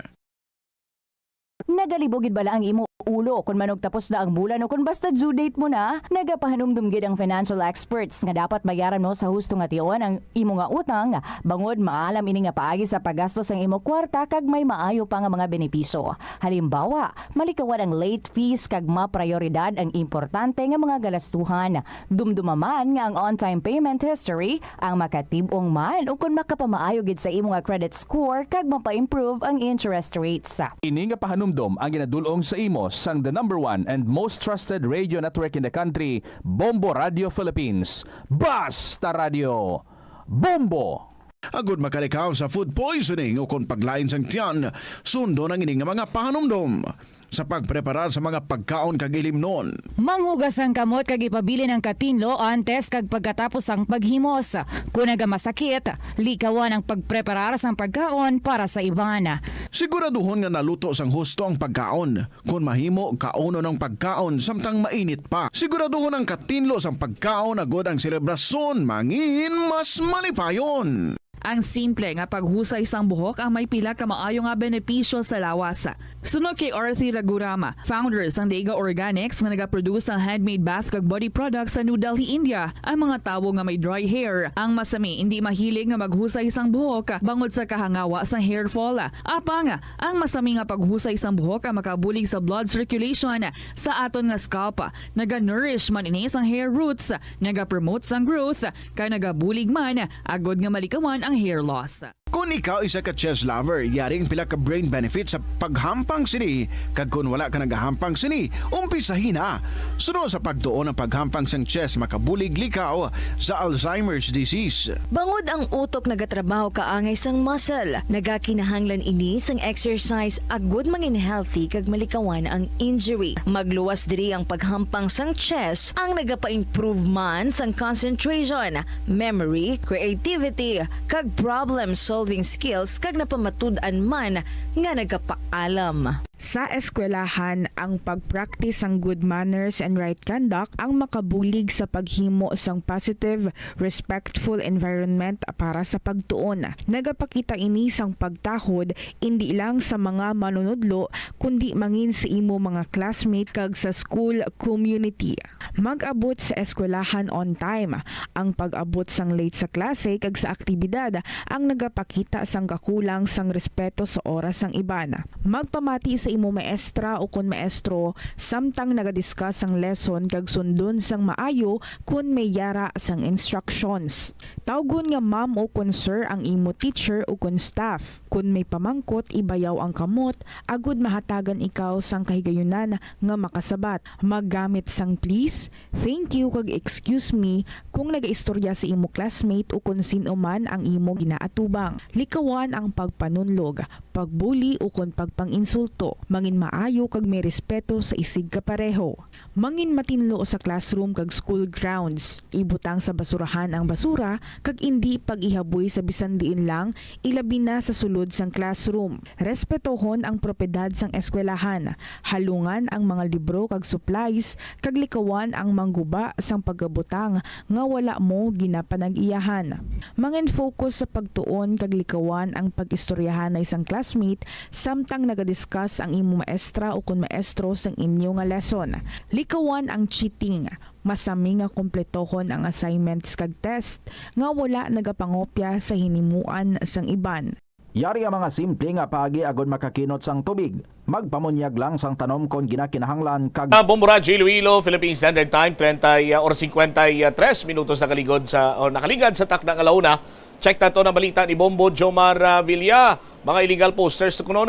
Nagalibogid bala ang imo ulo kung manog tapos na ang bulan o kung basta due date mo na, nagapahanumdumgid ang financial experts nga dapat bayaran mo sa husto nga tion ang imo nga utang bangod maalam ini nga paagi sa paggastos ang imo kwarta kag may maayo pa nga mga benepisyo. Halimbawa, malikawan ang late fees kag maprioridad ang importante nga mga galastuhan. Dumdumaman nga ang on-time payment history ang makatibong man o kung makapamaayo gid sa imo nga credit score kag mapa-improve ang interest rates. Ini nga pahanumdom ang ginadulong sa imo sang the number 1 and most trusted radio network in the country, Bombo Radio Philippines. Basta Radio Bombo! Agud makalikaw sa food poisoning o kung paglain sang tiyan, sundo ng ining mga pahanumdom sa pagprepara sa mga pagkaon kag ilimnon. Manghugas ang kamot kag ipabili ng katinlo antes kag pagkatapos ang paghimos. Kung nagamasakit, likawan ang pagpreparar sang pagkaon para sa iban. Siguraduhon nga naluto sang husto ang pagkaon. Kung mahimo, kauno ng pagkaon samtang mainit pa. Siguraduhon ang katinlo sang pagkaon agud ang selebrasyon mangin mas malipayon. Ang simple nga paghusay sang buhok ang may pila ka maayo nga benepisyo sa lawas. Sunod kay Arthi Ragurama, founder sang Dega Organics nga nagaproduce ng handmade bath kag body products sa New Delhi, India. Ang mga tawo nga may dry hair, ang masami hindi mahilig nga maghusay sang buhok bangod sa kahangawa sang hair fall. Apang ang masami nga paghusay sang buhok ang makabulig sa blood circulation sa aton nga scalp. Naga-nourish man ini sang hair roots, naga-promote sang growth, kay nagabulig man agod nga malikawan ang hair loss. Kung ikaw isa ka chess lover, yaring pila ka brain benefit sa paghampang sini. Kag kung wala ka nagahampang sini, umpisahin na. Sunod sa pagtuon ng paghampang sang chess, makabulig likaw sa Alzheimer's disease. Bangod ang utok nagatrabaho kaangay sang muscle, nagakinahanglan ini sang exercise agud mangin healthy kag malikawan ang injury. Magluwas diri ang paghampang sang chess ang nagapa-improve man sang concentration, memory, creativity, kag problem solving skills kag napamatud-an man nga nagapaalam. Sa eskwelahan, ang pag-practice ang good manners and right conduct ang makabulig sa paghimo sang positive, respectful environment para sa pagtuon. Nagapakita ini sang pagtahod hindi lang sa mga manunudlo kundi mangin sa imo mga classmate kag sa school community. Mag-abot sa eskwelahan on time. Ang pag-abot sang late sa klase kag sa aktibidad ang nagapakita sang kakulang sang respeto sa oras sang iban. Magpamati sa imo maestra o kun maestro samtang nagadiscuss ang lesson kag sundon sang maayo kun may yara sang instructions. Tawgon nga ma'am o kun sir ang imo teacher o kun staff. Kun may pamangkot, ibayaw ang kamot, agud mahatagan ikaw sang kahigayunan nga makasabat. Maggamit sang please, thank you kag excuse me kung nagaistorya sa imo classmate o kung sino man ang imo ginaatubang. Likawan ang pagpanunlog, pagbuli o kung pagpanginsulto. Mangin maayo kag may respeto sa isig kapareho. Mangin matinlo sa classroom kag school grounds. Ibutang sa basurahan ang basura kag indi pag-ihaboy sa bisan diin lang, ilabi na sa sulod sang classroom. Respetohon ang propiedad sang eskwelahan. Halungan ang mga libro kag supplies kag likawan ang mangguba sang pagabutang nga wala mo ginapanag-iyahan. Mangin focus sa pagtuon kag likawan ang pag-istoryahan na isang classmate samtang nagadiscuss ang imo maestra o kun maestro sang inyo nga lesson. Likawan ang cheating. Masami nga kompletohon ang assignments kag test nga wala nagapangopya sa hinimuan sang iban. Yari ang mga simple nga paagi agod makakinot sang tubig. Magpamunyag lang sang tanom kon ginakinahanglan kag Bombo Radio Iloilo, Philippine Standard Time 30 or 53 minutos nakaligad sa takdang alauna. Check nato na balita ni Bombo Jomar Villa. Mga illegal posters kuno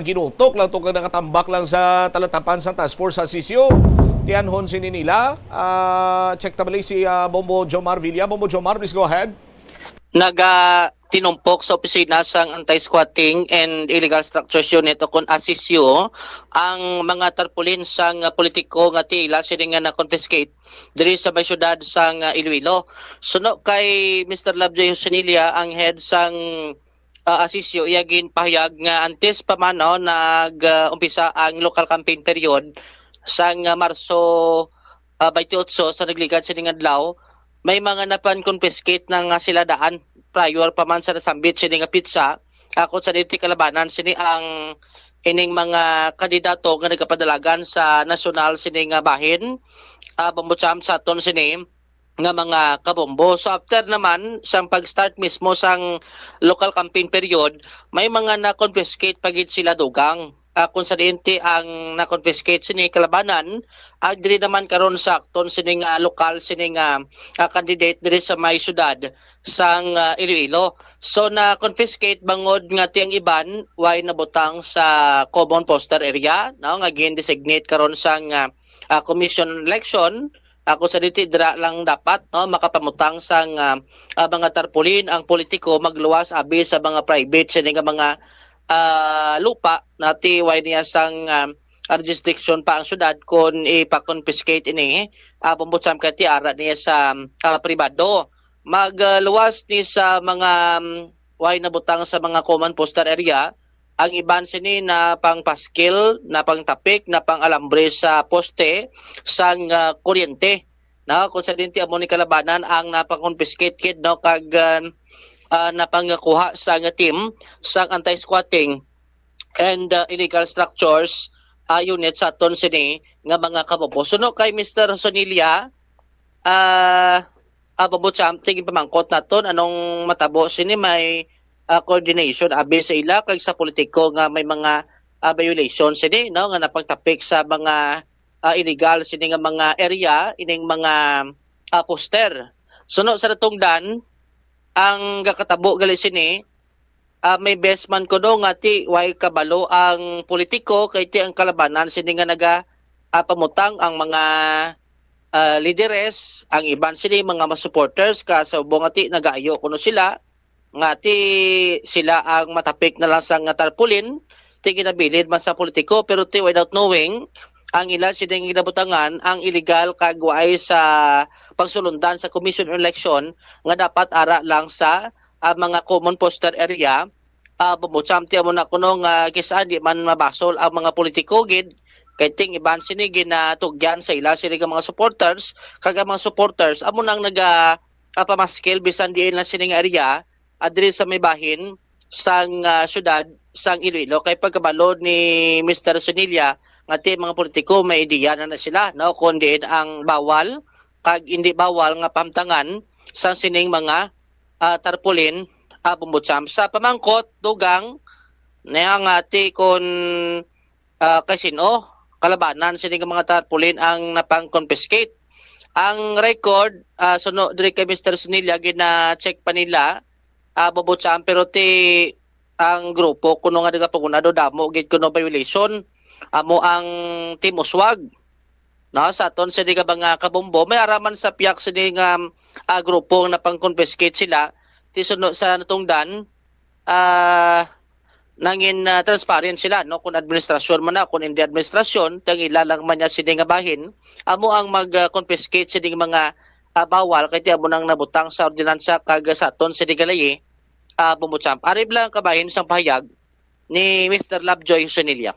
ginutok lang to kag nakatambak lang sa talatapan sa Task Force sa Sisio. Tianhon sini nila. Check ta bali si Bombo Jomar Villa. Bombo Jomar, please go ahead. Tinumpok sa opisina sang Anti-Squatting and Illegal Structures Unit o kun ASISU ang mga tarpaulin sang politiko nga tila sini nga na-confiscate diri sa may syudad sang Iloilo. Suno kay Mr. Labjay Husenilia ang head sang ASISU iyagin pahayag nga antes pa man nag-umpisa ang local campaign period sang Marso 28 sa nagligad sini nga adlaw, may mga napan-confiscate ng sila daan prior pa man sa nasambit sini nga pizza. Ako sa diti kalabanan sini ang ining mga kandidato nga nagapadalagan sa nasyonal sini nga bahin. Bambutsam sa aton sini nga mga kabombo. So after naman sang pag-start mismo sang local campaign period, may mga na-confiscate pagid sila dugang. Kung sa diinti ang na-confiscate sini kalabanan, diri naman karon sa akton sini nga lokal sini nga candidate diri sa may syudad sang Iloilo. So na-confiscate bangod nga tiyang iban way nabutang sa common poster area, no, nga gin-designate karon sang commission election. Ako sa diti dira lang dapat makapamutang sang mga tarpaulin ang politiko magluwas abi sa mga private sini nga mga lupa nati way niya sang jurisdiction pa ang syudad kung ipa-confiscate ini pambutsam kati ara niya sa pribado. Magluwas ni sa mga way nabutang sa mga common poster area ang iban sini na pangpaskil, na pangtapik, na pangalambre sa poste sang kuryente. Na kung sa dinti amo ni kalabanan ang napang-confiscate kid no kag napangakuha sa team sa Anti-Squatting and Illegal Structures unit sa aton sini nga mga kabobo. Suno kay Mr. Sonilia, pabutsam tingin pamangkot naton anong matabo sini may coordination abi sa ila kag sa politiko nga may mga violations sini no nga napagtapik sa mga illegal sini nga mga area ining mga poster. Suno sa natungdan ang gakatabo gali sini may best man ko do nga ti way kabalo ang politiko kay ti ang kalabanan sini nga naga pamutang ang mga lideres, ang iban sini mga supporters kasubong nga ti nagaayo kuno sila nga ti sila ang matapik na lang sang tarpaulin ti ginabilid man sa politiko pero ti without knowing ang ila sini ginabutangan ang illegal kag way sa pagsulundan sa commission election nga dapat ara lang sa mga common poster area. Bumutsam ti amo na kuno nga kisaan di man mabasol ang mga politiko gid kay ting iban sini ginatugyan sa ila sini nga mga supporters kag mga supporters amo nang naga pamaskil bisan di na sini nga area adiri sa may bahin sang syudad sang Iloilo kay pagkabalo ni Mr. Sonilia nga ti mga politiko may ideya na sila no kundi ang bawal kag hindi bawal nga pamtangan sa sining mga tarpaulin bumbutsam sa pamangkot dugang na nga ti kon casino, kalabanan sini nga mga tarpaulin ang napang-confiscate. Ang record, suno diri kay Mr. Sunilya, gina-check pa nila, babutsaan, pero ang grupo, kuno nga nagapagunado, damo, gid kuno violation, amo ang Team Uswag. No, sa aton sa di ka ba nga kabombo, may araman sa piyak sa di nga grupo na pang-confiscate sila, suno sa natungdan, nangin transparent sila, no, kung administrasyon man na, kung hindi administrasyon, tang ilalang man niya sini nga bahin, amo ang mag-confiscate sini nga mga bawal kay ti amo nang nabutang sa ordinansa kag sa aton sini galaye bumutsamp. Ari lang kabahin sang pahayag ni Mr. Lovejoy Sonilla.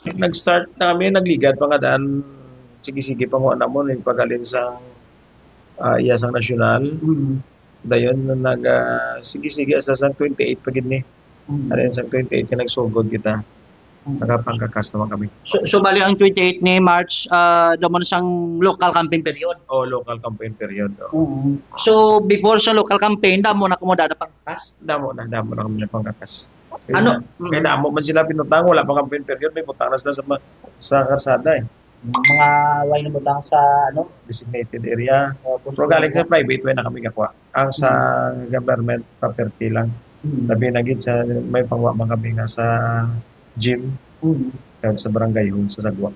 Nag-start na kami, nagligat pa nga daan, sige-sige pa mo na mo, nagpagalin sa iyasang nasyonal. Dayon, sige-sige, asa sa 28 pagid ni. Ano sa 28 ka nagsugod kita. Nakapangkakas naman kami. So bali ang 28 ni March, damon sang local campaign period. O, local campaign period. So before sa local campaign, damo na kumo dada pangkakas? Damo na kami na pangkakas. Ano? Kaya damo man sila pinutang, wala pa campaign period, may putang na sila sa karsada eh. Mga way na butang sa designated area. Pero galing sa private way na kami kakuha. Ang sa government property lang. Labi na gid sa may pangwa mga kami nga sa gym. Kag sa barangay hall sa Sagwa.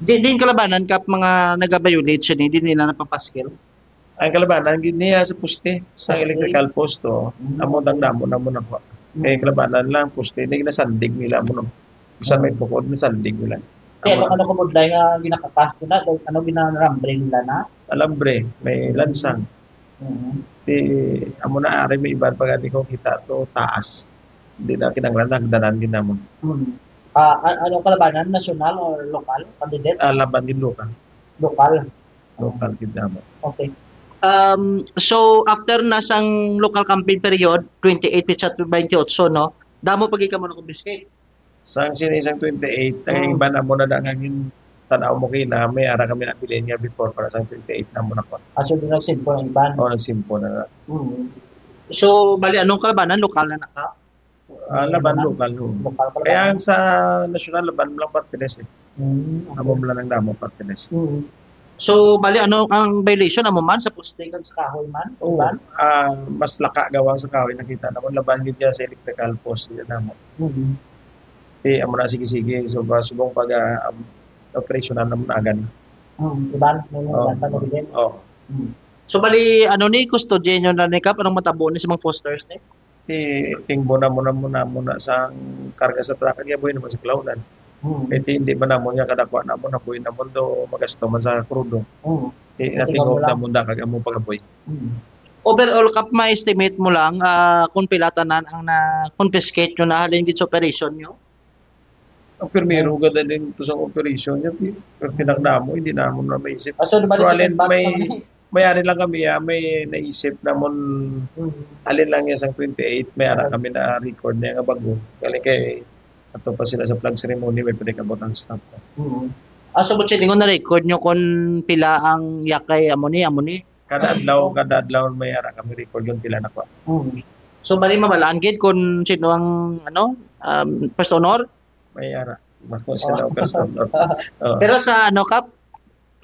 Din kalabanan kap mga nagabayulate siya ni, din nila napapaskil. Ang kalabanan gid niya sa poste, sa electrical post to. Amo dang damo na mo na ko. Kay kalabanan lang poste, hindi na sandig nila mo no. Bisan may bukod na sandig nila. Pero ano kumudlay nga ginakapas ko na, ano ginarambre nila na? Alambre, may lansang. Amo na ari may iban pag ko kita to taas. Hindi na kinanglan danan din namon. Ano kalabanan, national or local candidate? Laban din lokal. Local. Local din namon. Okay. So after na sang local campaign period 28 pitsa 28 no, damo pagi ka mo na confiscate. Sang sinisang 28, ang iba na mo na dangagin tanaw mo kina, may ara kami na bilhin niya before para sang 28 na mo na ko. So doon nagsimpo ang iban? Oo, nagsimpo na. So bali anong kalabanan, lokal na naka? Laban lokal. Kaya ang sa national laban lang party list eh. Amo lang ng damo party list. So bali ano ang violation amo man sa poste kag sa kahoy man? Mas laka gawang sa kahoy nakita na laban gid sa electrical post gid namo. Amo na sige-sige so subong pag operational naman agan. Iban So bali ano ni custodian na ni kap anong matabo ni sa mga posters ni? Tingbo na muna sa karga sa truck kaya buhay naman sa klaunan. Hindi ba na mo niya kadakwa na mo na buhay na mo do magasto man sa krudo. Natingog na mo da kag amo pagaboy. Overall kap may estimate mo lang kung pila tanan ang na confiscate nyo na halin gid sa operation nyo? Ang primero ganda din ito sa operation niya. Pero tinagdamo, hindi naman na maisip. So, may ari lang kami, may naisip namon alin lang yan sa 28, may ara kami na record niya nga bago. Galing kay ato pa sila sa flag ceremony, may pwede kabot ang staff. So, but silingon na record nyo kung pila ang yakay amoni? Kada adlaw may ara kami record yung pila na ko. So, bali mabalaan gid kung sino ang first honor? May ara. Mas sila first honor. Pero sa kap?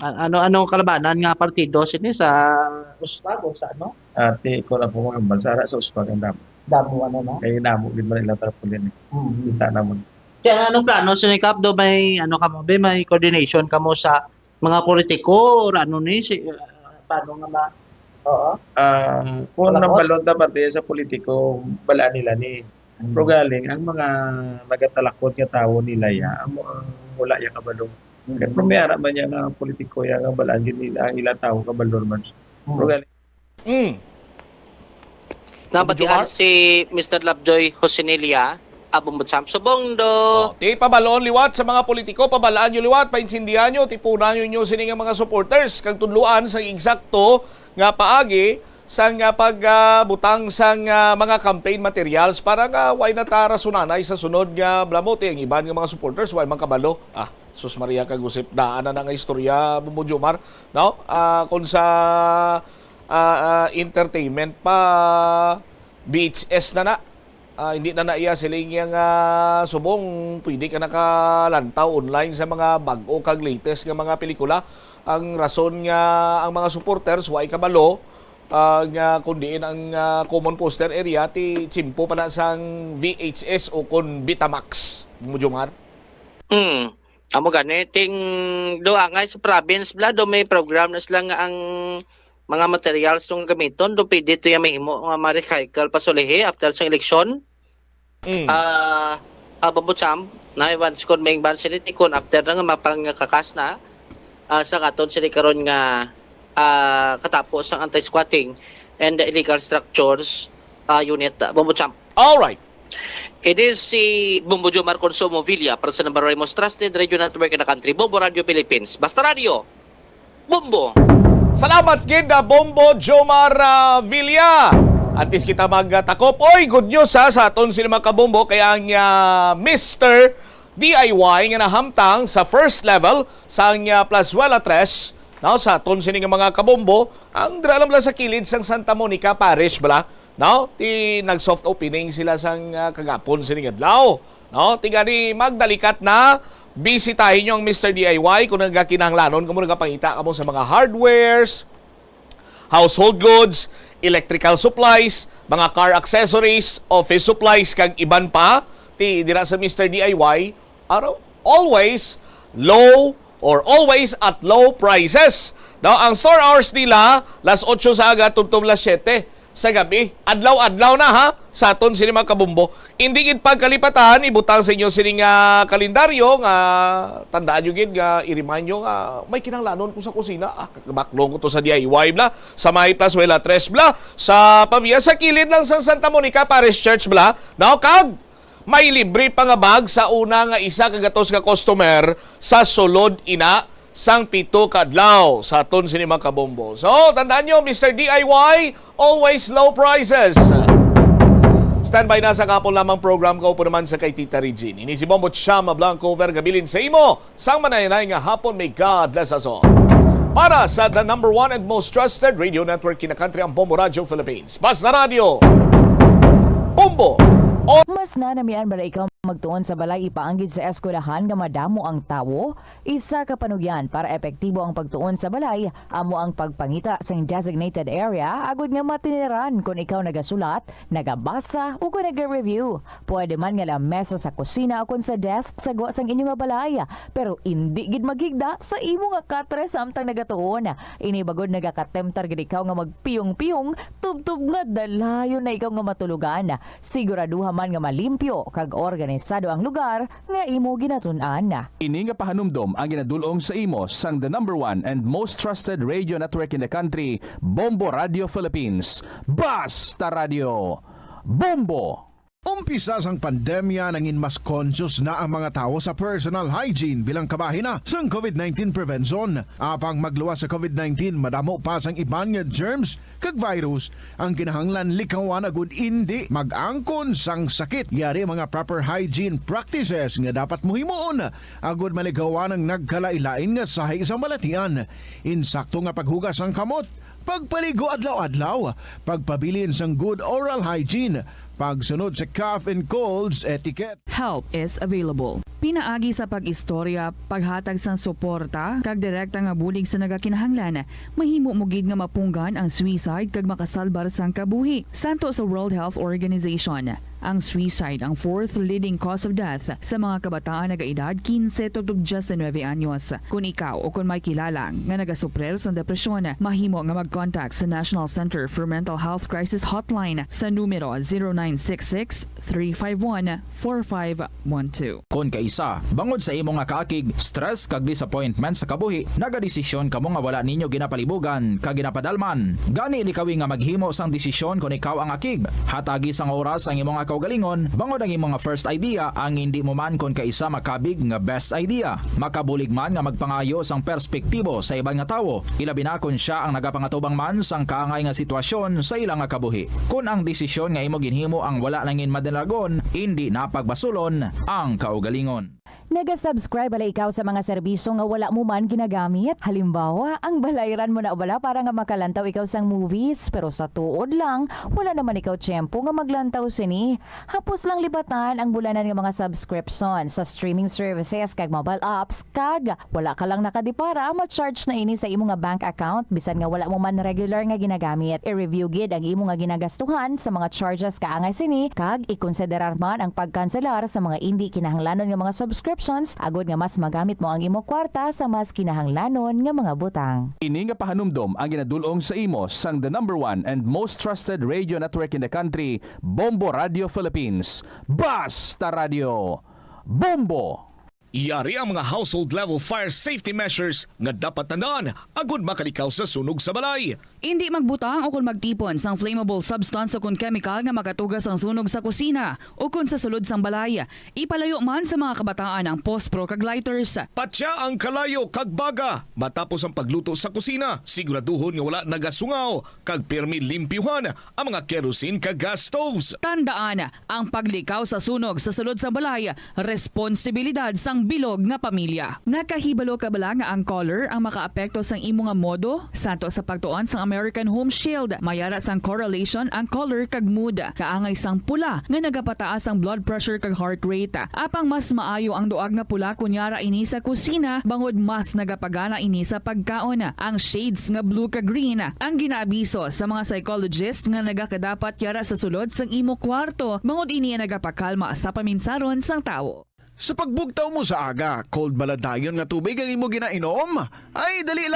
Ano kalabanan nga partido sini sa Uspag o sa ano? Ati ko na po mga balsara sa Uspag ang damo. Damo ano no? Kaya damo din man nila tarpaulin. Kita namon. Kaya anong plano sini kap do may may coordination kamo sa mga politiko or ano ni paano nga ma? Oo. Kung nabalot na parte sa politiko bala nila ni pero galing ang mga nagatalakot nga tawo nila ya amo ang wala ya kabalo. Kaya promiyara man yan ang politiko yan ang balaan nila ang ilang tao kabalor man. Pero galing. Nabatian si Mr. Lovejoy Josenilia Abumbutsamp subong do. Ti pabalon liwat sa mga politiko, pabalaan nyo liwat, painsindihan nyo, tipunan nyo sini nga mga supporters kag tudluan sa eksakto nga paagi sa nga pagbutang sa mga campaign materials para nga way natara sunanay sa sunod nga blamote ang iban nga mga supporters way man kabalo. Sus Maria kagusip daan na nga istorya Bumujumar, no? Kung sa entertainment pa BHS na hindi na naiya siling yang subong pwede ka nakalantaw online sa mga bag-o kag latest nga mga pelikula. Ang rason nga ang mga supporters way kabalo nga kundiin ang common poster area ti tsimpo pa na sang VHS o kon Betamax mo Jomar. Amo gani ting do angay sa province bla do may program na sila nga ang mga materials ng gamiton do pwede to yung mahimo nga ma-recycle pasulihi after sa eleksyon. Babucham na iwan kon may ban sila tikon after nga mapangkakas na sa katon sila karon nga katapos ang anti-squatting and illegal structures unit Babucham. All right. It is si Bombo Jomar Consumo Villa para sa number 1 most trusted radio network in the country, Bombo Radio Philippines. Basta Radio, Bombo! Salamat gid Bombo Jomar Villa. Antes kita magtakop. Oy, good news sa aton sila mga kabombo kaya ang Mr. DIY nga nahamtang sa first level sa Plazuela 3 now, sa aton sila mga kabombo ang dralam lang sa kilid sang Santa Monica Parish bala. No, nag-soft opening sila sang kagapon sining adlaw. No, tigani magdalikat na bisitahin nyo ang Mr. DIY kung nagkakinahanglanon kamo nagapangita kamo sa mga hardwares, household goods, electrical supplies, mga car accessories, office supplies kag iban pa ti dira sa Mr. DIY araw always low or always at low prices. No, ang store hours nila las 8 sa aga tungtong las 7 sa gabi. Adlaw-adlaw na ha sa aton sini mga kabumbo. Hindi gid pagkalipatan ibutang sa inyo sining kalendaryo nga tandaan nyo gid nga i-remind nyo nga may kinahanglanon ko sa kusina. Baklong ko to sa DIY bla, sa may Plazuela 3 bla, sa Pavia sa kilid lang sa Santa Monica Parish Church bla. Now kag may libre pa nga bag sa una nga isa kagatos ka customer sa sulod ina sang 7 kadlaw sa aton sini mga kabombo. So, tandaan nyo, Mr. DIY, always low prices. Standby na sa kapon lamang program ko po naman sa kay Tita Regine. Ini si Bombo Chama Blanco Vergabilin sa imo. Sang manayanay nga hapon may God bless us all. Para sa the number 1 and most trusted radio network in the country, ang Bombo Radio Philippines. Basta Radio, Bombo! Mas nanamian ba na ikaw magtuon sa balay ipaanggid sa eskwelahan nga madamo ang tawo? Isa ka panugyan para epektibo ang pagtuon sa balay, amo ang pagpangita sa designated area agud nga matiniran kung ikaw nagasulat, nagabasa o kung nag-review. Pwede man nga lamesa sa kusina o kung sa desk sa gawa sang inyong balay, pero hindi gid magigda sa imo nga katre samtang nagatuon. Inibagod nagakatemtar gid ikaw nga magpiyong-piyong tubtub nga dalayon na ikaw nga matulugan. Siguraduha man nga malimpyo kag organisado ang lugar nga imo ginatun-an. Ini nga pahanumdom ang ginadulong sa imo sang the number 1 and most trusted radio network in the country, Bombo Radio Philippines. Basta Radio, Bombo! Umpisa sang pandemya nangin mas conscious na ang mga tao sa personal hygiene bilang kabahina sang COVID-19 prevention. Apang magluwas sa COVID-19, madamo pa sang iban nga germs kag virus ang kinahanglan likawan agud indi mag-angkon sang sakit. Yari mga proper hygiene practices nga dapat muhimuon agud maligawan ang nagkalailain nga sahay sa malatian. Insakto nga paghugas sang kamot, pagpaligo adlaw-adlaw, pagpabilin sang good oral hygiene, pagsunod sa cough and colds etiquette. Help is available. Pinaagi sa pag-istorya, paghatag sang suporta, kag direkta nga bulig sa nagakinahanglan, mahimo mo gid nga mapunggan ang suicide kag makasalbar sang kabuhi. Santo sa World Health Organization, ang suicide ang 4th leading cause of death sa mga kabataan nga edad 15 to 19 anyos. Kung ikaw o kung may kilala nga nagasuprer sa depresyon, mahimo nga mag-contact sa National Center for Mental Health Crisis Hotline sa numero 0966-351-4512. Kung kaisa, bangod sa imo nga kaakig, stress kag disappointment sa kabuhi, nagadesisyon kamo nga wala ninyo ginapalibugan kag ginapadalman. Gani likawi nga maghimo sang desisyon kung ikaw ang akig. Hatagi sang oras ang imo nga kaugalingon, bangod ang imo nga first idea ang hindi mo man kung kaisa makabig nga best idea. Makabulig man nga magpangayo sang perspektibo sa ibang nga tawo, ilabi na kung siya ang nagapangatubang man sang kaangay nga sitwasyon sa ilang nga kabuhi. Kung ang desisyon nga imo ginhimo ang wala langin madalagon, hindi napagbasulon ang kaugalingon. Naga-subscribe bala ikaw sa mga serbisyo nga wala mo man ginagamit? Halimbawa, ang balayran mo na bala para nga makalantaw ikaw sang movies, pero sa tuod lang, wala naman ikaw tiyempo nga maglantaw sini. Hapos lang libatan ang bulanan nga mga subscription sa streaming services kag mobile apps, kag wala ka lang nakadipara, ma-charge na ini sa imo nga bank account bisan nga wala mo man regular nga ginagamit. I-review gid ang imo nga ginagastuhan sa mga charges kaangay sini, kag ikonsiderar man ang pagkanselar sa mga hindi kinahanglanon nga mga subscriptions agod nga mas magamit mo ang imo kwarta sa mas kinahanglanon nga mga butang. Ini nga pahanumdom ang ginadulong sa imo sang the number 1 and most trusted radio network in the country, Bombo Radio Philippines. Basta Radio Bombo! Iyari ang mga household level fire safety measures nga dapat tandaan agud makalikaw sa sunog sa balay. Hindi magbutang o kung magtipon sang flammable substance o kung chemical nga makatugas ang sunog sa kusina o kung sa sulod sang balay. Ipalayo man sa mga kabataan ang pospro kag lighters. Patya ang kalayo kag baga matapos ang pagluto sa kusina. Siguraduhon nga wala nagasungaw kag pirmi limpyuhan ang mga kerosene kag gas stoves. Tandaan, ang paglikaw sa sunog sa sulod sa balay, responsibilidad sang bilog nga pamilya. Nakahibalo ka bala nga ang color ang makaapekto sang imo nga modo santo sa pagtuon sang American Home Shield. Mayara sang correlation ang color kag mood. Kaangay sang pula nga nagapataas ang blood pressure kag heart rate. Apang mas maayo ang duag nga pula kunyara ini sa kusina bangod mas nagapagana ini sa pagkaon. Ang shades nga blue kag green ang ginaabiso sa mga psychologist nga nagakadapat yara sa sulod sang imo kwarto bangod ini nagapakalma sa paminsaron sang tawo. Sa pagbugtaw mo sa aga, cold baladayon nga tubig ang imo ginainom? Ay, dali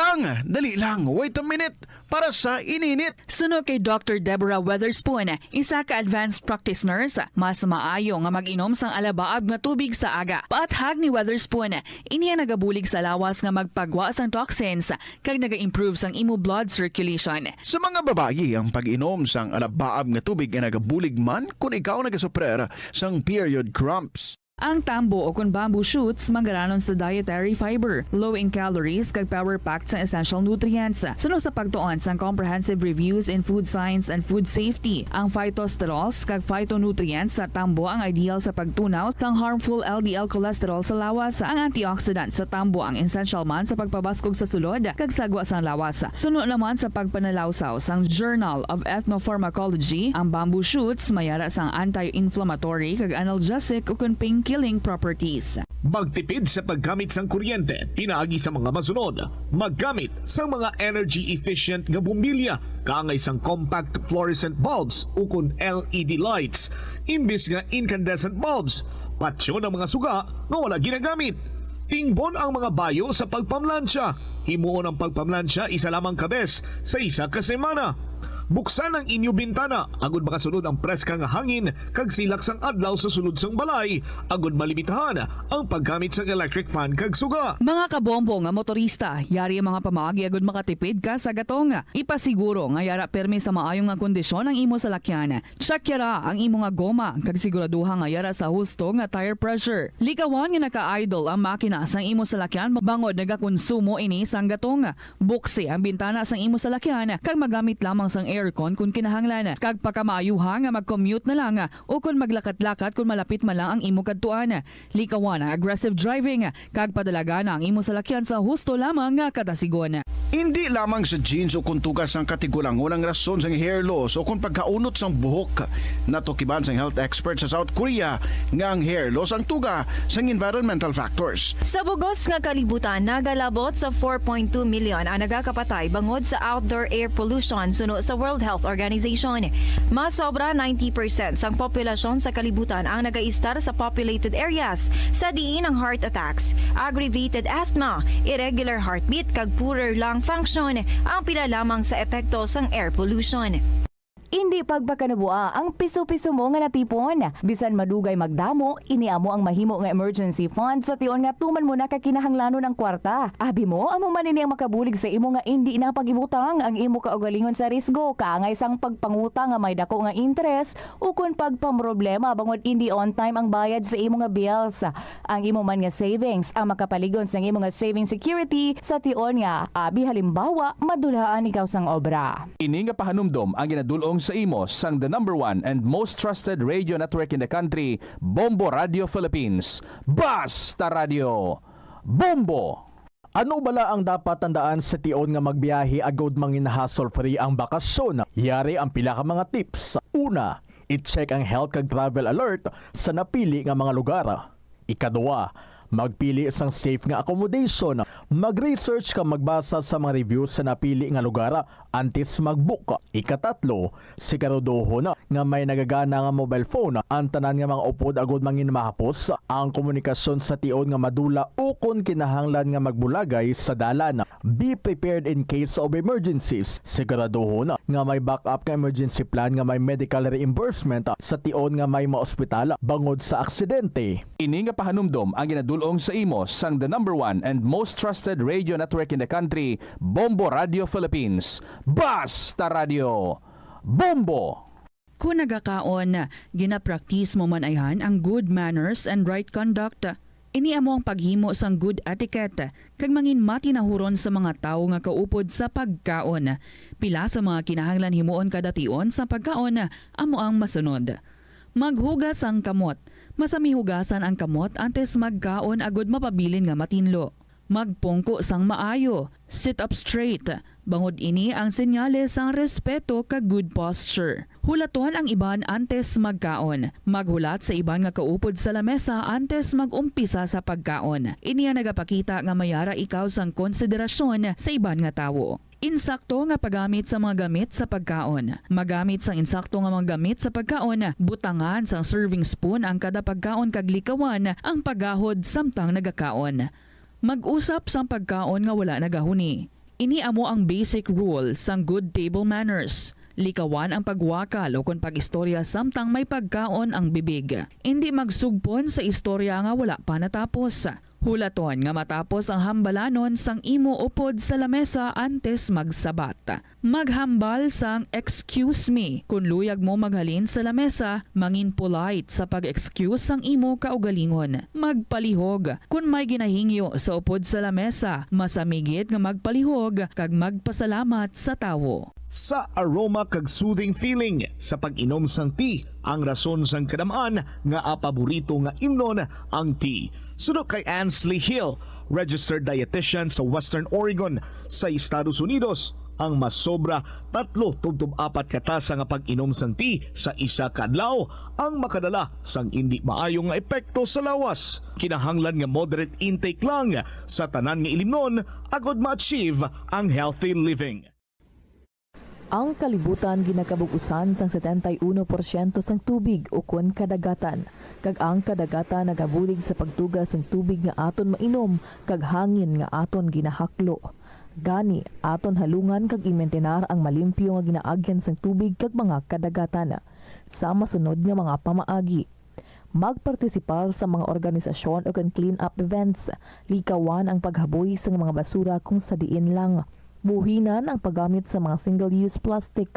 lang, wait a minute, para sa ininit. Suno kay Dr. Deborah Weatherspoon, isa ka advanced practice nurse, mas maayo nga mag-inom sang alabaab nga tubig sa aga. Paathag ni Weatherspoon, iniya nagabulig sa lawas nga magpagwa sang toxins kag naga-improve sang imo blood circulation. Sa mga babayi, ang pag-inom sang alabaab nga tubig ay nagabulig man kung ikaw nagasuprer sang period cramps. Ang tambo o kung bamboo shoots magaranon sa dietary fiber, low in calories kag power-packed sa essential nutrients. Suno sa pagtuon sang comprehensive reviews in food science and food safety, ang phytosterols kag phytonutrients sa tambo ang ideal sa pagtunaw sang harmful LDL cholesterol sa lawas. Ang antioxidants sa tambo ang essential man sa pagpabaskog sa sulod kag sagwa sang lawas. Suno naman sa pagpanalawsaw sang Journal of Ethnopharmacology, ang bamboo shoots mayara sang anti-inflammatory kag analgesic o kung pain-killing properties. Magtipid sa paggamit sang kuryente, pinaagi sa mga masunod. Maggamit sa mga energy-efficient nga bumbilya, kaangay sang compact fluorescent bulbs o kun LED lights, imbis nga incandescent bulbs. Patsyo ng mga suga nga wala ginagamit. Tingbon ang mga bayo sa pagpamlansya. Himuon ang pagpamlansya isa lamang kabes sa isa ka semana. Buksan ang inyo bintana agud makasunod ang preska nga hangin kag silak sang adlaw sa sulod sang balay agud malimitahan ang paggamit sang electric fan kag suga. Mga kabombo nga motorista, yari ang mga pamaagi agud makatipid ka sa gatong. Ipasiguro nga yara permi sa maayong nga kondisyon ang imo salakyan. Check yara ang imo nga goma kag siguraduha nga yara sa husto nga tire pressure. Likawan nga naka-idle ang makina sang imo salakyan bangod nagakonsumo ini sang gatong. Buksi ang bintana sang imo salakyan kag magamit lamang sang aircon kung kinahanglan. Kag pagkamaayuha nga mag-commute na lang o kung maglakat-lakat kung malapit man lang ang imo kadtuan. Likawan ang aggressive driving kag padalaga na ang imo salakyan sa husto lamang nga katasigon. Hindi lamang sa jeans o kung tugas ng katigulangon ang rason sang hair loss o kung pagkaunot sang buhok. Natukiban sang health expert sa South Korea nga ang hair loss ang tuga sang environmental factors. Sa bugos nga kalibutan, nagalabot sa 4.2 million ang nagakapatay bangod sa outdoor air pollution suno sa World Health Organization. Mas sobra 90% sang populasyon sa kalibutan ang nagaistar sa populated areas sa diin ang heart attacks, aggravated asthma, irregular heartbeat kag poorer lung function ang pila lamang sa epekto sang air pollution. Hindi pagbakanabua ang piso-piso mo nga natipon. Bisan madugay magdamo, iniamo ang mahimo nga emergency fund sa tion nga tuman mo na kakinahanglanon ang kwarta. Abi mo, amo man ini ang makabulig sa imo nga hindi na pag-ibutang ang imo kaugalingon sa risgo, kaangay sang pagpangutang nga may dako nga interest o kun pagpamroblema bangod hindi on time ang bayad sa imo nga bills. Ang imo man nga savings ang makapaligon sa imo nga saving security sa tion nga abi halimbawa madulhaan ikaw sang obra. Ini nga pahanumdom ang ginadulong sa imo sang the number 1 and most trusted radio network in the country, Bombo Radio Philippines. Basta Radio Bombo! Ano bala ang dapat tandaan sa tion nga magbiyahe agod mangin hassle-free ang bakasyon? Yari ang pila ka mga tips. Una, i-check ang health kag travel alert sa napili nga mga lugar. Ikaduwa, magpili isang safe nga accommodation. Mag-research ka magbasa sa mga reviews sa napili nga lugar antes mag-book. Ikatatlo, siguraduhon nga may nagagana nga mobile phone. Ang tanan nga mga upod agod mangin mahapos ang komunikasyon sa tion nga madula o kung kinahanglan nga magbulagay sa dalan. Be prepared in case of emergencies. Siguraduhon nga may backup nga emergency plan nga may medical reimbursement sa tion nga may maospital bangod sa aksidente. Ini nga pahanumdom ang ginadulong sa imo sang the number 1 and most trusted radio network in the country, Bombo Radio Philippines. Basta Radio Bombo! Kung nagakaon, ginapraktis mo man ayhan ang good manners and right conduct. Ini amo ang paghimo sang good etiquette kag mangin matinahuron sa mga tawo nga kaupod sa pagkaon. Pila sa mga kinahanglan himuon kada tion sa pagkaon amo ang masunod. Maghugas ang kamot. Masami hugasan ang kamot antes magkaon agod mapabilin nga matinlo. Magpungko sang maayo, sit up straight. Bangod ini ang senyales sang respeto kag good posture. Hulaton ang iban antes magkaon. Maghulat sa iban nga kaupod sa lamesa antes magumpisa sa pagkaon. Ini ang nagapakita nga mayara ikaw sang konsiderasyon sa iban nga tawo. Insakto nga paggamit sa mga gamit sa pagkaon. Magamit sang insakto nga mga gamit sa pagkaon. Butangan sang serving spoon ang kada pagkaon kag likawan ang pagahod samtang nagakaon. Mag-usap sang pagkaon nga wala nagahuni. Ini amo ang basic rule sang good table manners. Likawan ang pagwakal o kung pag-istorya samtang may pagkaon ang bibig. Hindi magsugpon sa istorya nga wala pa natapos. Hulaton nga matapos ang hambalanon sang imo upod sa lamesa antes magsabat. Maghambal sang excuse me. Kung luyag mo maghalin sa lamesa, mangin polite sa pag-excuse sang imo kaugalingon. Magpalihog. Kung may ginahingyo sa upod sa lamesa, masamigit nga magpalihog kag magpasalamat sa tawo. Sa aroma kag soothing feeling sa pag-inom sang tea, ang rason sang kadamaan nga paborito nga imnon ang tea. Sunod kay Ansley Hill, registered dietitian sa Western Oregon sa Estados Unidos, ang mas sobra 3-4 katasa nga pag-inom sang tea sa isa ka adlaw ang makadala sang hindi maayo nga epekto sa lawas. Kinahanglan nga moderate intake lang sa tanan nga ilimnon agod ma-achieve ang healthy living. Ang kalibutan ginakabugusan sang 71% sang tubig o kun kadagatan. Kag ang kadagatan nagabulig sa pagtugas sang tubig nga aton mainom kag hangin nga aton ginahaklo. Gani, aton halungan kag imentenar ang malimpyo nga ginaagyan sang tubig kag mga kadagatan. Sa masunod nga mga pamaagi. Magpartisipar sa mga organisasyon o kan clean up events. Likawan ang paghaboy sa mga basura kung sa diin lang. Buhinan ang paggamit sa mga single-use plastic.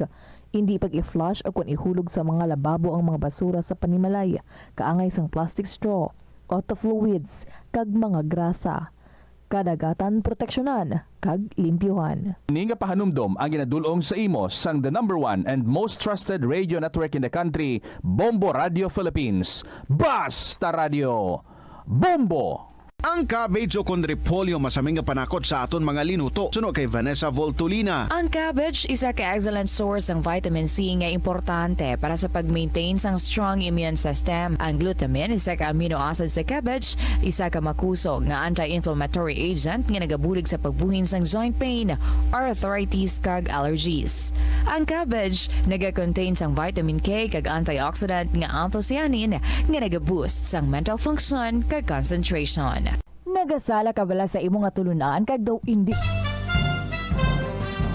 Hindi pag-i-flush o kung ihulog sa mga lababo ang mga basura sa panimalay, kaangay sang plastic straw, auto fluids, kag mga grasa. Kadagatan proteksyonan, kag limpyuhan. Ini nga pahanumdom ang ginadulong sa imo sang the number 1 and most trusted radio network in the country, Bombo Radio Philippines. Basta Radio Bombo! Ang cabbage o kung repolyo masaming nga panakot sa aton mga linuto. Suno kay Vanessa Voltolina. Ang cabbage isa ka excellent source ng vitamin C nga importante para sa pag-maintain sang strong immune system. Ang glutamine isa ka amino acid sa cabbage, isa ka makusog nga anti-inflammatory agent nga nagabulig sa pagbuhin sang joint pain, arthritis kag allergies. Ang cabbage naga-contain sang vitamin K kag antioxidant nga anthocyanin nga naga-boost sang mental function kag concentration. Nagasala ka bala sa imong nga tulunan kag daw hindi.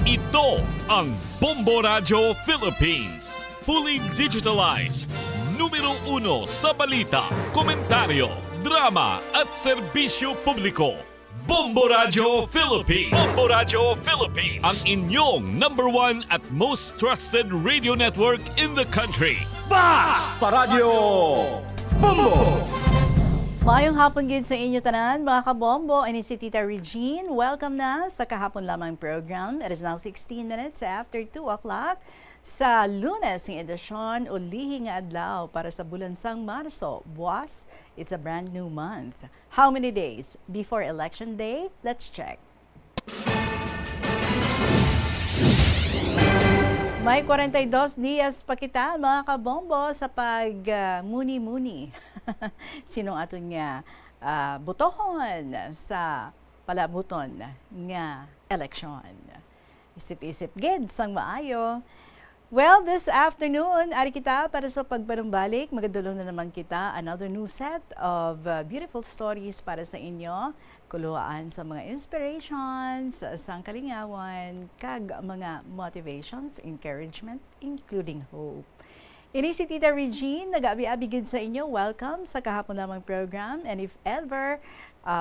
Ito ang Bombo Radio Philippines. Fully digitalized. Numero 1 sa balita, komentaryo, drama at serbisyo publiko. Bombo Radio Philippines. Bombo Radio Philippines. Ang inyong number 1 at most trusted radio network in the country. Basta Radio Bombo! Mayong hapon gid sa inyo tanan, mga kabombo. Ini si Tita Regine. Welcome na sa kahapon lamang program. It is now 16 minutes after 2 o'clock. Sa Lunes ng edisyon, ulihi nga adlaw para sa bulansang Marso. Buwas, it's a brand new month. How many days before Election Day? Let's check. May 42 dias pa kita, mga kabombo, sa pag-muni-muni. Sinong aton nga butohon sa palabuton nga eleksyon. Isip-isip gid sang maayo. Well, this afternoon, ari kita para sa pagbanumbalik. Magadulong na naman kita another new set of beautiful stories para sa inyo. Kuluhaan sa mga inspirations, sang kalingawan, kag mga motivations, encouragement, including hope. Ini si Tita Regine, nag-abi-abigid sa inyo. Welcome sa kahapon namang program. And if ever,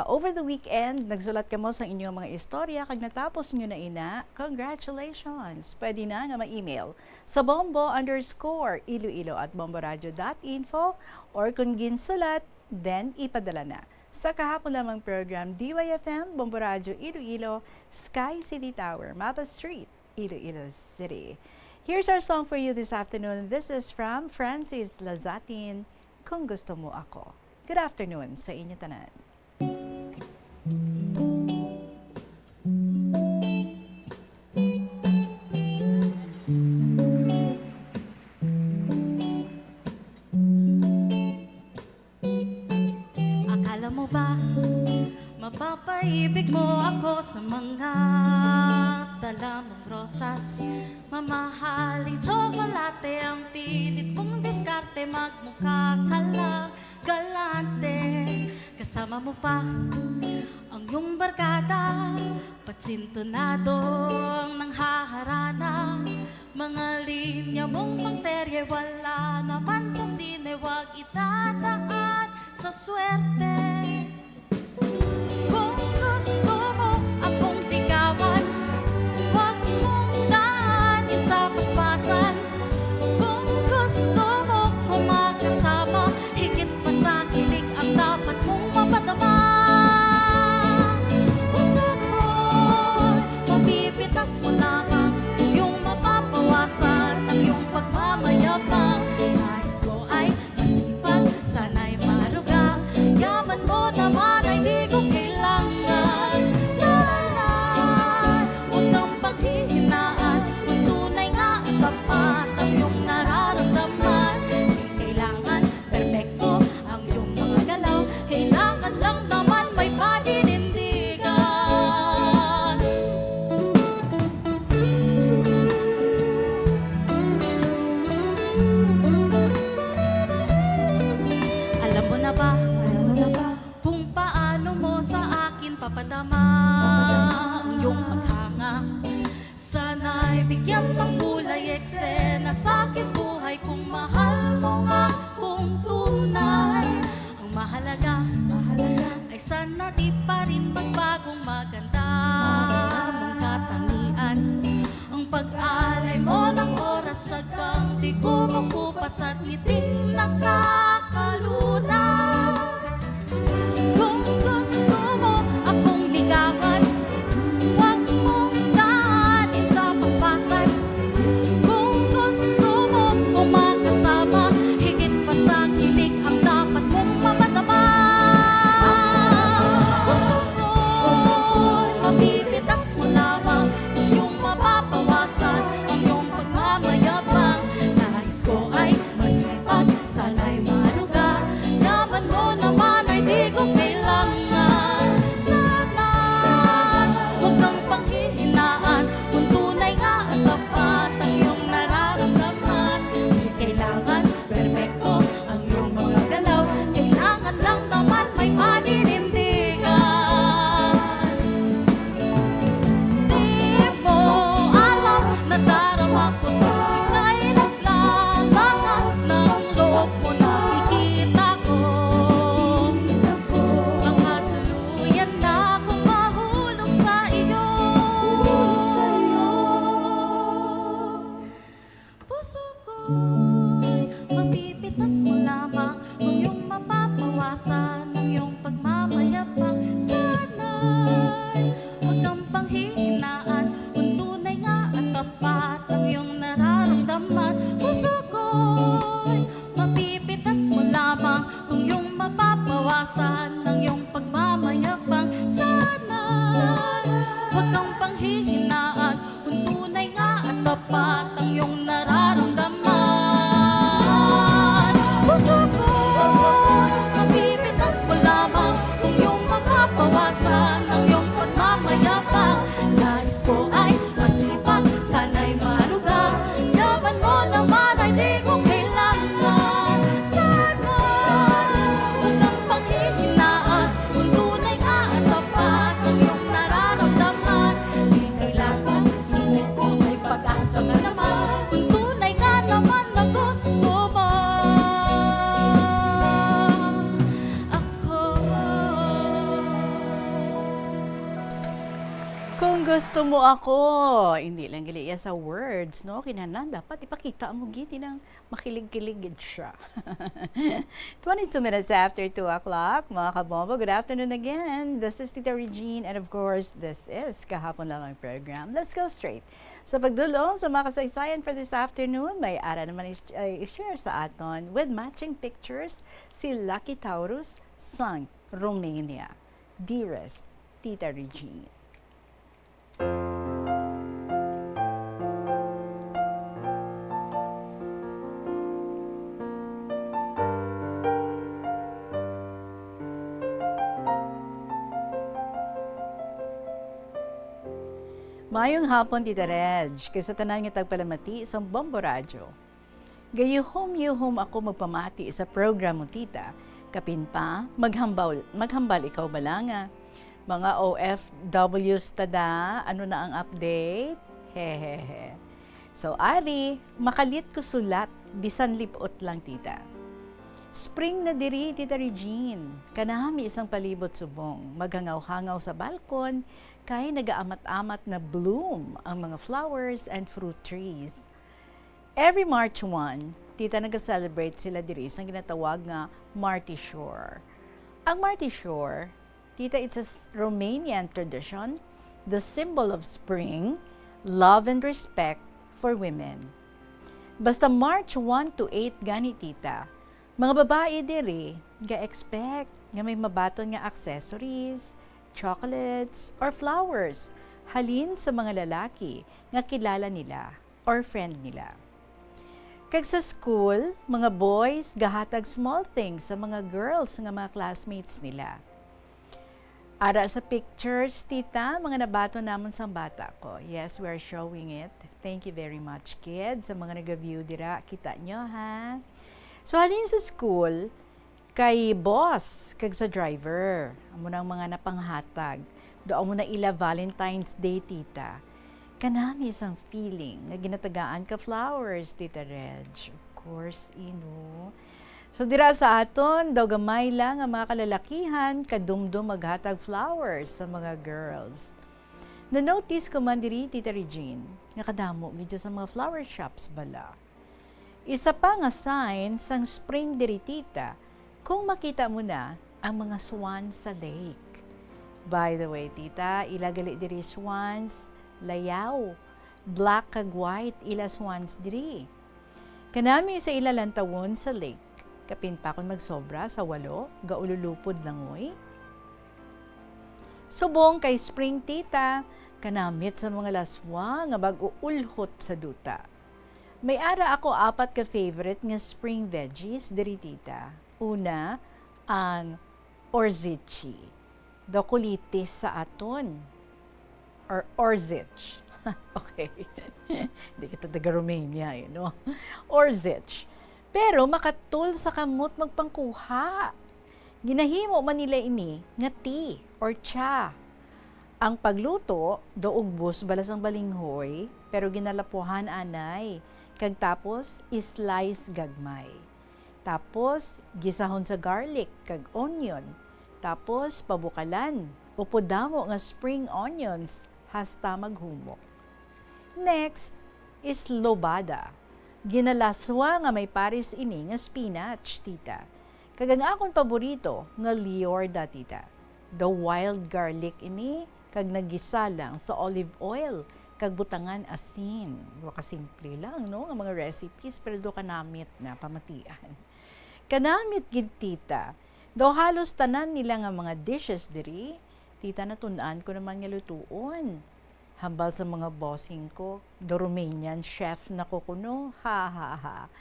over the weekend, nagsulat ka mo sa inyong mga istorya, kag natapos nyo na ina, congratulations! Pwede na nga ma-email sa bombo_iloilo@bomboradio.info or kung ginsulat, then ipadala na sa kahapon lamang program DYFM, Bombo Radio Iloilo, Sky City Tower, Mapa Street, Iloilo City. Here's our song for you this afternoon. This is from Francis Lazatin, Kung Gusto Mo Ako. Good afternoon sa inyo tanan. Akala mo ba mapapaibig mo ako sa mga dala mong rosas? Mamahaling tsokolate ang pilit mong diskarte, magmukha ka lang galante. Kasama mo pa ang iyong barkada, patsintonado ang nanghaharana. Mga linya mong pangserye, wala naman sa sine, wag itadaan sa swerte. Kung gusto mo akong ligawan, wag mong daanin sa paspasan. Kung gusto mo kong makasama, higit pa sa kilig ang dapat mong mapadama. Puso ko, mabibitas mo lamang, iyong mapapawasan ang iyong pagmamayabang. Nais ko ay masipag, sana'y maruga, yaman mo naman ay di ko kailangan. Sana'y huwag kang paghihinaan, kung tunay nga at tapat ang iyong nararamdaman. Di kailangan perpekto ang iyong mga galaw, kailangan lang naman may paninindigan. Alam mo na ba kung paano mo sa akin papadama ang iyong paghanga? Sana'y bigyan ng kulay eksena sa aking buhay, kung mahal mo nga kung tunay. Ang mahalaga ay sana di pa rin magbagong maganda mong katangian. Ang pag-alay mo ng oras, sagang di kumukupas at ngiting nakakalunas. Kung gusto mo akong ligawan, wag mong daanin sa paspasan. Kung gusto mo kong makasama, higit pa sa kilig ang dapat mong mapadama. Puso ko'y mabibitas mo lamang, iyong mapapawasan ang iyong pagmamayabang. Nais ko ay masipag, tapat ang iyong nararamdaman. Puso ko, mapipitas mo lamang kung iyong mapapawasan ang iyong pagmamayabang. Nais ko ay masipag, sana'y maluga. Yaman mo naman ay di ko kailangan. Sana huwag kang panghihinaan kung tunay nga at tapat ang iyong nararamdaman. Di kailangan sumuko, may pag-asa ka naman kung tunay nga naman na gusto mo ako. Kung gusto mo ako, hindi lang gali sa words, no? Kinahanglan dapat ipakita mo giti ng makilig-kiligid siya. 22 minutes after 2 o'clock, mga kabombo, good afternoon again. This is Tita Regine, and of course, this is Kahapon Lang ang program. Let's go straight. Sa pagdulong sa mga kasaysayan for this afternoon, may ara naman i-share sa aton with matching pictures si Lucky Taurus sang Romania. Dearest Tita Regine. Mayong hapon, Tita Reg, kaysa tanan nga tagpalamati sa Bombo Radyo. Gayuhom ako magpamati sa program mo, Tita. Kapin pa, maghambal ikaw balanga. Mga OFWs tada, ano na ang update? Hehehe. So, Ari, makalit ko sulat, bisan lipot lang, Tita. Spring na diri, Tita Regine. Kanami isang palibot subong. Maghangaw-hangaw sa balkon, kaya nagaamat-amat na bloom ang mga flowers and fruit trees. Every March 1, Tita, nag-celebrate sila diri sa ginatawag nga Marty Shore. Ang Marty Shore, Tita, it's a Romanian tradition, the symbol of spring, love and respect for women. Basta March 1 to 8 gani, Tita, mga babae diri ga-expect nga may mabaton nga accessories, chocolates, or flowers halin sa mga lalaki nga kilala nila or friend nila. Kag sa school, mga boys gahatag small things sa mga girls nga mga classmates nila. Ara sa pictures, Tita, mga nabato namon sa bata ko. Yes, we are showing it. Thank you very much, kids, sa mga nag-view dira. Kita nyo, ha? So, halin sa school, kay boss, kag sa driver, amo nang mga napanghatag. Doon mo na ila Valentine's Day, Tita. Kanami isang feeling na ginatagaan ka flowers, Tita Reg. Of course, So, dira sa aton, daw gamay lang ang mga kalalakihan, kadumdum maghatag flowers sa mga girls. Na-notice ko man diri, Tita Regine, nga kadamo gidya sa mga flower shops bala. Isa pa nga sign sang spring diri, Tita, kung makita mo na ang mga swans sa lake. By the way, Tita, ilagali diri swans, layaw, black kag white ila swans diri. Kanami sa ilalantawon sa lake, kapin pa kung magsobra sa 8, gaululupod langoy. Subong kay spring, Tita, kanamit sa mga laswa nga bag-uulhot sa duta. May ara ako 4 ka favorite nga spring veggies diri, Tita. Una, ang orzichi. Dokulitis sa aton. Or orzich. Okay. Hindi kita taga-Romania, no? Orzich. Pero makatul sa kamot magpangkuha. Ginahimo man nila ini nga tea or cha. Ang pagluto, dougbos balas ang balinghoy, pero ginalapuhan anay. Kag tapos, slice gagmay. Tapos, gisahon sa garlic, kag onion. Tapos, pabukalan. Upodamo nga spring onions, hasta maghumok. Next is lobada. Ginalaswa nga may paris ini nga spinach, Tita. Kag ang akong paborito nga liorda, Tita. The wild garlic ini, kag nagisa lang sa olive oil, kag butangan asin. Wakasimple lang, no? Ang mga recipes, pero do kanamit na pamatian. Kanamit gid, Tita. Daw halos tanan nila nga mga dishes diri, Tita, natunan ko naman nga lutuon. Hambal sa mga bossing ko, do Romanian chef na ko kuno, ha ha ha.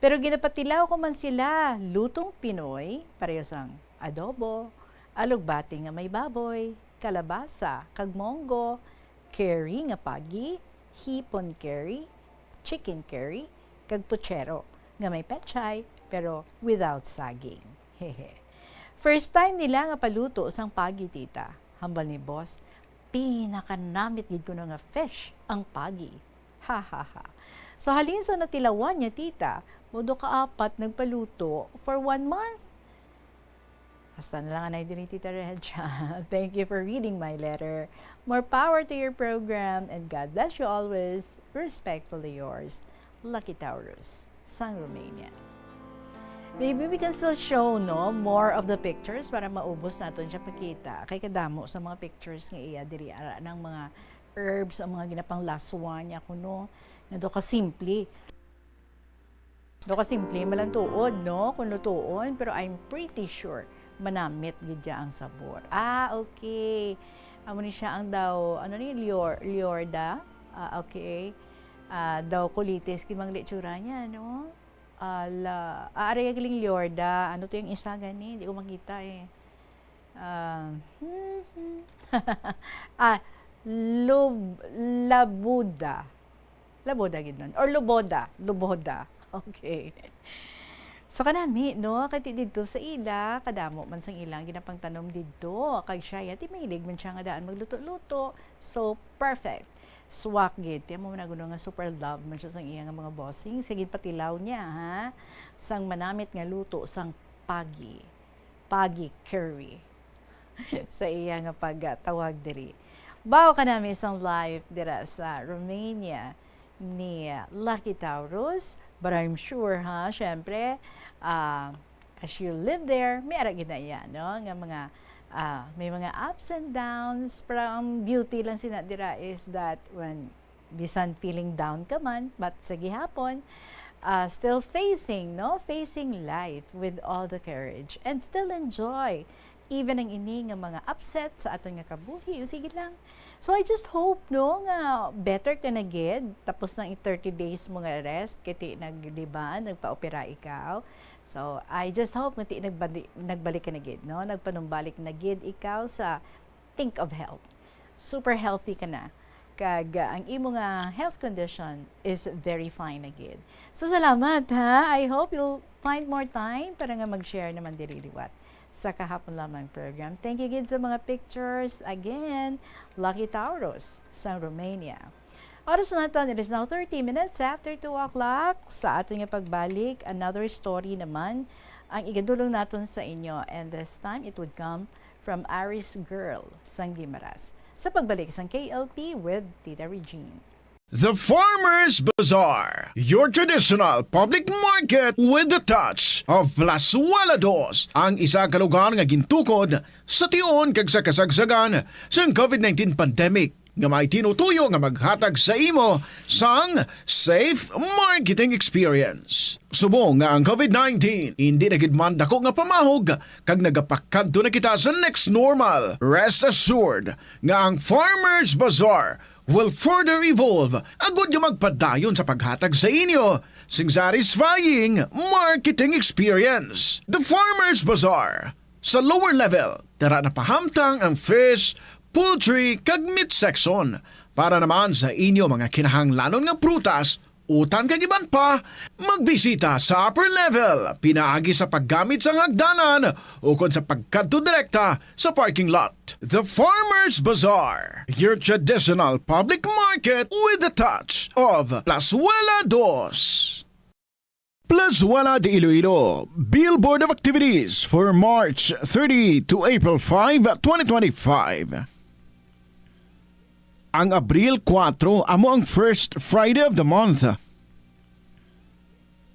Pero ginapatilaw ko man sila, lutong Pinoy, parehas ang adobo, alugbati nga may baboy, kalabasa, kag monggo, curry nga pagi, hipon curry, chicken curry, kag puchero nga may pechay pero without saging. Hehe. First time nila nga paluto sang pagi, tita. Hambal ni boss, pinakanamit gid ko na nga fish ang pagi. Ha ha ha. So halin sa natilawan niya, tita, modo ka-apat nagpaluto for 1 month. Hasta na lang anay diri, Tita Regia. Thank you for reading my letter. More power to your program and God bless you always. Respectfully yours, Lucky Taurus, Sang Romania. Maybe we can still show more of the pictures para maubos natin siya pakita. Kay kadamo sa mga pictures nga iya diri ara ng mga herbs, ang mga ginapang laswan niya kuno. Nga do ka simple. Do ka simple malang tuod kung lutuon, pero I'm pretty sure manamit gid ang sabor. Okay. Amo ni siya ang daw liorda. Okay. Daw kulitis kimang litsura niya, no? Aray galing liorda. Ano to yung isa gani? Hindi ko makita eh. Labuda. Laboda gid nun. Or luboda. Luboda. Okay. So kanami, kati dito sa ila, kadamo man sang ilang ginapang tanom dito. Kag siya, ti mahilig man siya nga daan magluto-luto. So, perfect. Swak gid. Tiyan mo managuno nga super love man siya sang iya nga mga bossing. Sige patilaw niya, ha? Sang manamit nga luto, sang pagi. Pagi curry. Sa iya nga pagtawag diri. Bawo kanami sang live dira sa Romania ni Lucky Taurus. But I'm sure, syempre, as you live there, may aragin na yan, nga mga, may mga ups and downs, pero ang beauty lang sinadira is that when bisan feeling down ka man, but sa gihapon, still facing life with all the courage and still enjoy even ang ini nga mga upset sa aton nga kabuhi. Sige lang. So I just hope nga better ka na gid tapos ng 30 days mo nga rest kiti nagpa-opera ikaw. So I just hope nga nagbalik ka na gid, nagpanumbalik na gid ikaw sa think of health. Super healthy ka na. Kag ang imo nga health condition is very fine na gid. So salamat, ha. I hope you'll find more time para nga mag-share naman diri liwat sa kahapon lamang program. Thank you again sa mga pictures. Again, Lucky Taurus, sa Romania. Oras natin, it is now 30 minutes after 2 o'clock. Sa ating pagbalik, another story naman ang igadulong natin sa inyo. And this time, it would come from Aris Girl, sang Guimaras. Sa pagbalik sang KLP with Tita Regine. The Farmers Bazaar, your traditional public market with the touch of Plazuela Dos, ang isa ka lugar nga gintukod sa tion kag sa kasagsagan sa COVID-19 pandemic nga may tinutuyo nga maghatag sa imo sang safe marketing experience. Subong nga ang COVID-19 hindi na gid man dako nga pamahog kag nagapakadto na kita sa next normal. Rest assured nga ang Farmers Bazaar will further evolve agud nga magpadayon sa paghatag sa inyo sing satisfying marketing experience. The Farmers Bazaar. Sa lower level, tara na pahamtang ang fish, poultry, kag meat section para naman sa inyo mga kinahanglanon nga prutas, utan kag iban pa, magbisita sa upper level, pinaagi sa paggamit sa hagdanan o kon sa pagkadto direkta sa parking lot. The Farmers Bazaar, your traditional public market with a touch of Plazuela Dos. Plazuela de Iloilo, Billboard of Activities for March 30 to April 5, 2025. Ang Abril 4 amo ang first Friday of the month.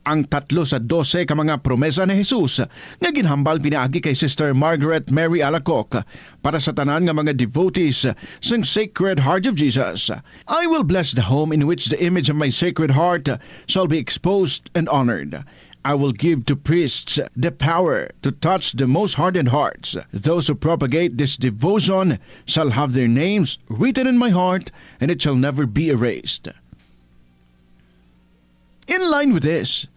Ang 3 sa 12 ka mga promesa ni Jesus nga ginhambal pinaagi kay Sister Margaret Mary Alacoc para sa tanan nga mga devotees sang Sacred Heart of Jesus. I will bless the home in which the image of my Sacred Heart shall be exposed and honored. I will give to priests the power to touch the most hardened hearts. Those who propagate this devotion shall have their names written in my heart, and it shall never be erased. In line with this,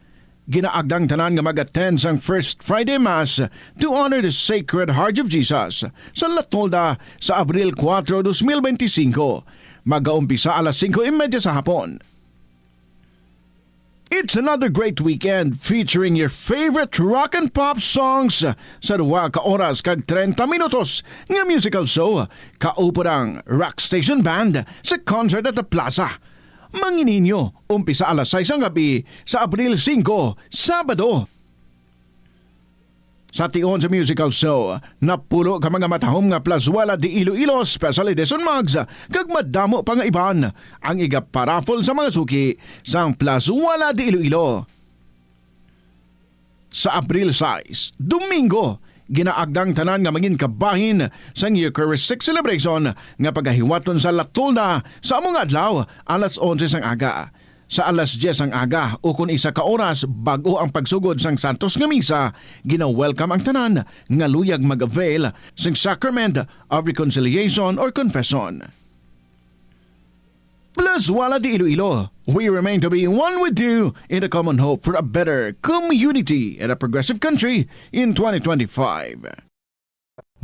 ginaagdang tanan nga mag-attend sang First Friday Mass to honor the Sacred Heart of Jesus sa Latolda sa Abril 4, 2025. Mag-aumpisa alas 5:30 sa hapon. It's another great weekend featuring your favorite rock and pop songs sa 2 ka oras kag 30 minutos nga musical show kaupod ang Rock Station Band sa Concert at the Plaza. Mangininyo, umpisa alas 6 ang gabi sa Abril 5, Sabado. Sa tion sa musical show, napulo ka mga matahom nga Plazuela de Iloilo Special Edition Mugs kag madamo pa nga iban ang iga-paraffle sa mga suki sang Plazuela de Iloilo. Sa Abril 6, Domingo, ginaagdang tanan nga mangin kabahin sang Eucharistic Celebration nga pagahiwaton sa Latolda sa among adlaw alas 11 sang aga. Sa alas 10 ang aga o kung 1 ka oras bago ang pagsugod sang Santos nga Misa, gina-welcome ang tanan nga luyag mag-avail sang Sacrament of Reconciliation or Confession. Plazuela de Iloilo, we remain to be one with you in the common hope for a better community and a progressive country in 2025.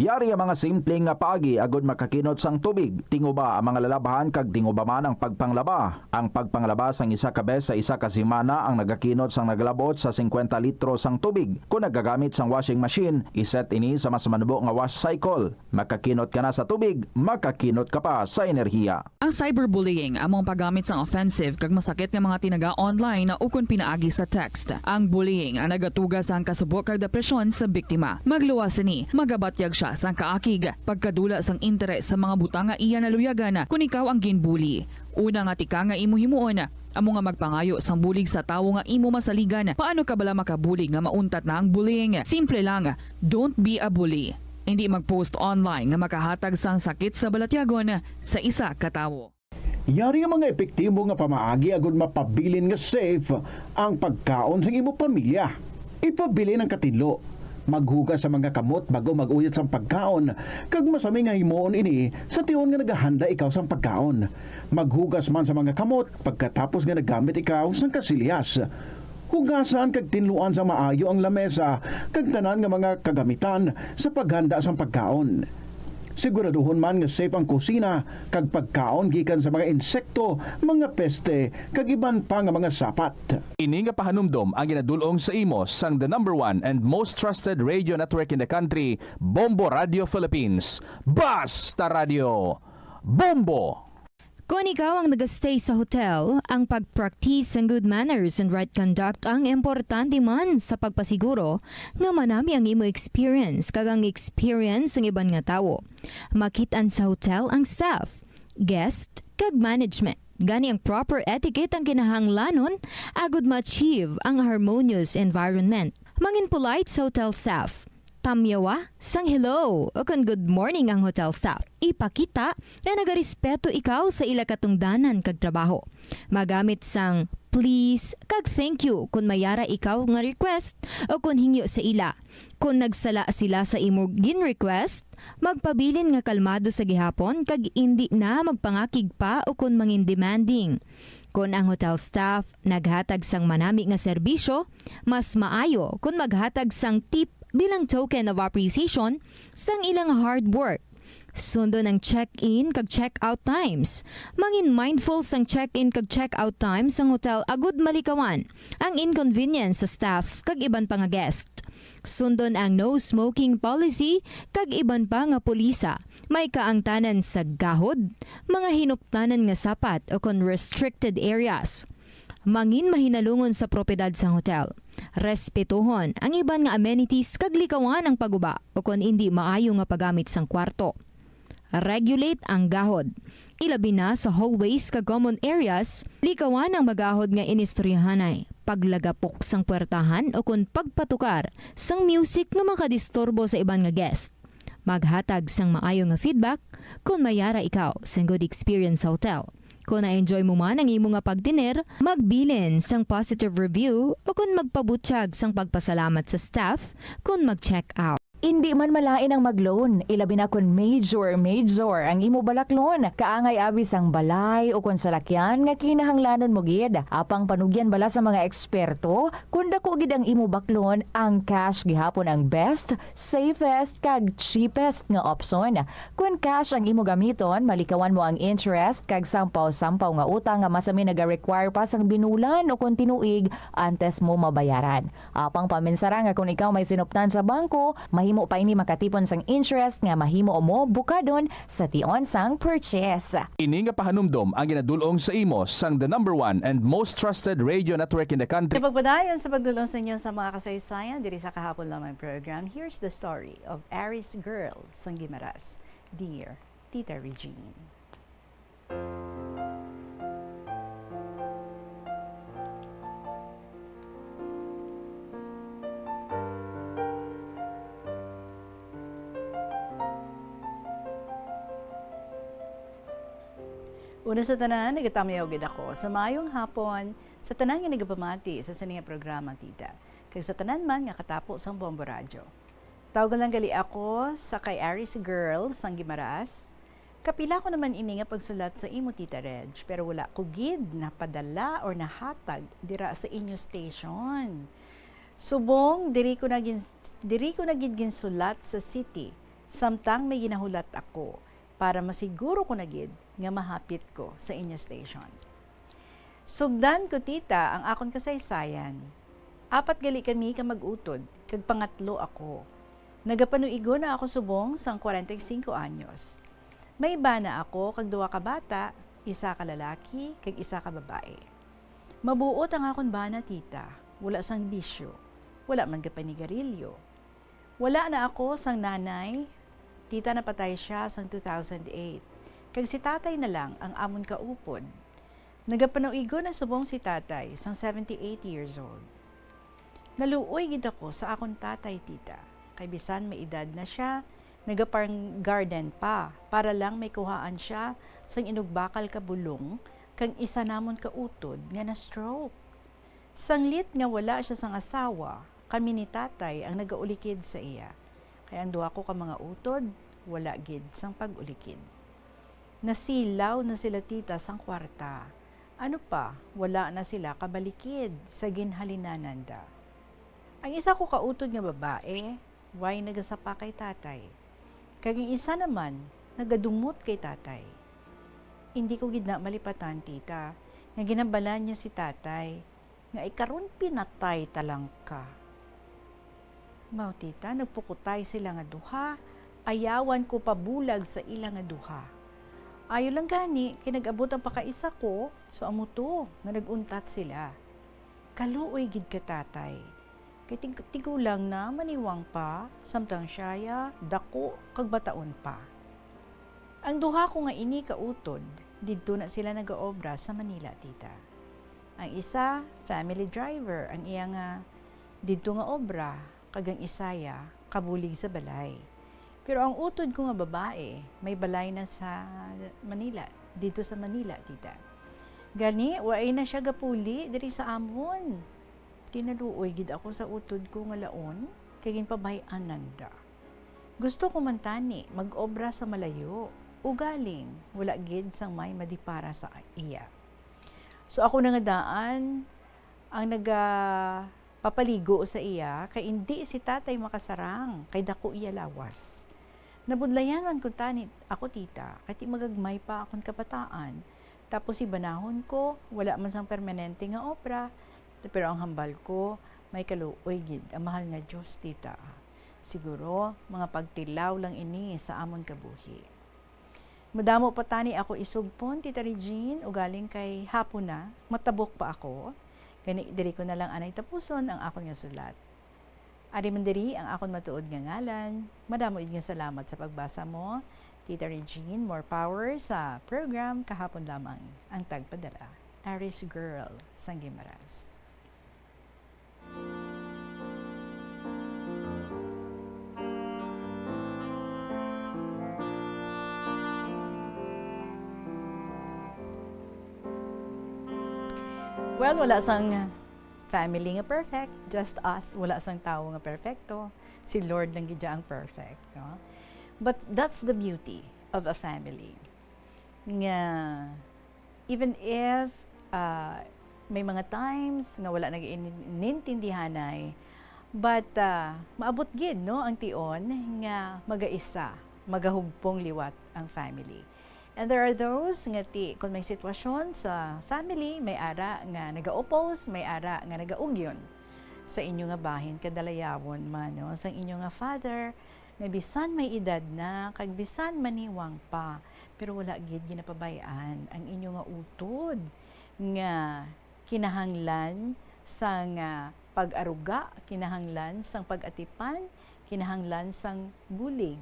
Yari ang mga simpleng nga paagi agod makakinot sang tubig. Tinguba ang mga lalabahan kag tinguba man ang pagpanglaba. Ang pagpanglaba sang isa ka bes sa isa ka semana ang nagakinot sang naglabot sa 50 litro sang tubig. Kung nagagamit sang washing machine, iset ini sa mas manubo nga wash cycle. Makakinot ka na sa tubig, makakinot ka pa sa enerhiya. Ang cyberbullying among paggamit sang offensive kag masakit nga mga tinaga online na ukon pinaagi sa text. Ang bullying ang nagatuga sang kasubok kag depresyon sa biktima. Magluwas ni, magabatyag siya sang kaakig, pagkadula sang interes sa mga butang nga iya naluyagan kung ikaw ang ginbully. Una nga tika nga imo himuon, amo nga magpangayo sang bulig sa tawo nga imo masaligan. Paano ka bala makabulig nga mauntat na ang bullying? Simple lang, don't be a bully. Hindi mag-post online nga makahatag sang sakit sa balatyagon sa isa ka tawo. Yari ang mga epektibo nga pamaagi agud mapabilin nga safe ang pagkaon sa imo pamilya. Ipabili ng katinlo. Maghugas sa mga kamot bago mag-uyat sa pagkaon, kag masami nga himuon ini sa tion nga naghahanda ikaw sa pagkaon. Maghugas man sa mga kamot pagkatapos nga nagamit ikaw sa kasilyas. Hugasan kag tinluan sa maayo ang lamesa kag tanan nga mga kagamitan sa paghanda sa pagkaon. Siguraduhon man nga safe ang kusina kag pagkaon gikan sa mga insekto, mga peste kag iban pa nga mga sapat. Ini nga pahanumdom ang ginadulong sa imo sang the #1 and most trusted radio network in the country, Bombo Radio Philippines. Basta Radio Bombo! Kung ikaw ang nag-stay sa hotel, ang pag-practice ng good manners and right conduct ang importante man sa pagpasiguro nga manami ang imo experience kag ang experience ng iban nga tawo. Makitaan sa hotel ang staff, guest, kag management. Gani ang proper etiquette ang kinahanglanon agud ma-achieve ang harmonious environment. Mangin polite sa hotel staff. Tamyawa, sang hello o kung good morning ang hotel staff. Ipakita na nagarespeto ikaw sa ila katungdanan kag trabaho. Magamit sang please kag thank you kung mayara ikaw nga request o kung hingyo sa ila. Kung nagsala sila sa imo gin request, magpabilin nga kalmado sa gihapon kag indi na magpangakig pa o kung mangin demanding. Kung ang hotel staff naghatag sang manami nga serbisyo, mas maayo kung maghatag sang tip bilang token of appreciation sang ilang hard work. Sundo ng check-in kag check-out times. Mangin mindful sang check-in kag check-out times sang hotel agud malikawan ang inconvenience sa staff kag iban pa nga guest. Sundon ang no smoking policy kag iban pa nga pulisa. May kaangtanan sa gahod, mga hinuptanan nga sapat o kon restricted areas. Mangin mahinalungon sa propiedad sang hotel. Respetuhon ang iban nga amenities kag likawan ang paguba o kon hindi maayo nga paggamit sang kwarto. Regulate ang gahod. Ilabi na sa hallways kag common areas, likawan ang magahod nga inistoryahanay. Paglagapok sang puwertahan o kon pagpatukar sang music nga makadisturbo sa iban nga guest. Maghatag sang maayo nga feedback kung mayara ikaw sa good experience sa hotel. Kung na-enjoy mo man ang imo nga pagdiner, magbilin sang positive review o kung magpabutsyag sang pagpasalamat sa staff kung mag-check out. Hindi man malain ang mag-loan, ilabi na kun major ang imo balaklon. Kaangay abis ang balay o kun salakyan nga kinahanglanon mo gid. Apang panugyan bala sa mga eksperto, kun dako gid ang imo baklon, ang cash gihapon ang best, safest kag cheapest nga option. Kun cash ang imo gamiton, malikawan mo ang interest kag sampaw-sampaw nga utang nga masami naga-require pa sang binulan o kun tinuig antes mo mabayaran. Apang paminsara nga kun ikaw may sinuptan sa bangko, mahimo pa ini makatipon sang interest nga mahimo mo bukadon sa tion sang purchase. Ini nga pahanumdom ang ginadulong sa imo sang the #1 and most trusted radio network in the country. Pagpadayon sa pagdulong sa inyo sa mga kasaysayan diri sa kahapon lamang program, here's the story of Aris Girl sang Guimaras. Dear Tita Regine. Una sa tanan, nagatamayaw gid ako sa mayong hapon sa tanan nga nagapamati sa sininga programa, tita. Kag sa tanan man nga katapo sang Bombo Radyo. Tawag lang gali ako sa kay Aris Girl sang Guimaras. Kapila ko naman ini nga pagsulat sa imo, Tita Reg, pero wala ko gid na padala or nahatag dira sa inyo station. Subong diri ko na gid ginsulat sa city samtang may ginahulat ako para masiguro ko na gid nga mahapit ko sa inyo station. Sugdan ko, tita, ang akon kasaysayan. 4 gali kami ka mag-utod, kag pangatlo ako. Nagapanuigo na ako subong sang 45 anyos. May iba na ako kag 2 ka bata, 1 ka lalaki, kag 1 ka babae. Mabuot ang akon bana, tita. Wala sang bisyo. Wala man ka panigarilyo. Wala na ako sang nanay. Tita, napatay siya sang 2008. Kag si tatay na lang ang amon kaupod. Nagapanuigo na subong si tatay sang 78 years old. Naluoy gid ako sa akon tatay, tita. Kay bisan may edad na siya, nagaparang garden pa para lang may kuhaan siya sang inugbakal ka bulong kag isa namon kautod nga na stroke. Sanglit nga wala siya sang asawa, kami ni tatay ang nagaulikid sa iya. Kaya ang 2 ko ka mga utod, wala gid sang pag-ulikid. Nasilaw na sila, tita, sang kwarta. Ano pa, wala na sila kabalikid sa ginhalinananda. Ang isa ko kautod nga babae, way nagasapa kay tatay. Kag ang isa naman, nagadumot kay tatay. Hindi ko gid na malipatan, tita, nga ginabalan niya si tatay, nga ikaron pinatay talang ka. Mao, tita, nagpukutay sila nga duha, ayawan ko pabulag sa ilang nga duha. Ayo lang gani, kinag-abot ang pakaisa ko, so amo to, nga naguntat sila. Kaluoy gid ka, tatay. Kay tigulang na maniwang pa, samtang siya dako kag bataon pa. Ang duha ko nga ini kautod, didto na sila nagaobra sa Manila, tita. Ang isa, family driver, ang iya nga didto nga obra, kag ang isaya kabulig sa balay. Pero ang utod ko nga babae, may balay na sa Manila, dito sa Manila, tita. Gani, waay na siya gapuli diri sa amon. Tinaluoy gid ako sa utod ko nga laon, kay ginpabayan nanda. Gusto ko man tani mag-obra sa malayo, ugaling wala gid sang may madipara sa iya. So ako na nga daan ang papaligo sa iya, kay hindi si tatay makasarang, kay dako iya lawas. Nabudlayan man kun tani ako, tita, kay ti magagmay pa akong kabataan. Tapos ibanahon ko, wala man sang permanente nga opera, pero ang hambal ko, may kaluoy gid ang mahal nga Diyos, tita. Siguro, mga pagtilaw lang ini sa amon kabuhi. Madamo pa tani ako isugpon, Tita Regine, o galing kay hapon na, matabok pa ako. Kani diri ko na lang anay tapuson ang akon nga sulat. Ari man diri ang akon matuod nga ngalan. Madamo id nga salamat sa pagbasa mo, Tita Regine. More power sa program kahapon lamang ang tagpadala. Aris Girl sang Guimaras. Well, wala sang family nga perfect, just us. Wala sang tao nga perfecto. Si Lord lang gid ang perfect, no? But that's the beauty of a family. Nga even if may mga times nga wala nag-inintindihanay, but maabot gid no ang tion nga magaisa, magahugpong liwat ang family. And there are those nga kung may sitwasyon sa family, may ara nga naga-oppose, may ara nga naga-ugyon sa inyo nga bahin kadalayawon man no, sa inyo nga father nga bisan may edad na kag bisan maniwang pa, pero wala gid ginapabayaan ang inyo nga utod nga kinahanglan sang pag-aruga, kinahanglan sang pag-atipan, kinahanglan sang bulig.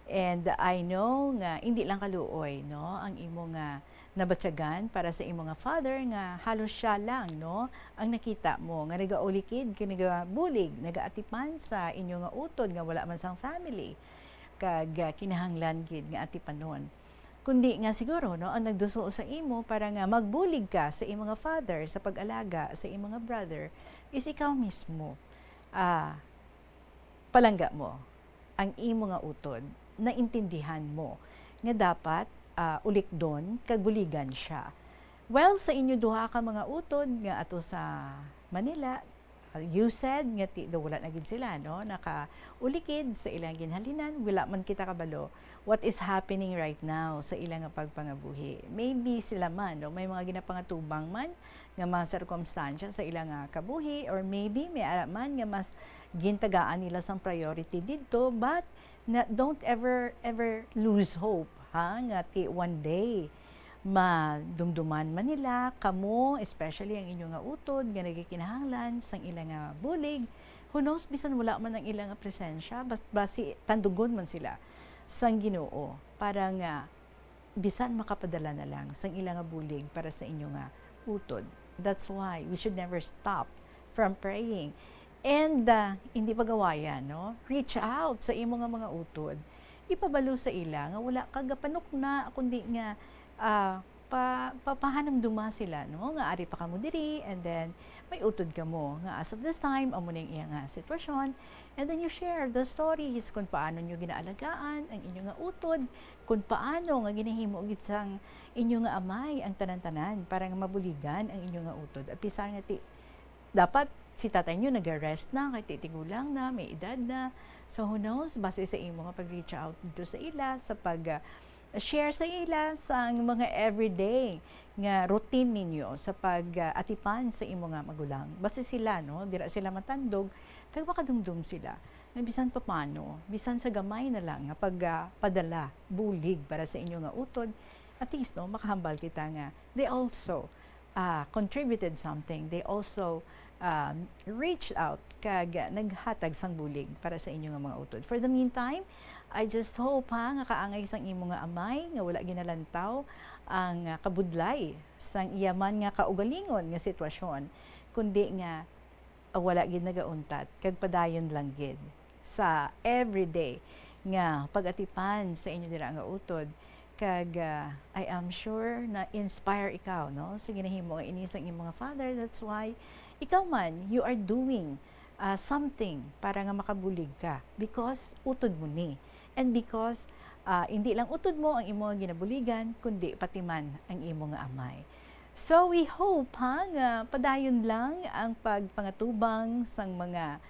And I know nga hindi lang kaluoy no ang imo nga nabatyagan para sa imo nga father nga halos siya lang no ang nakita mo nga nagaulikid kaniga bulig, nagaatipan sa inyo nga utod nga wala man sang family kag kinahanglan gid nga atipanon. Kundi nga siguro no ang nagduso sa imo para nga magbulig ka sa imo nga father sa pag-alaga sa imo nga brother is ikaw mismo palangga mo ang imo nga utod, naintindihan mo nga dapat ulikdon kaguligan siya. Well, sa inyo duha ka mga utod nga ato sa Manila, you said nga wala na gid sila no nakaulikid sa ilang ginhalinan, wala man kita kabalo what is happening right now sa ilang nga pagpangabuhi. Maybe sila man no may mga ginapangatubang man nga mga circumstansya sa ilang kabuhi, or maybe may ara man nga mas gintagaan nila sang priority didto, but don't ever lose hope nga one day madumduman man nila kamo, especially ang inyo nga utod nga nagakinahanglan sang ilang nga bulig. Who knows, bisan wala man ang ilang nga presensya, basi tandugon man sila sang Ginoo para nga bisan makapadala na lang sang ilang nga bulig para sa inyo nga utod. That's why we should never stop from praying. And hindi pagawayan, no? Reach out sa imo nga mga utod. Ipabalo sa ila nga wala kag panuk na kundi nga papahanam duma sila, no? Nga ari pa kamo diri, and then may utod ka mo nga as of this time amo ning iya nga sitwasyon, and then you share the stories kung paano nyo ginaalagaan ang inyo nga utod, kung paano nga ginahimo gid sang inyo nga amay ang tanan-tanan para nga mabuligan ang inyo nga utod. At pisar nga dapat si tatay nyo nag-rest na, kay titigulang na, may edad na. So who knows, base sa imo nga pag-reach out dito sa ila, sa pag-share sa ila sa mga everyday nga routine ninyo sa pag-atipan sa imo nga magulang. Base sila, no? Dira sila matandog, kaya makadumdum sila. Na bisan pa paano, bisan sa gamay na lang nga pagpadala, bulig para sa inyo nga utod, at least, no, makahambal kita nga. They also contributed something. They also reached out kag naghatag sang bulig para sa inyo nga mga utod. For the meantime, I just hope nga kaangay sang imo nga amay nga wala ginalantaw ang kabudlay sang iyaman nga kaugalingon nga sitwasyon, kundi nga wala gid nagauntat kag padayon lang gid sa everyday nga pag-atipan sa inyo dira nga utod. Kag I am sure na inspire ikaw, no, sa ginahimo nga ini sang imong mga father. That's why ikaw man, you are doing something para nga makabulig ka because utod mo ni, and because hindi lang utod mo ang imo nga ginabuligan, kundi pati man ang imo nga amay. So we hope nga padayon lang ang pagpangatubang sang mga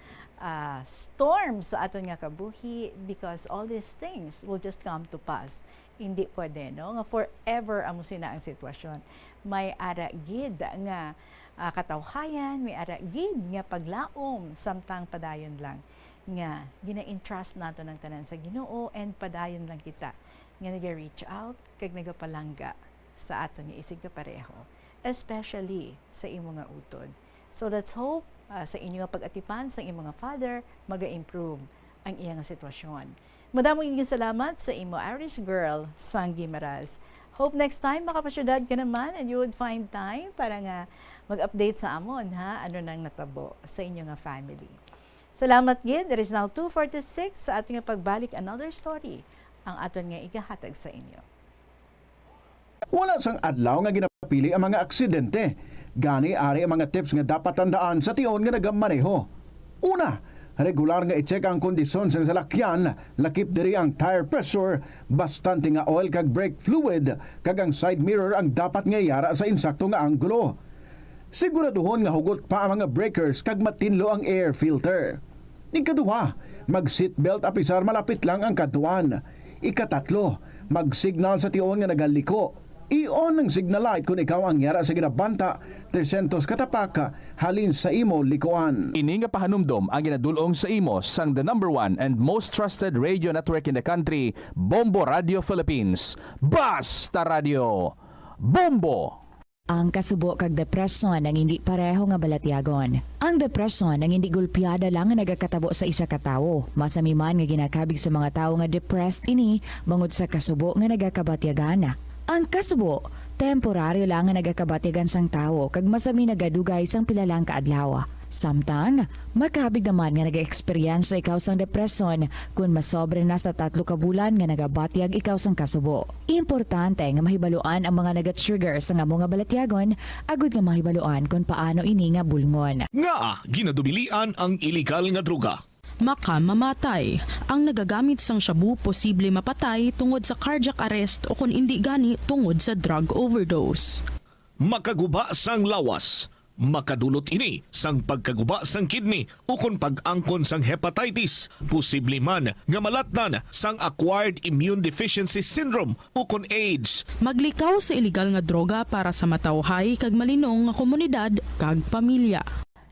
storm sa aton nga kabuhi, because all these things will just come to pass. Hindi pwede, no? Nga forever amo sina ang sitwasyon. May ara gid nga katawhayan, may ara gid nga paglaom, samtang padayon lang nga gina-entrust nato ng tanan sa Ginoo, and padayon lang kita nga nag-reach out kag nagapalangga sa aton nga isig ka pareho, especially sa imo nga utod. So let's hope sa inyo nga pag-atipan sa imo nga father maga-improve ang iyang sitwasyon. Madamong salamat sa imo, Irish girl sang Guimaras. Hope next time makapasyudad ka naman and you would find time para nga mag-update sa amon, ha, ano nang natabo sa inyo nga family. Salamat gid. There is now 2:46 sa ating pagbalik another story ang aton nga igahatag sa inyo. Wala sang adlaw nga ginapili ang mga aksidente. Gani ari ang mga tips nga dapat tandaan sa tion nga nagamaneho. Una, regular nga i-check ang kondisyon sa salakyan, lakip diri ang tire pressure, bastante nga oil kag brake fluid, kag ang side mirror ang dapat nga yara sa insakto nga anggulo. Siguraduhon nga hugot pa ang mga breakers kag matinlo ang air filter. Ikaduha, mag-seatbelt apisar malapit lang ang katuan. Ikatatlo, mag-signal sa tion nga nagaliko. I-on ang signal light kung ikaw ang yara sa ginabanta 300 katapak halin sa imo likuan. Ini nga pahanumdom ang ginadulong sa imo sang the number 1 and most trusted radio network in the country, Bombo Radio Philippines. Basta Radio Bombo! Ang kasubo kag depresyon ang hindi pareho nga balatyagon. Ang depresyon ang hindi gulpiyada lang nga nagakatabo sa isa ka tawo. Masami man nga ginakabig sa mga tawo nga depressed ini bangod sa kasubo nga nagakabatyagan. Ang kasubo, temporaryo lang nga nagakabatyagan sang tawo kag masami nagadugay sang pilalang kaadlaw. Samtang, makabig naman nga nag-experience ikaw sang depresyon kung masobre na sa 3 ka bulan nga nagabatyag ikaw sang kasubo. Importante nga mahibaluan ang mga naga-trigger sa nga mga balatyagon agud nga mahibaluan kung paano ini nga bulngon. Nga ginadubilian ang iligal nga droga. Mamatay. Ang nagagamit sang shabu posible mapatay tungod sa cardiac arrest o kung hindi gani tungod sa drug overdose. Makaguba sang lawas. Makadulot ini sang pagkaguba sang kidney o kung pag-angkon sang hepatitis. Posible man nga malatnan sang acquired immune deficiency syndrome o kung AIDS. Maglikaw sa iligal nga droga para sa matawhay kag malinong nga komunidad kag pamilya.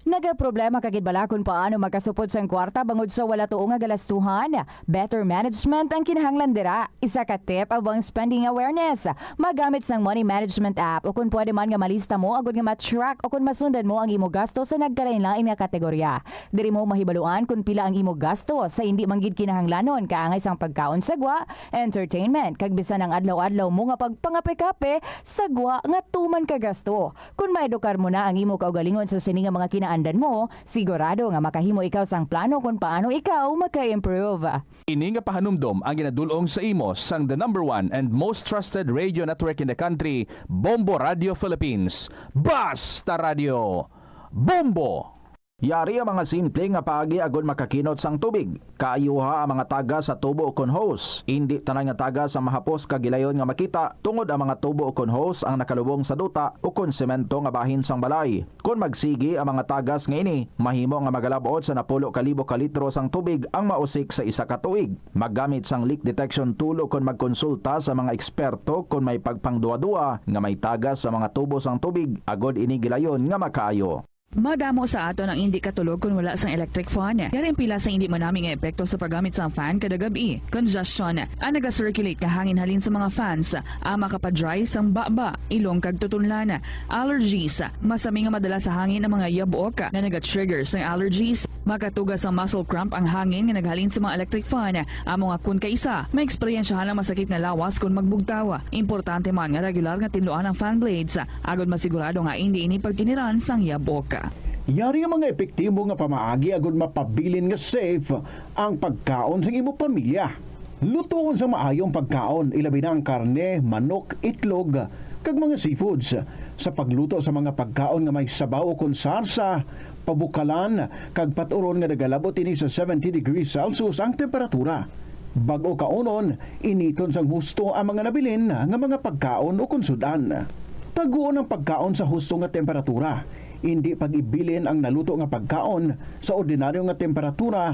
Nagaproblema kagid bala kung paano magkasupod sang kwarta bangod sa wala tuong nga galastuhan. Better management ang kinahanglan dira. Isa ka tip abang spending awareness. Magamit sang money management app o kung pwede man nga malista mo agud nga ma-track o kung masundan mo ang imo gasto sa nagkalain-lain nga kategorya. Diri mo mahibaluan kung pila ang imo gasto sa hindi manggid kinahanglanon kaangay sang pagkaon sagwa, entertainment kag bisan ang adlaw-adlaw mo nga pagpangape-kape sagwa nga tuman ka gasto. Kung maedukar mo na ang imo kaugalingon sa sini nga mga andan mo, sigurado nga makahimo ikaw sang plano kung paano ikaw maka-improve. Ini nga pahanumdom ang ginadulong sa imo sang the number 1 and most trusted radio network in the country, Bombo Radio Philippines. Basta Radio Bombo! Yari ang mga simple nga paagi agud makakinot sang tubig. Kaayuha ang mga taga sa tubo kon hose. Indi tanan nga taga sa mahapos kagilayon nga makita tungod ang mga tubo kon hose ang nakalubong sa duta o kon semento nga bahin sang balay. Kung magsigi ang mga tagas nga ini, mahimo nga magalabot sa 10,000 ka litro sang tubig ang mausik sa isa ka tuig. Maggamit sang leak detection tool o kon magkonsulta sa mga eksperto kung may pagpangduwa-duwa nga may tagas sa mga tubo sang tubig agud ini gilayon nga makaayo. Madamo sa ato ng hindi katulog kung wala sang electric fan. Kaya rin pila sa hindi manaming epekto sa paggamit sa fan kada gabi. Congestion ang naga-circulate ka hangin halin sa mga fans. Ang makapadry sang baba, ilong kag tutunlan. Allergies, masami nga madala sa hangin ang mga yabuok na naga-trigger sang allergies. Makatugas ang muscle cramp ang hangin nga naghalin sa mga electric fan. Ang mga kun kaisa, may eksperyensyahan ang masakit na lawas kung magbugtawa. Importante man nga regular nga tinluan ang fan blades. Agad masigurado nga hindi ini pagkiniran sang yabuok. Yari ang mga epektibo nga pamaagi agud mapabilin nga safe ang pagkaon sa imo pamilya. Lutoon sa maayong pagkaon, ilabi na ang karne, manok, itlog, kag mga seafoods. Sa pagluto sa mga pagkaon nga may sabaw o konsarsa, pabukalan, kag paturon nga nagalabot ini sa 70 degrees Celsius ang temperatura. Bago kaunon, initon sang husto ang mga nabilin nga mga pagkaon o konsudan. Taguon ang pagkaon sa husto nga temperatura. Hindi pag-ibilin ang naluto nga pagkaon sa ordinaryo nga temperatura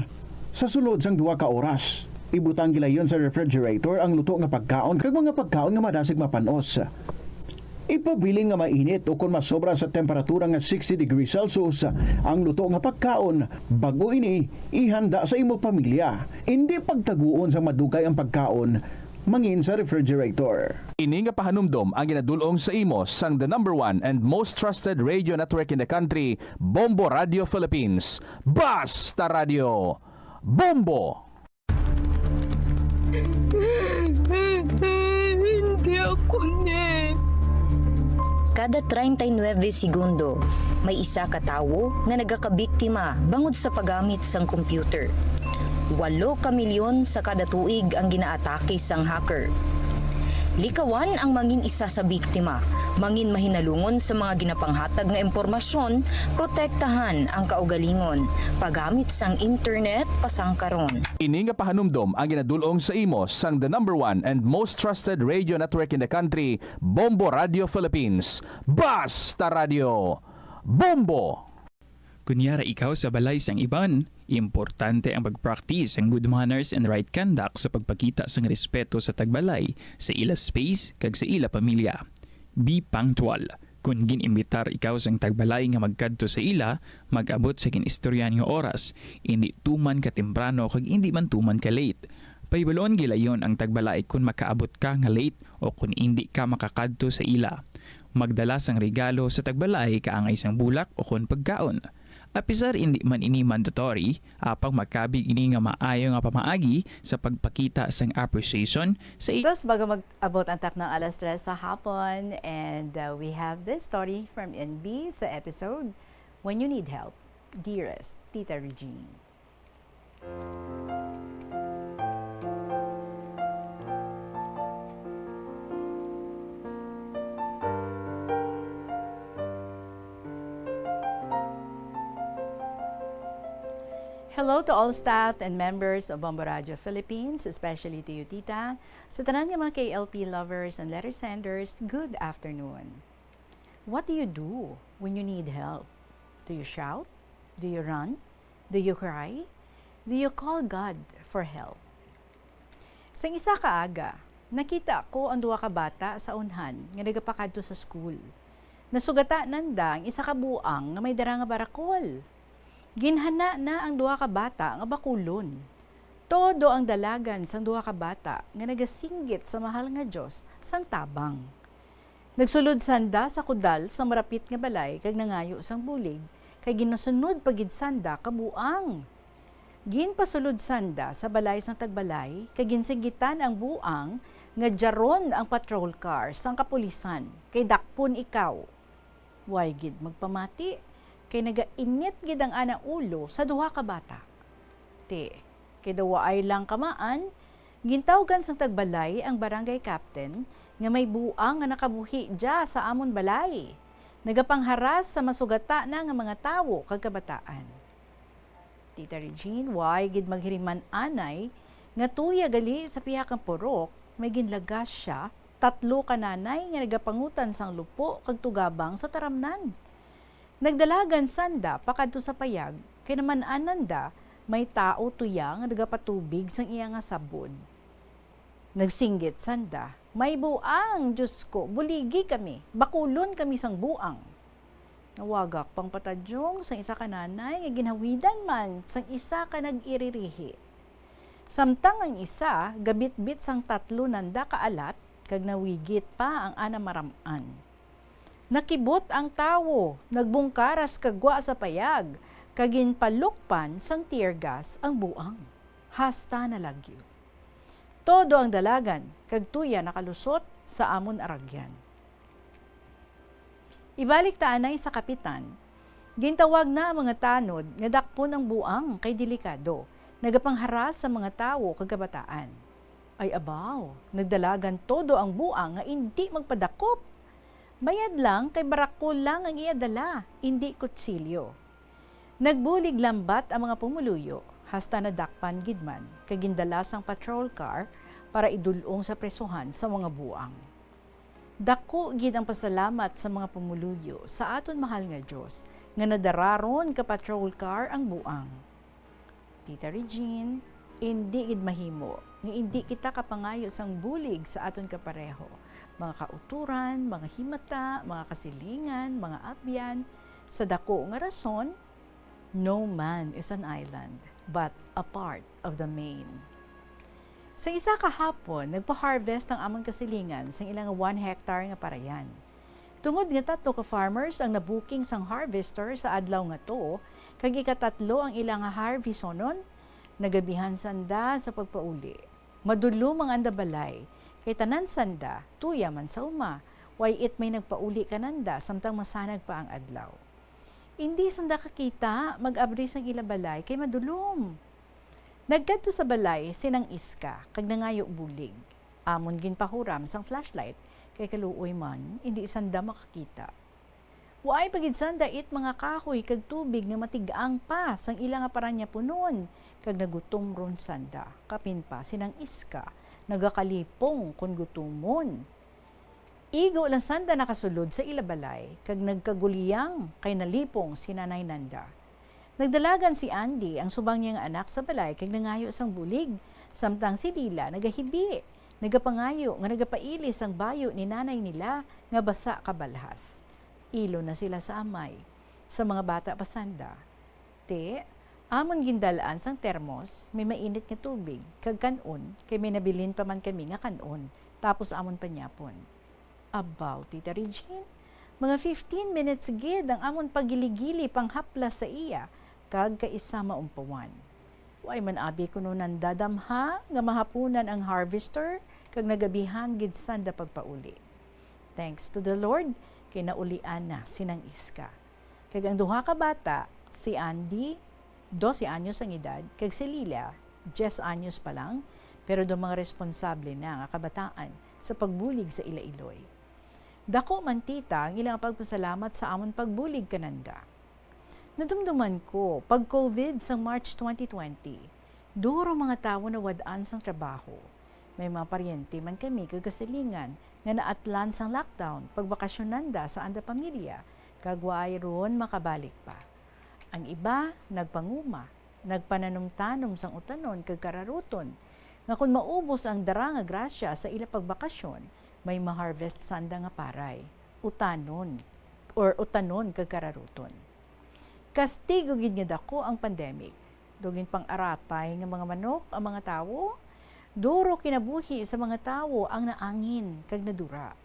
sa sulod sang 2 ka oras. Ibutang gilayon sa refrigerator ang luto nga pagkaon kag mga pagkaon nga madasig mapanos. Ipabiling nga mainit o kung masobra sa temperatura nga 60 degrees Celsius ang luto nga pagkaon, bago ini ihanda sa imo pamilya. Hindi pagtaguon sa madugay ang pagkaon mangin sa refrigerator. Ini nga pahanumdom ang ginadulong sa imo sang the number 1 and most trusted radio network in the country, Bombo Radio Philippines. Basta Radio Bombo! Hindi ako Kada 39 segundo, may isa ka tawo nga nagakabiktima bangod sa paggamit sang computer. 8 ka milyon sa kada tuig ang ginaatake sang hacker. Likawan ang mangin isa sa biktima, mangin mahinalungon sa mga ginapanghatag nga impormasyon, protektahan ang kaugalingon, paggamit sang internet pasangkaron. Ini nga pahanumdom ang ginadulong sa imo sang the number one and most trusted radio network in the country, Bombo Radio Philippines. Basta Radio! Bombo! Kunyara ikaw sa balay sang iban, importante ang pag-practice ang good manners and right conduct sa pagpakita sang respeto sa tagbalay, sa ila space, kag sa ila pamilya. Be punctual. Kung ginimbitar ikaw sang tagbalay nga magkadto sa ila, mag-abot sa ginistoryan nga oras, hindi tuman ka temprano kag hindi man tuman ka late. Paibalon gilayon ang tagbalay kung makaabot ka nga late o kung hindi ka makakadto sa ila. Magdala sang regalo sa tagbalay kaangay sang bulak o kung pagkaon. Apisar hindi man ini mandatory, apang makabig ini nga maayo nga pamaagi sa pagpakita sang appreciation sa Tapos bago mag-abot ang tak ng alas 3 sa hapon, and we have this story from NB sa episode When You Need Help, Dearest Tita Regine. Hello to all staff and members of Bombo Radio Philippines, especially to you, Tita. Sa tanan niya mga KLP lovers and letter senders, good afternoon. What do you do when you need help? Do you shout? Do you run? Do you cry? Do you call God for help? Sa isa kaaga, nakita ko ang duwa ka bata sa unhan nga nagapakadto sa school. Nasugata nanda ang isa ka buang nga may dara nga barakol. Ginhana na ang duha ka bata nga bakulon. Todo ang dalagan sang duha ka bata nga nagasinggit sa mahal nga Dios sang tabang. Nagsulod sanda sa kudal sa marapit nga balay kag nangayo sang bulig kay ginasunod pagid sanda ka buang. Ginpasulod sanda sa balay sang tagbalay kay ginsinggitan ang buang nga jaron ang patrol car sang kapulisan kay dakpon ikaw. Way gid magpamati kay nagainit gid ang ana ulo sa duha ka bata. Kay dawa ay lang kamaan, gintawgan sang tagbalay ang barangay captain nga may buang nga nakabuhi dia sa amon balay. Nagapangharas sa masugata na nga mga tawo kag kabataan. Tita Regine, why gid maghiriman anay nga tuya gali sa pihakang purok, may ginlagas siya 3 kananay nga nagapangutan sang lupo kag tugabang sa taramnan. Nagdalagan sanda pakadto sa payag, kay naman ananda may tao tuya nga nagapatubig sang iya nga sabon. Nagsinggit sanda, may buang, Diyos ko, buligi kami, bakulon kami sang buang. Nawagak pang patadyong sang isa ka nanay nga ginhawidan man sang isa ka nag-iririhi. Samtang ang isa, gabit-bit sang 3 nanda kaalat, kag nawigit pa ang ana maraman. Nakibot ang tawo, nagbungkaras kagwa sa payag, kagin palukpan sang tear gas ang buang. Hasta na lagyo. Todo ang dalagan, kag tuya nakalusot sa amon aragyan. Ibalik taanay sa kapitan, gintawag na ang mga tanod nga dakpon ang buang kay delikado, nagapangharas sa mga tawo kag kabataan. Ay abaw, nagdalagan todo ang buang nga hindi magpadakop. Bayad lang kay barakol lang ang iadala, hindi kutsilyo. Nagbulig lambat ang mga pumuluyo, hasta nadakpan gidman, kagindala sang patrol car para idulong sa presuhan sa mga buang. Dako gid ang pasalamat sa mga pumuluyo sa aton mahal nga Dios nga nadararon ka patrol car ang buang. Tita Regine, hindi gid mahimo nga hindi kita kapangayo sang bulig sa aton kapareho. Mga kauturan, mga himata, mga kasilingan, mga abyan, sa dako nga rason, no man is an island, but a part of the main. Sa isa kahapon, nagpa-harvest ang among kasilingan sa ilang 1 hectare nga parayan. Tungod nga 3 ka farmers ang nabuking sang harvester sa adlaw nga to, kag ika-3 ang ilang harvestonon, nagabihan sanda sa pagpauli. Madulom ang andabalay, kay tanan sanda, tuya man sa uma, way it may nagpauli kananda samtang masanag pa ang adlaw. Hindi sanda kakita, mag-abri sang ilabalay kay madulom. Nagkadto sa balay sinang iska, kag nangayo bulig. Amon ginpahuram sang flashlight, kay kaluoy man, hindi sanda makakita. Waay pagid sanda it mga kahoy kag tubig nga matigaang pa sang ilang aparanya punon, kag nagutom ron sanda, kapin pa sinang iska, nagakalipong kun gutumon. Igo lang sanda nakasulod sa ilabalay, kag nagkaguliyang kay nalipong si Nanay Nanda. Nagdalagan si Andy, ang subang niyang anak sa balay, kag nangayo sang bulig, samtang si Lila nagahibi, nagapangayo nga nagapailis ang bayo ni nanay nila nga basa kabalhas. Ilo na sila sa amay. Sa mga bata pasanda, te, amon gindalaan sang termos, may mainit nga tubig, kag kanon, kay may nabilin pa man kami nga kanon, tapos amon panyapon. About Tita Regine, mga 15 minutes gid ang amon pagiligili panghaplas sa iya, kag kaisa maumpawan. Way man abi kuno nan dadamha nga mahapunan ang harvester, kag nagabihan gid sanda pagpauli. Thanks to the Lord, kay naulian na sinang iska. Kag ang duha ka bata, si Andy, 12 anyos ang edad, kag si Lila, 10 anyos pa lang, pero do mga responsable na nga kabataan sa pagbulig sa Ilailoy. Dako man tita, ang ilang pagpasalamat sa amon pagbulig kananda. Nadumduman ko, pag COVID sa March 2020, duro mga tao na wadaan sang trabaho. May mga paryente man kami kagasilingan nga naatlan sang lockdown, pagbakasyonanda sa anda pamilya, kagwaay ron makabalik pa. Ang iba, nagpanguma, nagpananong-tanom sang utanon kagkararuton, nga kung maubos ang dara nga grasya sa ila pagbakasyon, may ma-harvest sanda nga paray, utanon kagkararuton. Kastigo gid nga dako ang pandemic. Dugin pang aratay nga mga manok ang mga tawo, duro kinabuhi sa mga tawo ang naangin kag nadura.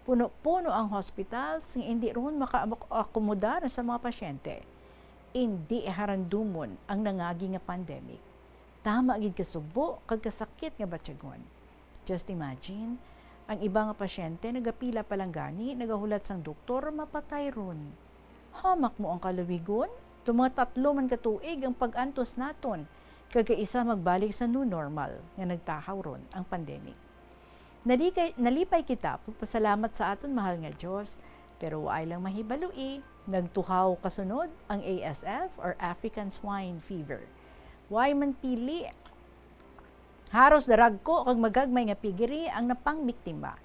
Puno-puno ang hospitals nga hindi ron makaakomodar sa mga pasyente. Hindi harandumon ang nangagi nga pandemic. Tama gid kasubo kag kasakit nga batyagon. Just imagine, ang iba nga pasyente nagapila pa lang gani, nagahulat sang doktor, mapatay ron. Hamak mo ang kalawigon, mga 3 man katuig ang pag-antos naton, kagkaisa magbalik sa new normal nga nagtahaw ron ang pandemic. Nalipay kita, pagpasalamat sa aton mahal nga Diyos, pero waay lang mahibalui, nagtuhaw kasunod ang ASF or African Swine Fever. Waay man pili, haros darag ko kag magagmay nga pigiri ang napang-biktima.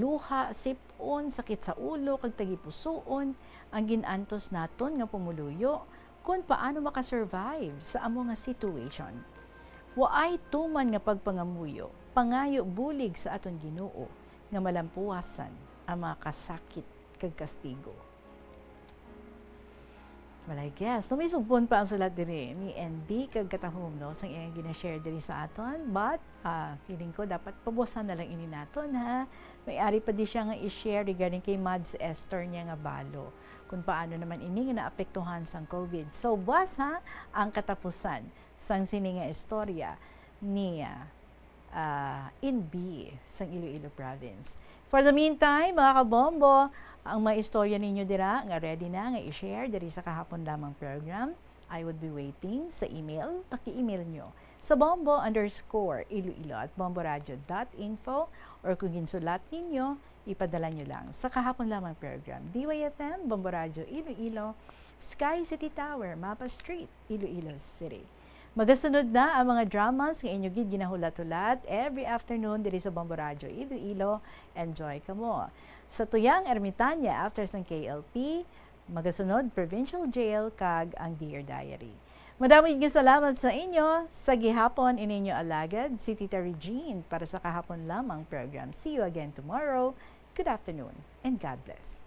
Luha, sipon, sakit sa ulo, kag tagipusoon, ang ginantos naton nga pumuluyo kung paano makasurvive sa amo nga situation. Waay tuman nga pagpangamuyo, pangayo bulig sa aton Ginoo nga malampuasan ang mga kasakit kag kastigo. Well, I guess, tumisugpon pa ang sulat diri ni NB kag katahom no sang iyang gina-share diri sa aton, but feeling ko dapat pabusan na lang ini naton ha. May ari pa di siya nga i-share regarding kay Mads Esther niya nga balo kung paano naman ini nga naapektuhan sang COVID. So buwas ha ang katapusan sang sini nga istorya ni NB sang Iloilo Province. For the meantime, mga kabombo, ang mga istorya ninyo dira nga ready na nga i-share diri sa kahapon lamang program. I would be waiting sa email. Paki-email nyo sa bombo_iloilo@bomboradio.info or kung ginsulat ninyo, ipadala nyo lang sa kahapon lamang program. DYFM, Bombo Radio Iloilo, Sky City Tower, Mapa Street, Iloilo City. Magasunod na ang mga dramas nga inyo gid ginahulat-hulat every afternoon diri sa Bombo Radio Iloilo. Enjoy ka mo. Sa tuyang Ermitanya after sang KLP, magasunod Provincial Jail kag ang Dear Diary. Madaming salamat sa inyo. Sa gihapon ininyo alagad si Tita Regine para sa kahapon lamang program. See you again tomorrow. Good afternoon and God bless.